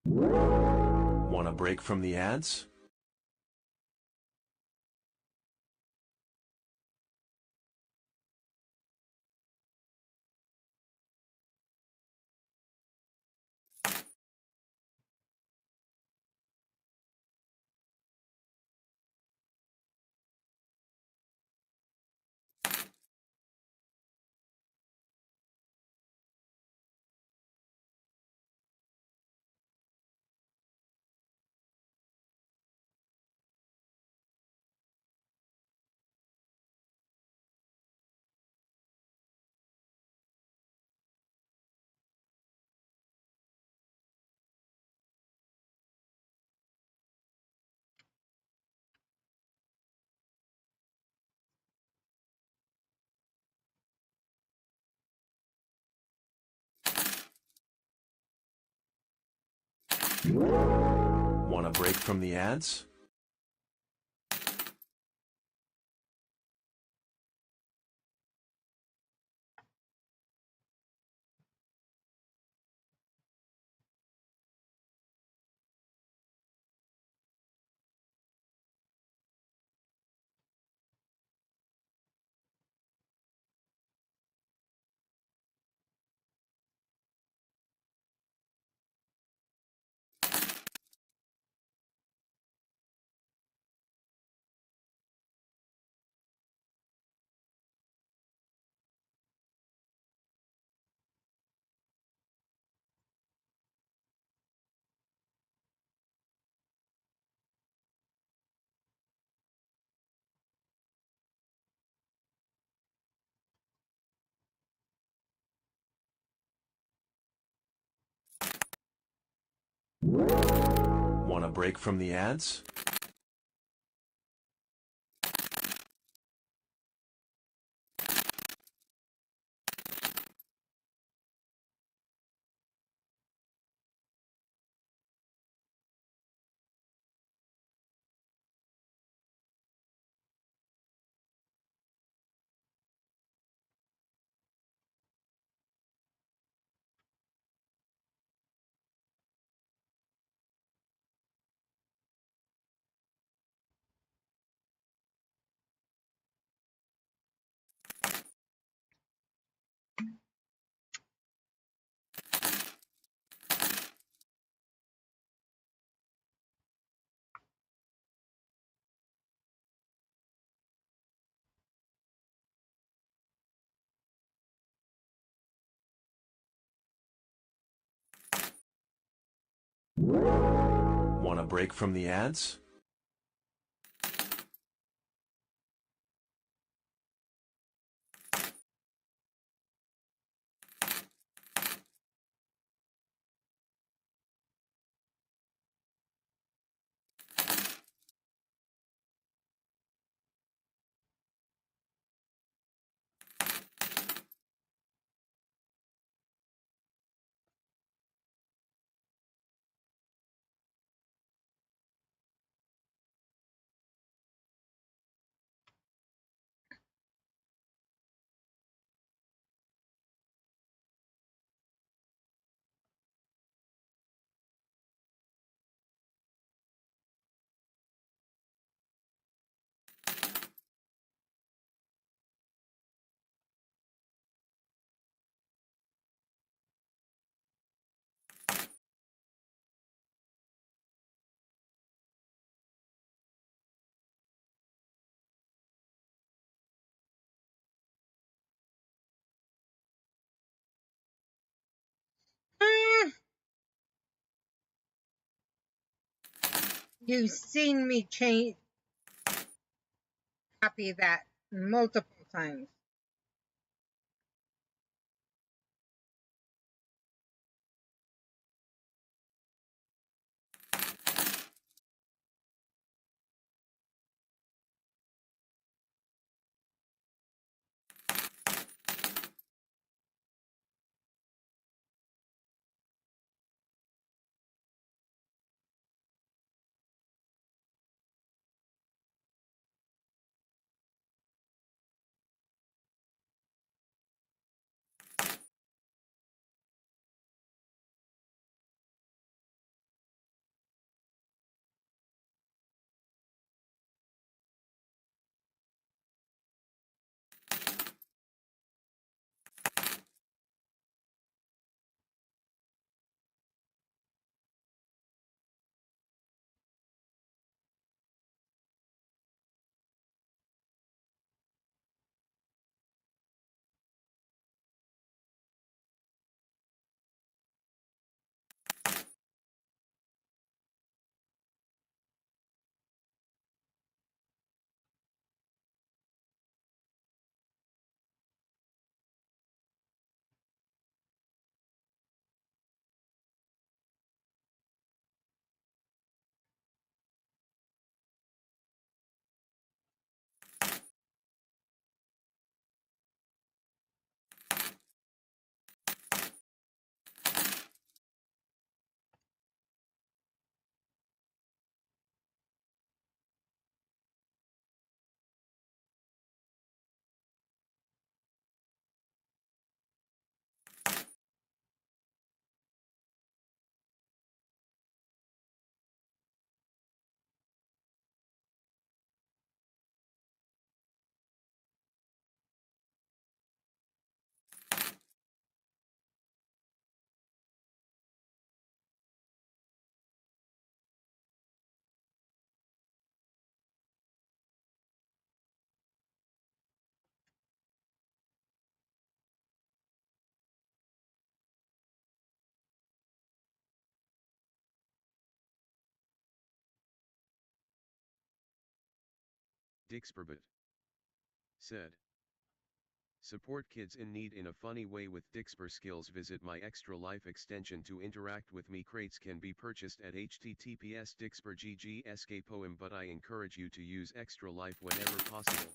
Want a break from the ants? Want a break from the ants? Want a break from the ants? Want a break from the ants? You've seen me change copy that multiple times. Dixperbit said. Support kids in need in a funny way with Dixper skills. Visit my Extra Life extension to interact with me. Crates can be purchased at https dixper.gg skpoem, but I encourage you to use Extra Life whenever possible.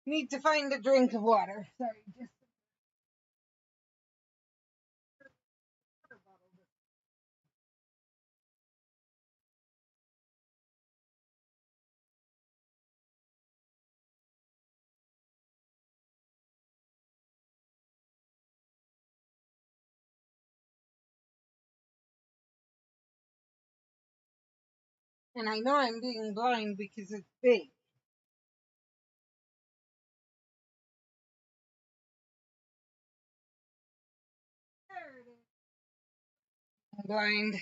Need to find a drink of water. Sorry, just and I know I'm being blind because it's big. There it is. I'm blind.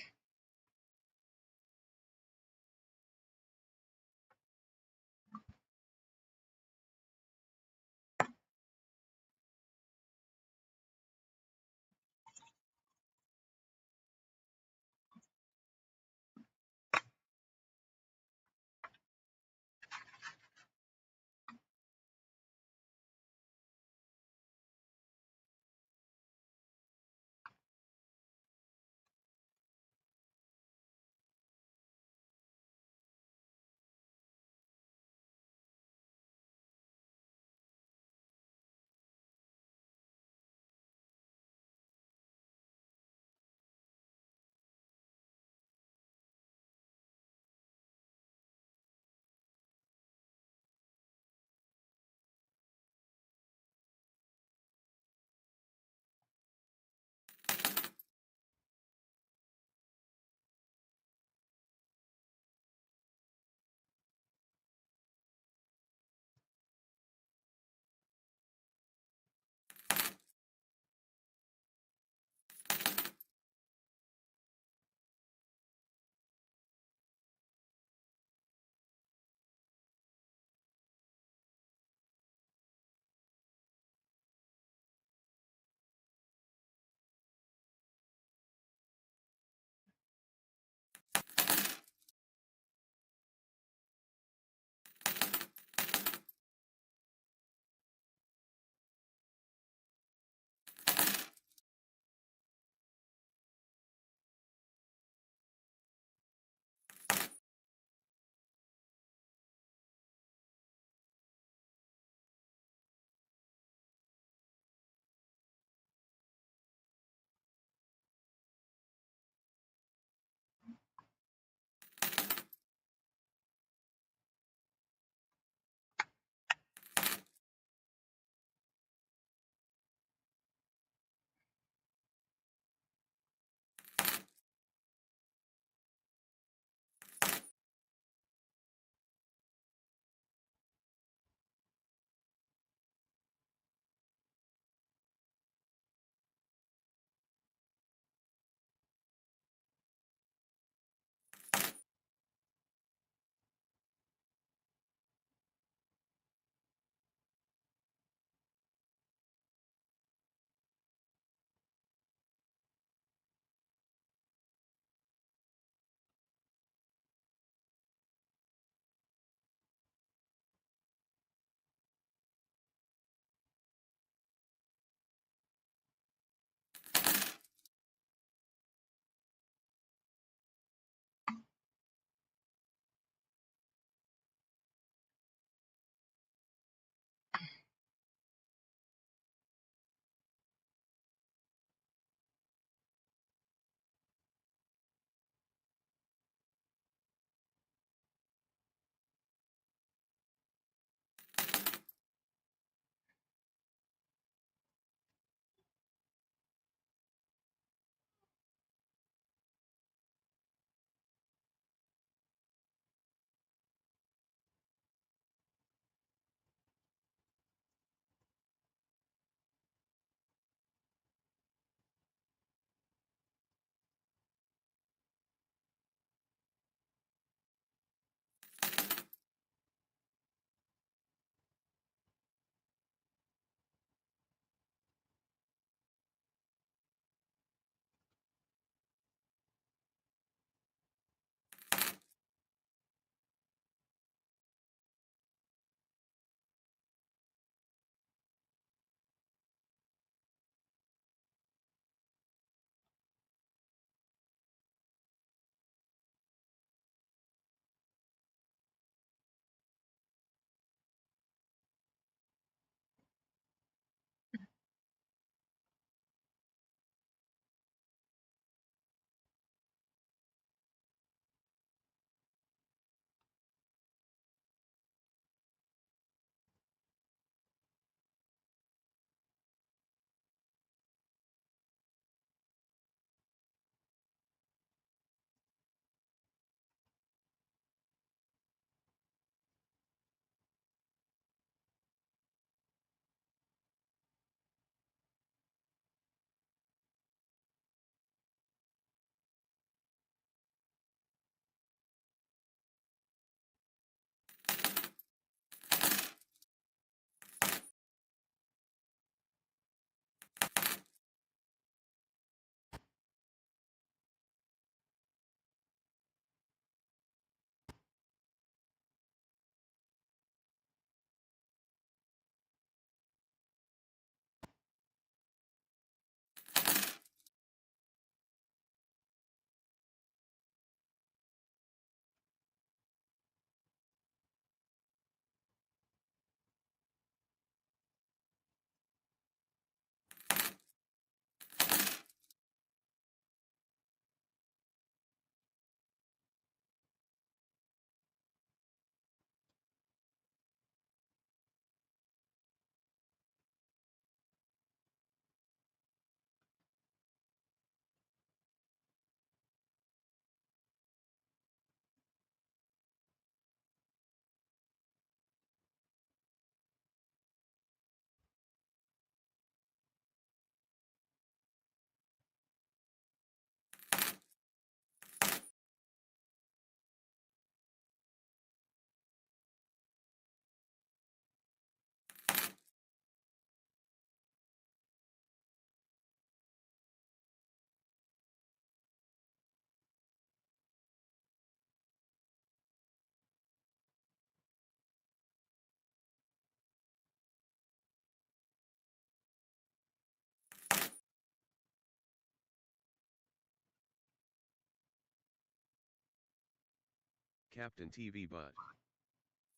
Captain TV Bud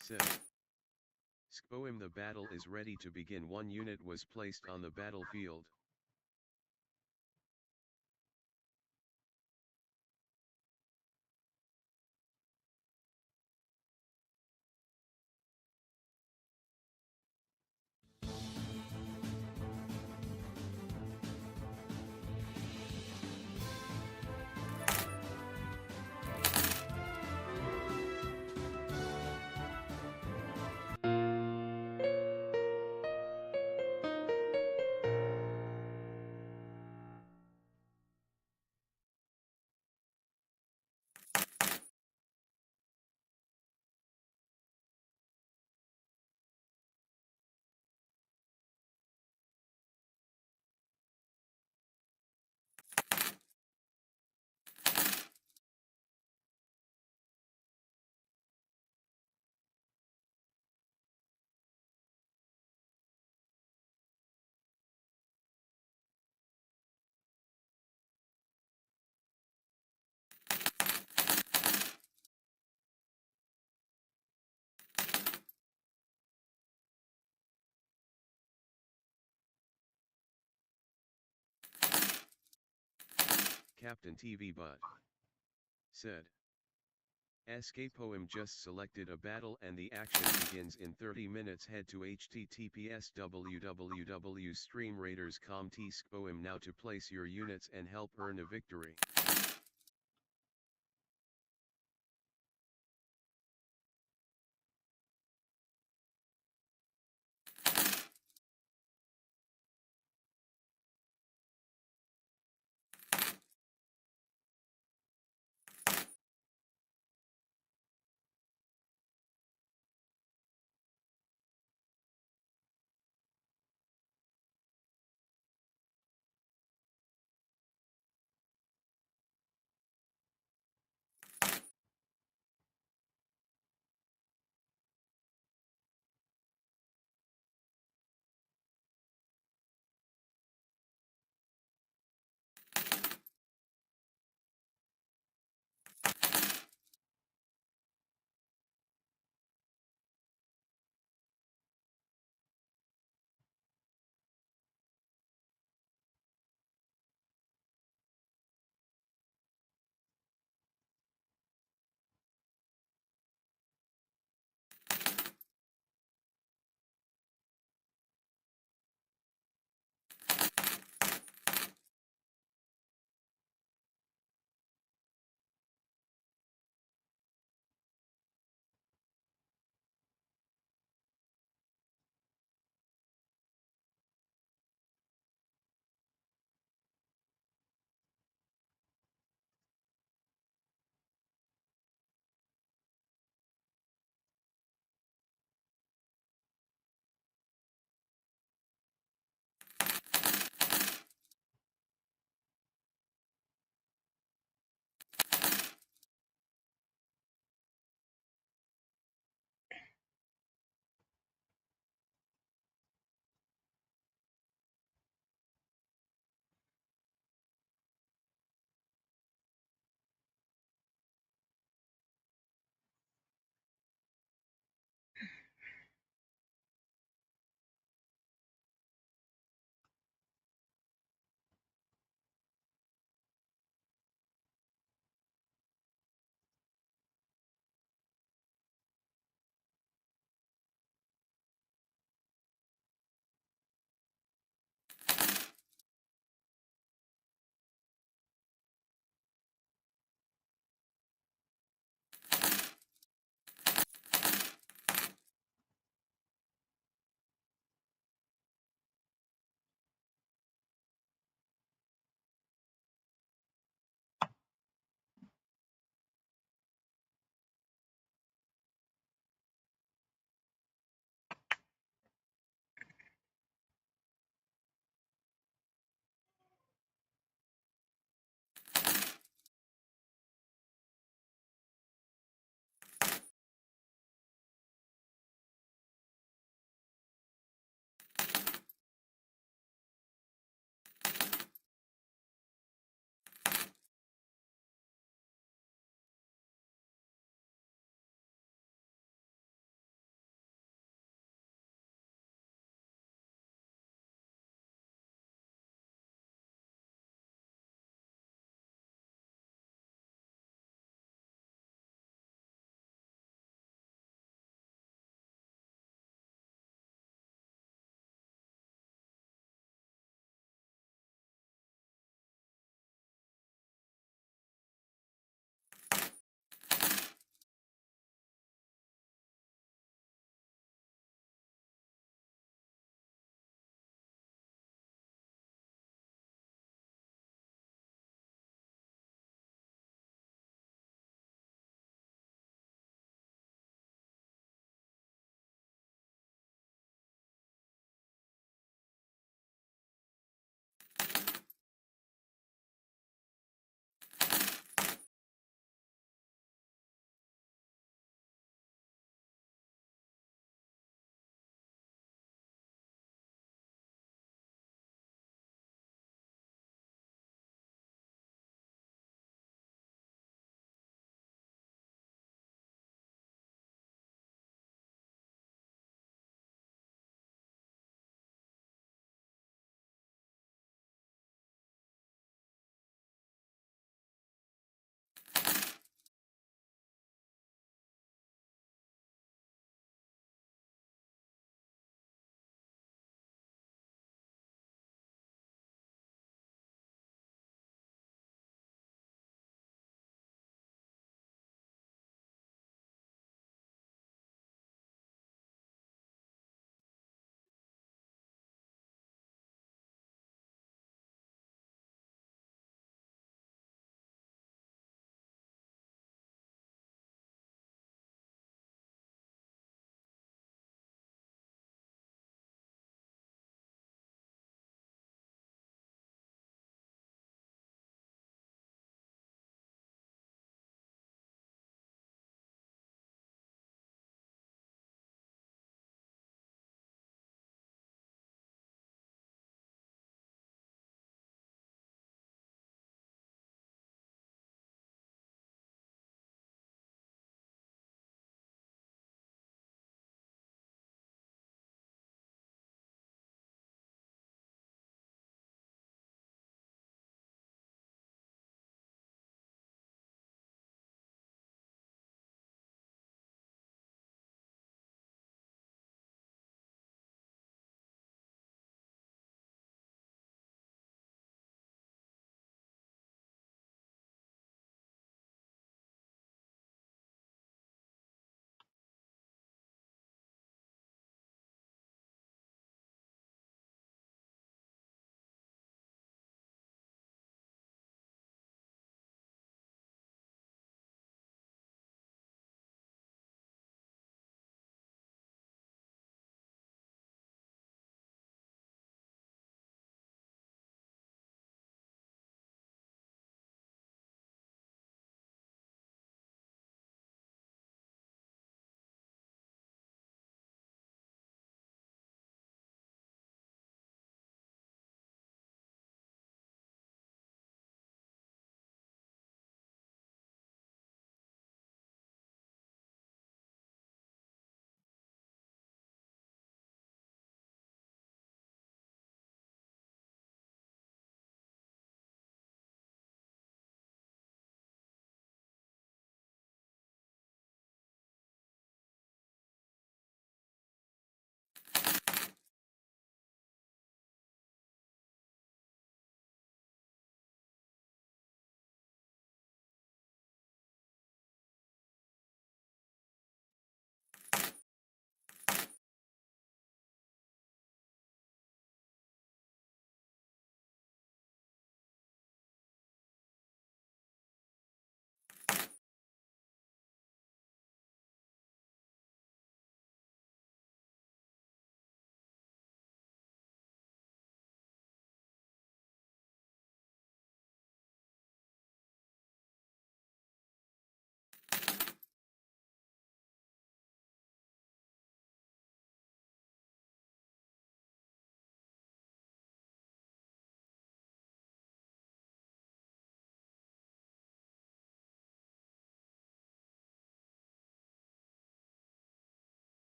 said. Skpoem, the battle is ready to begin. One unit was placed on the battlefield. Captain TV Bud said. Skpoem just selected a battle and the action begins in 30 minutes. Head to https www.streamraiders.com skpoem now to place your units and help earn a victory.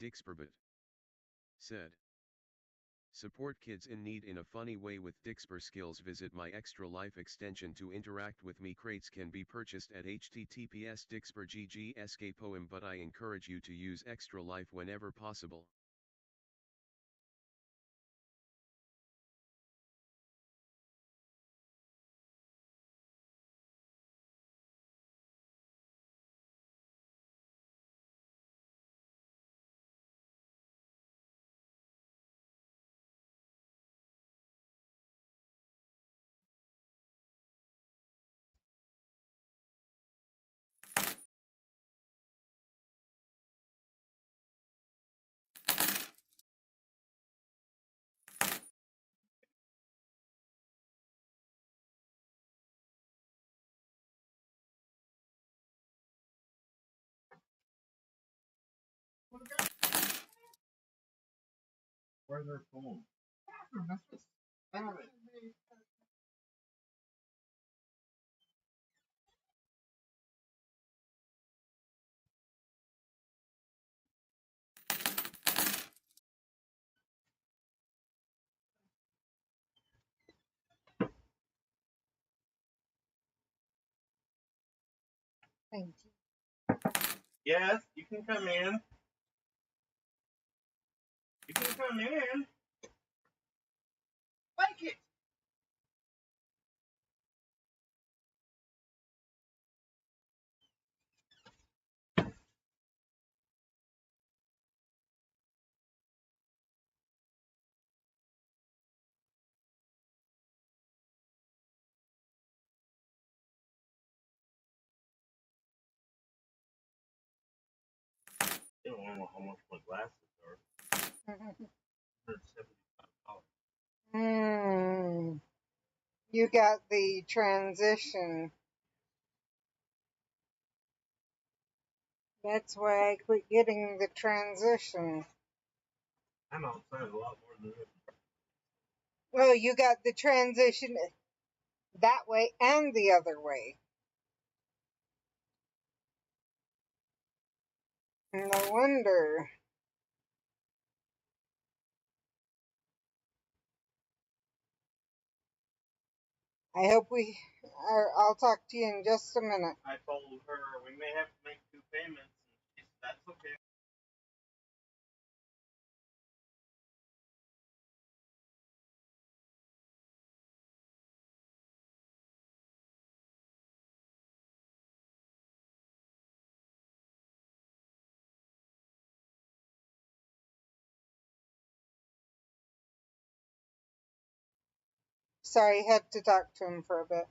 Dixperbit said. Support kids in need in a funny way with Dixper skills. Visit my Extra Life extension to interact with me. Crates can be purchased at https Dixper.gg skpoem, but I encourage you to use Extra Life whenever possible. Where's her phone? Thank you. Yes, you can come in. You can come in. Like it. I don't know how much my glasses are. $175. You got the transition. That's why I quit getting the transition. I'm outside a lot more than this. Well, you got the transition that way and the other way. No wonder. I hope I'll talk to you in just a minute. I told her we may have to make 2 payments, and she said that's okay. Sorry, had to talk to him for a bit.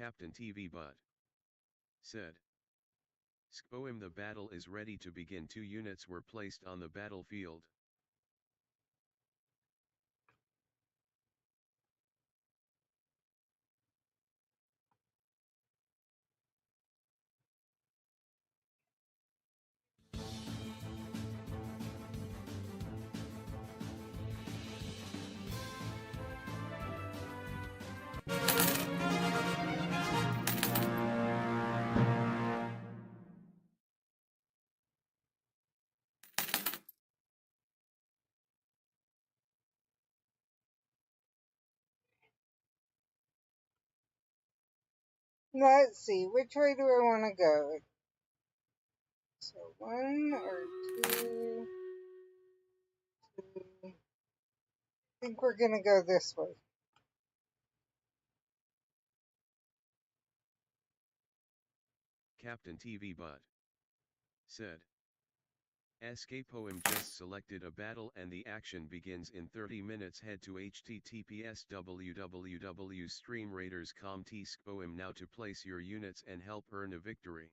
Captain TV Bud said. Skpoem, the battle is ready to begin. 2 units were placed on the battlefield. Let's see, which way do I want to go? So 1 or 2, 2. I think we're going to go this way. Captain TV Bud said. skpoem just selected a battle and the action begins in 30 minutes. Head to https www.streamraiders.com skpoem now to place your units and help earn a victory.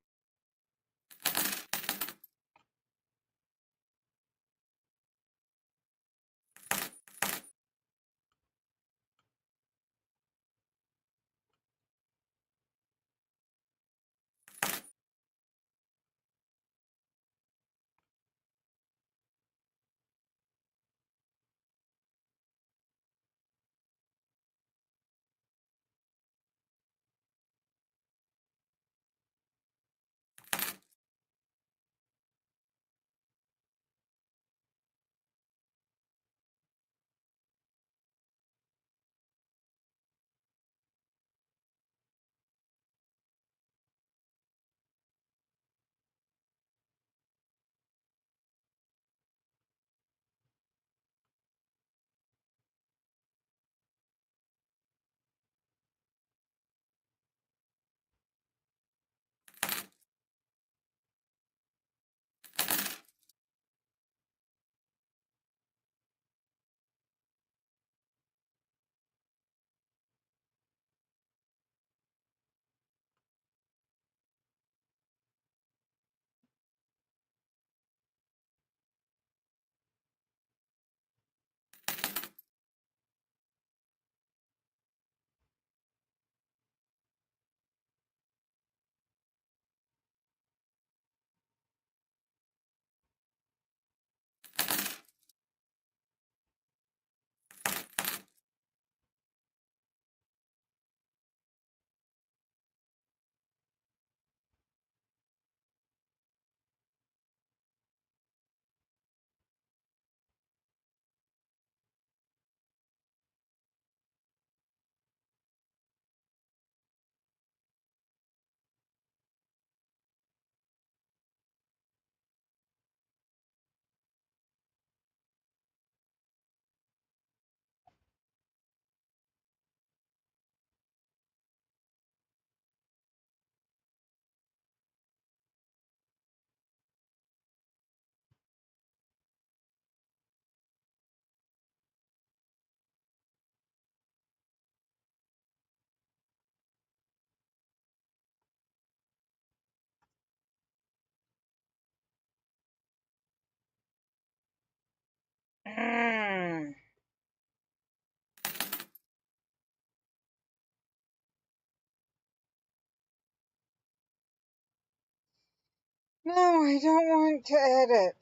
No, I don't want to edit.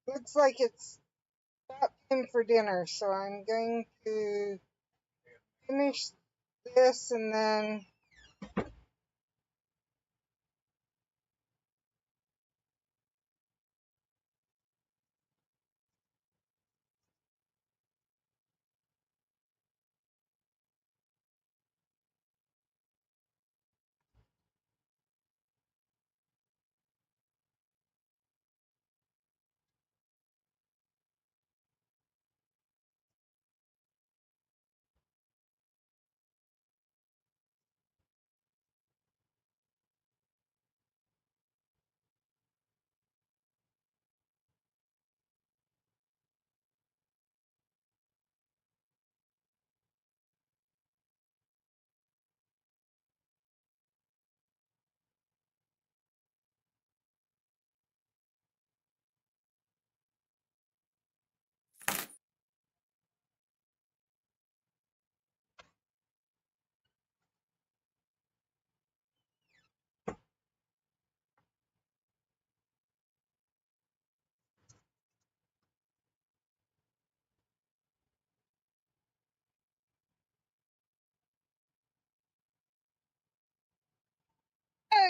Looks like it's about time for dinner, so I'm going to finish this and then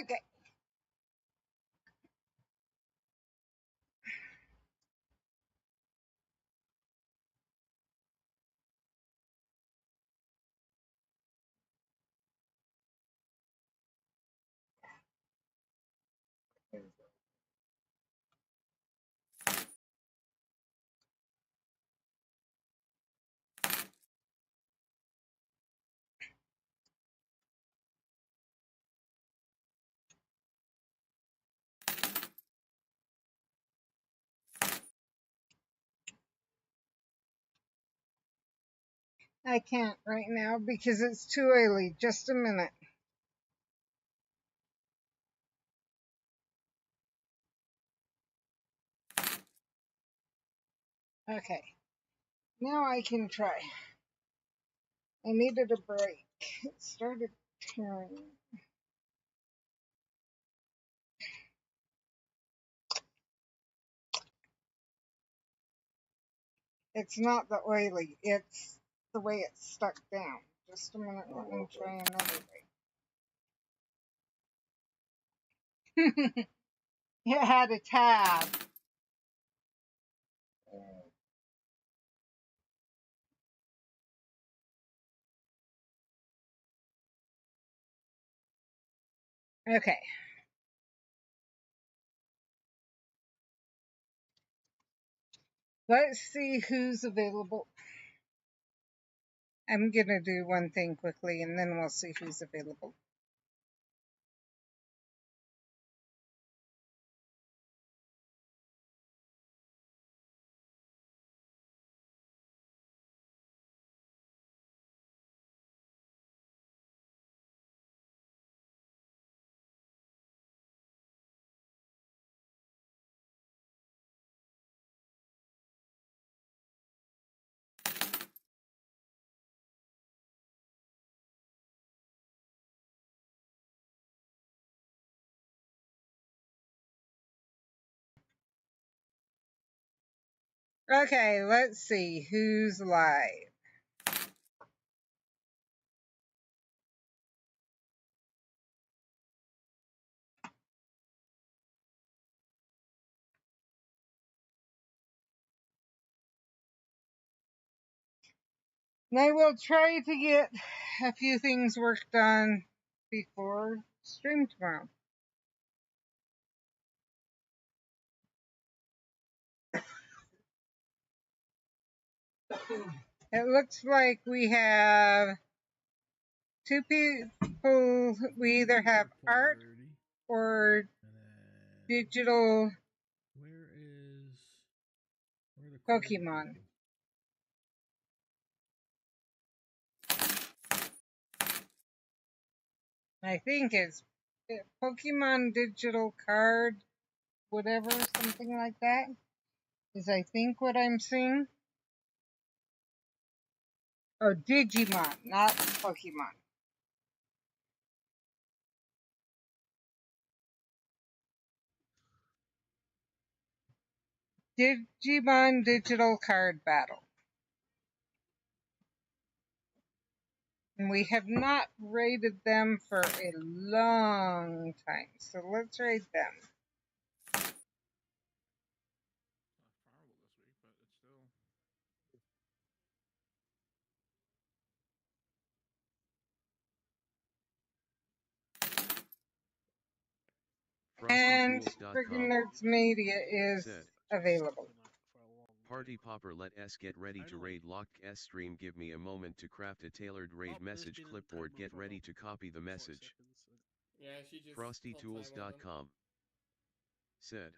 Okay. I can't right now because it's too early. Just a minute. Okay. Now I can try. I needed a break. It started tearing. It's not the oily, it's the way it's stuck down. Just a minute, let me try another way. It had a tab. Okay. Let's see who's available. I'm gonna do one thing quickly and then we'll see who's available. Okay, let's see who's live. And I will try to get a few things worked on before stream tomorrow. It looks like we have two people. We either have art or digital Pokemon. I think it's Pokemon digital card, whatever, something like that. Is I think what I'm seeing. Oh, Digimon, not Pokemon. Digimon digital card battle. And we have not rated them for a long time, so let's rate them. And Friggin' Nerds Media is available. Party Popper, let us get ready to raid Lock S stream. Give me a moment to craft a tailored raid message clipboard. Get ready to copy the message. Yeah, she just FrostyTools.com said.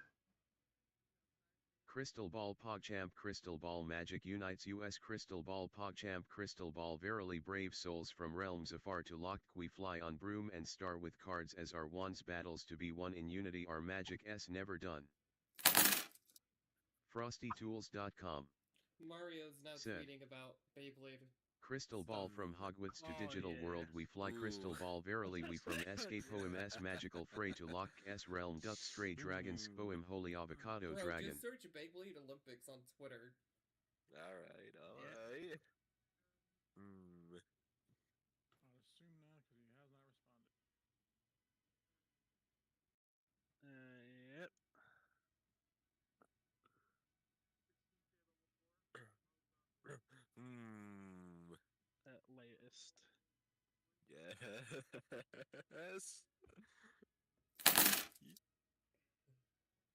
Crystal Ball PogChamp, Crystal Ball Magic unites US Crystal Ball PogChamp, Crystal Ball verily brave souls from realms afar to lock. We fly on broom and star with cards as our wands, battles to be won in unity, our magic s never done. FrostyTools.com Mario's now said. tweeting about Beyblade. Crystal Ball from Hogwarts to digital world. We fly Crystal Ball verily. We from skpoem s magical fray to lock s realm. Duck stray dragon skpoem holy avocado Bro, dragon. just search Beyblade Olympics on Twitter. Alright. I'll assume now because he has not responded. At latest. Yes.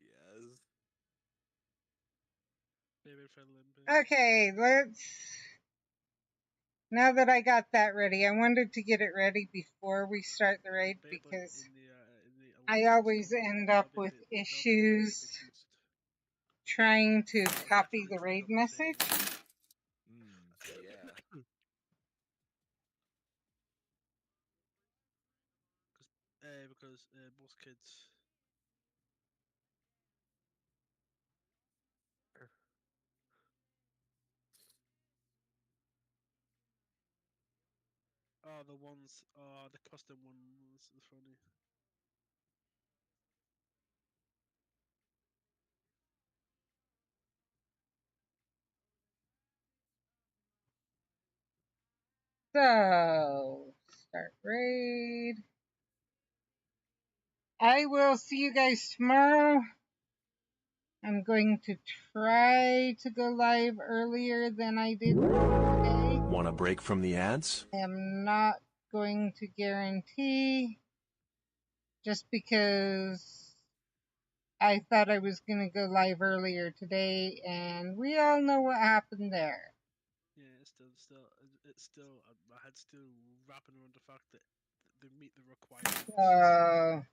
Yes. Maybe for Olympics. Okay, now that I got that ready, I wanted to get it ready before we start the raid Maybe because in the I Olympics, always end up with they'll be a bit issues confused. trying to They'll copy definitely the raid think I'm the same. message. Yeah. Because most kids. Oh, the custom ones is funny. So, start raid. I will see you guys tomorrow. I'm going to try to go live earlier than I did today. Want a break from the ads? I am not going to guarantee just because I thought I was going to go live earlier today, and we all know what happened there. Yeah, it's still my head's still wrapping around the fact that they meet the requirements.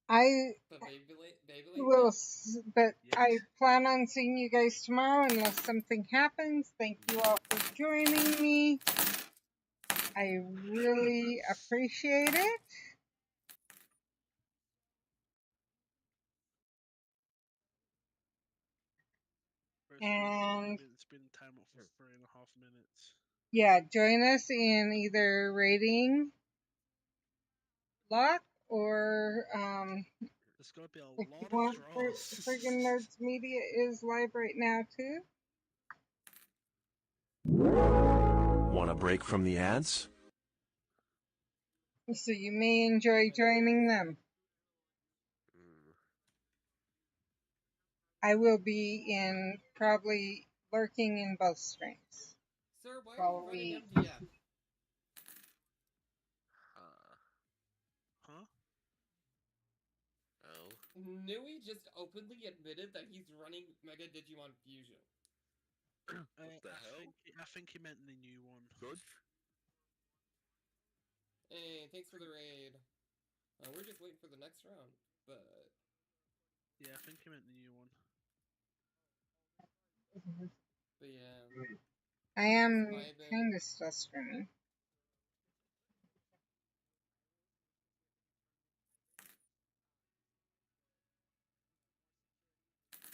I But Beyblade will, but Yes. I plan on seeing you guys tomorrow unless something happens. Thank you all for joining me. I really appreciate it. And It's been time up for 3.5 minutes. yeah, join us in either rating block or There's gonna be a if you lot of want, draws. Friggin' Nerds Media is live right now too. Want a break from the ads? So you may enjoy joining them. I will be probably lurking in both streams. Sir, why are While you running we MDF? Huh? Oh. Nui just openly admitted that he's running Mega Digimon Fusion. What the hell? I think he meant the new one. Good. Hey, thanks for the raid. We're just waiting for the next round, but Yeah, I think he meant the new one. yeah. I am kind of still streaming.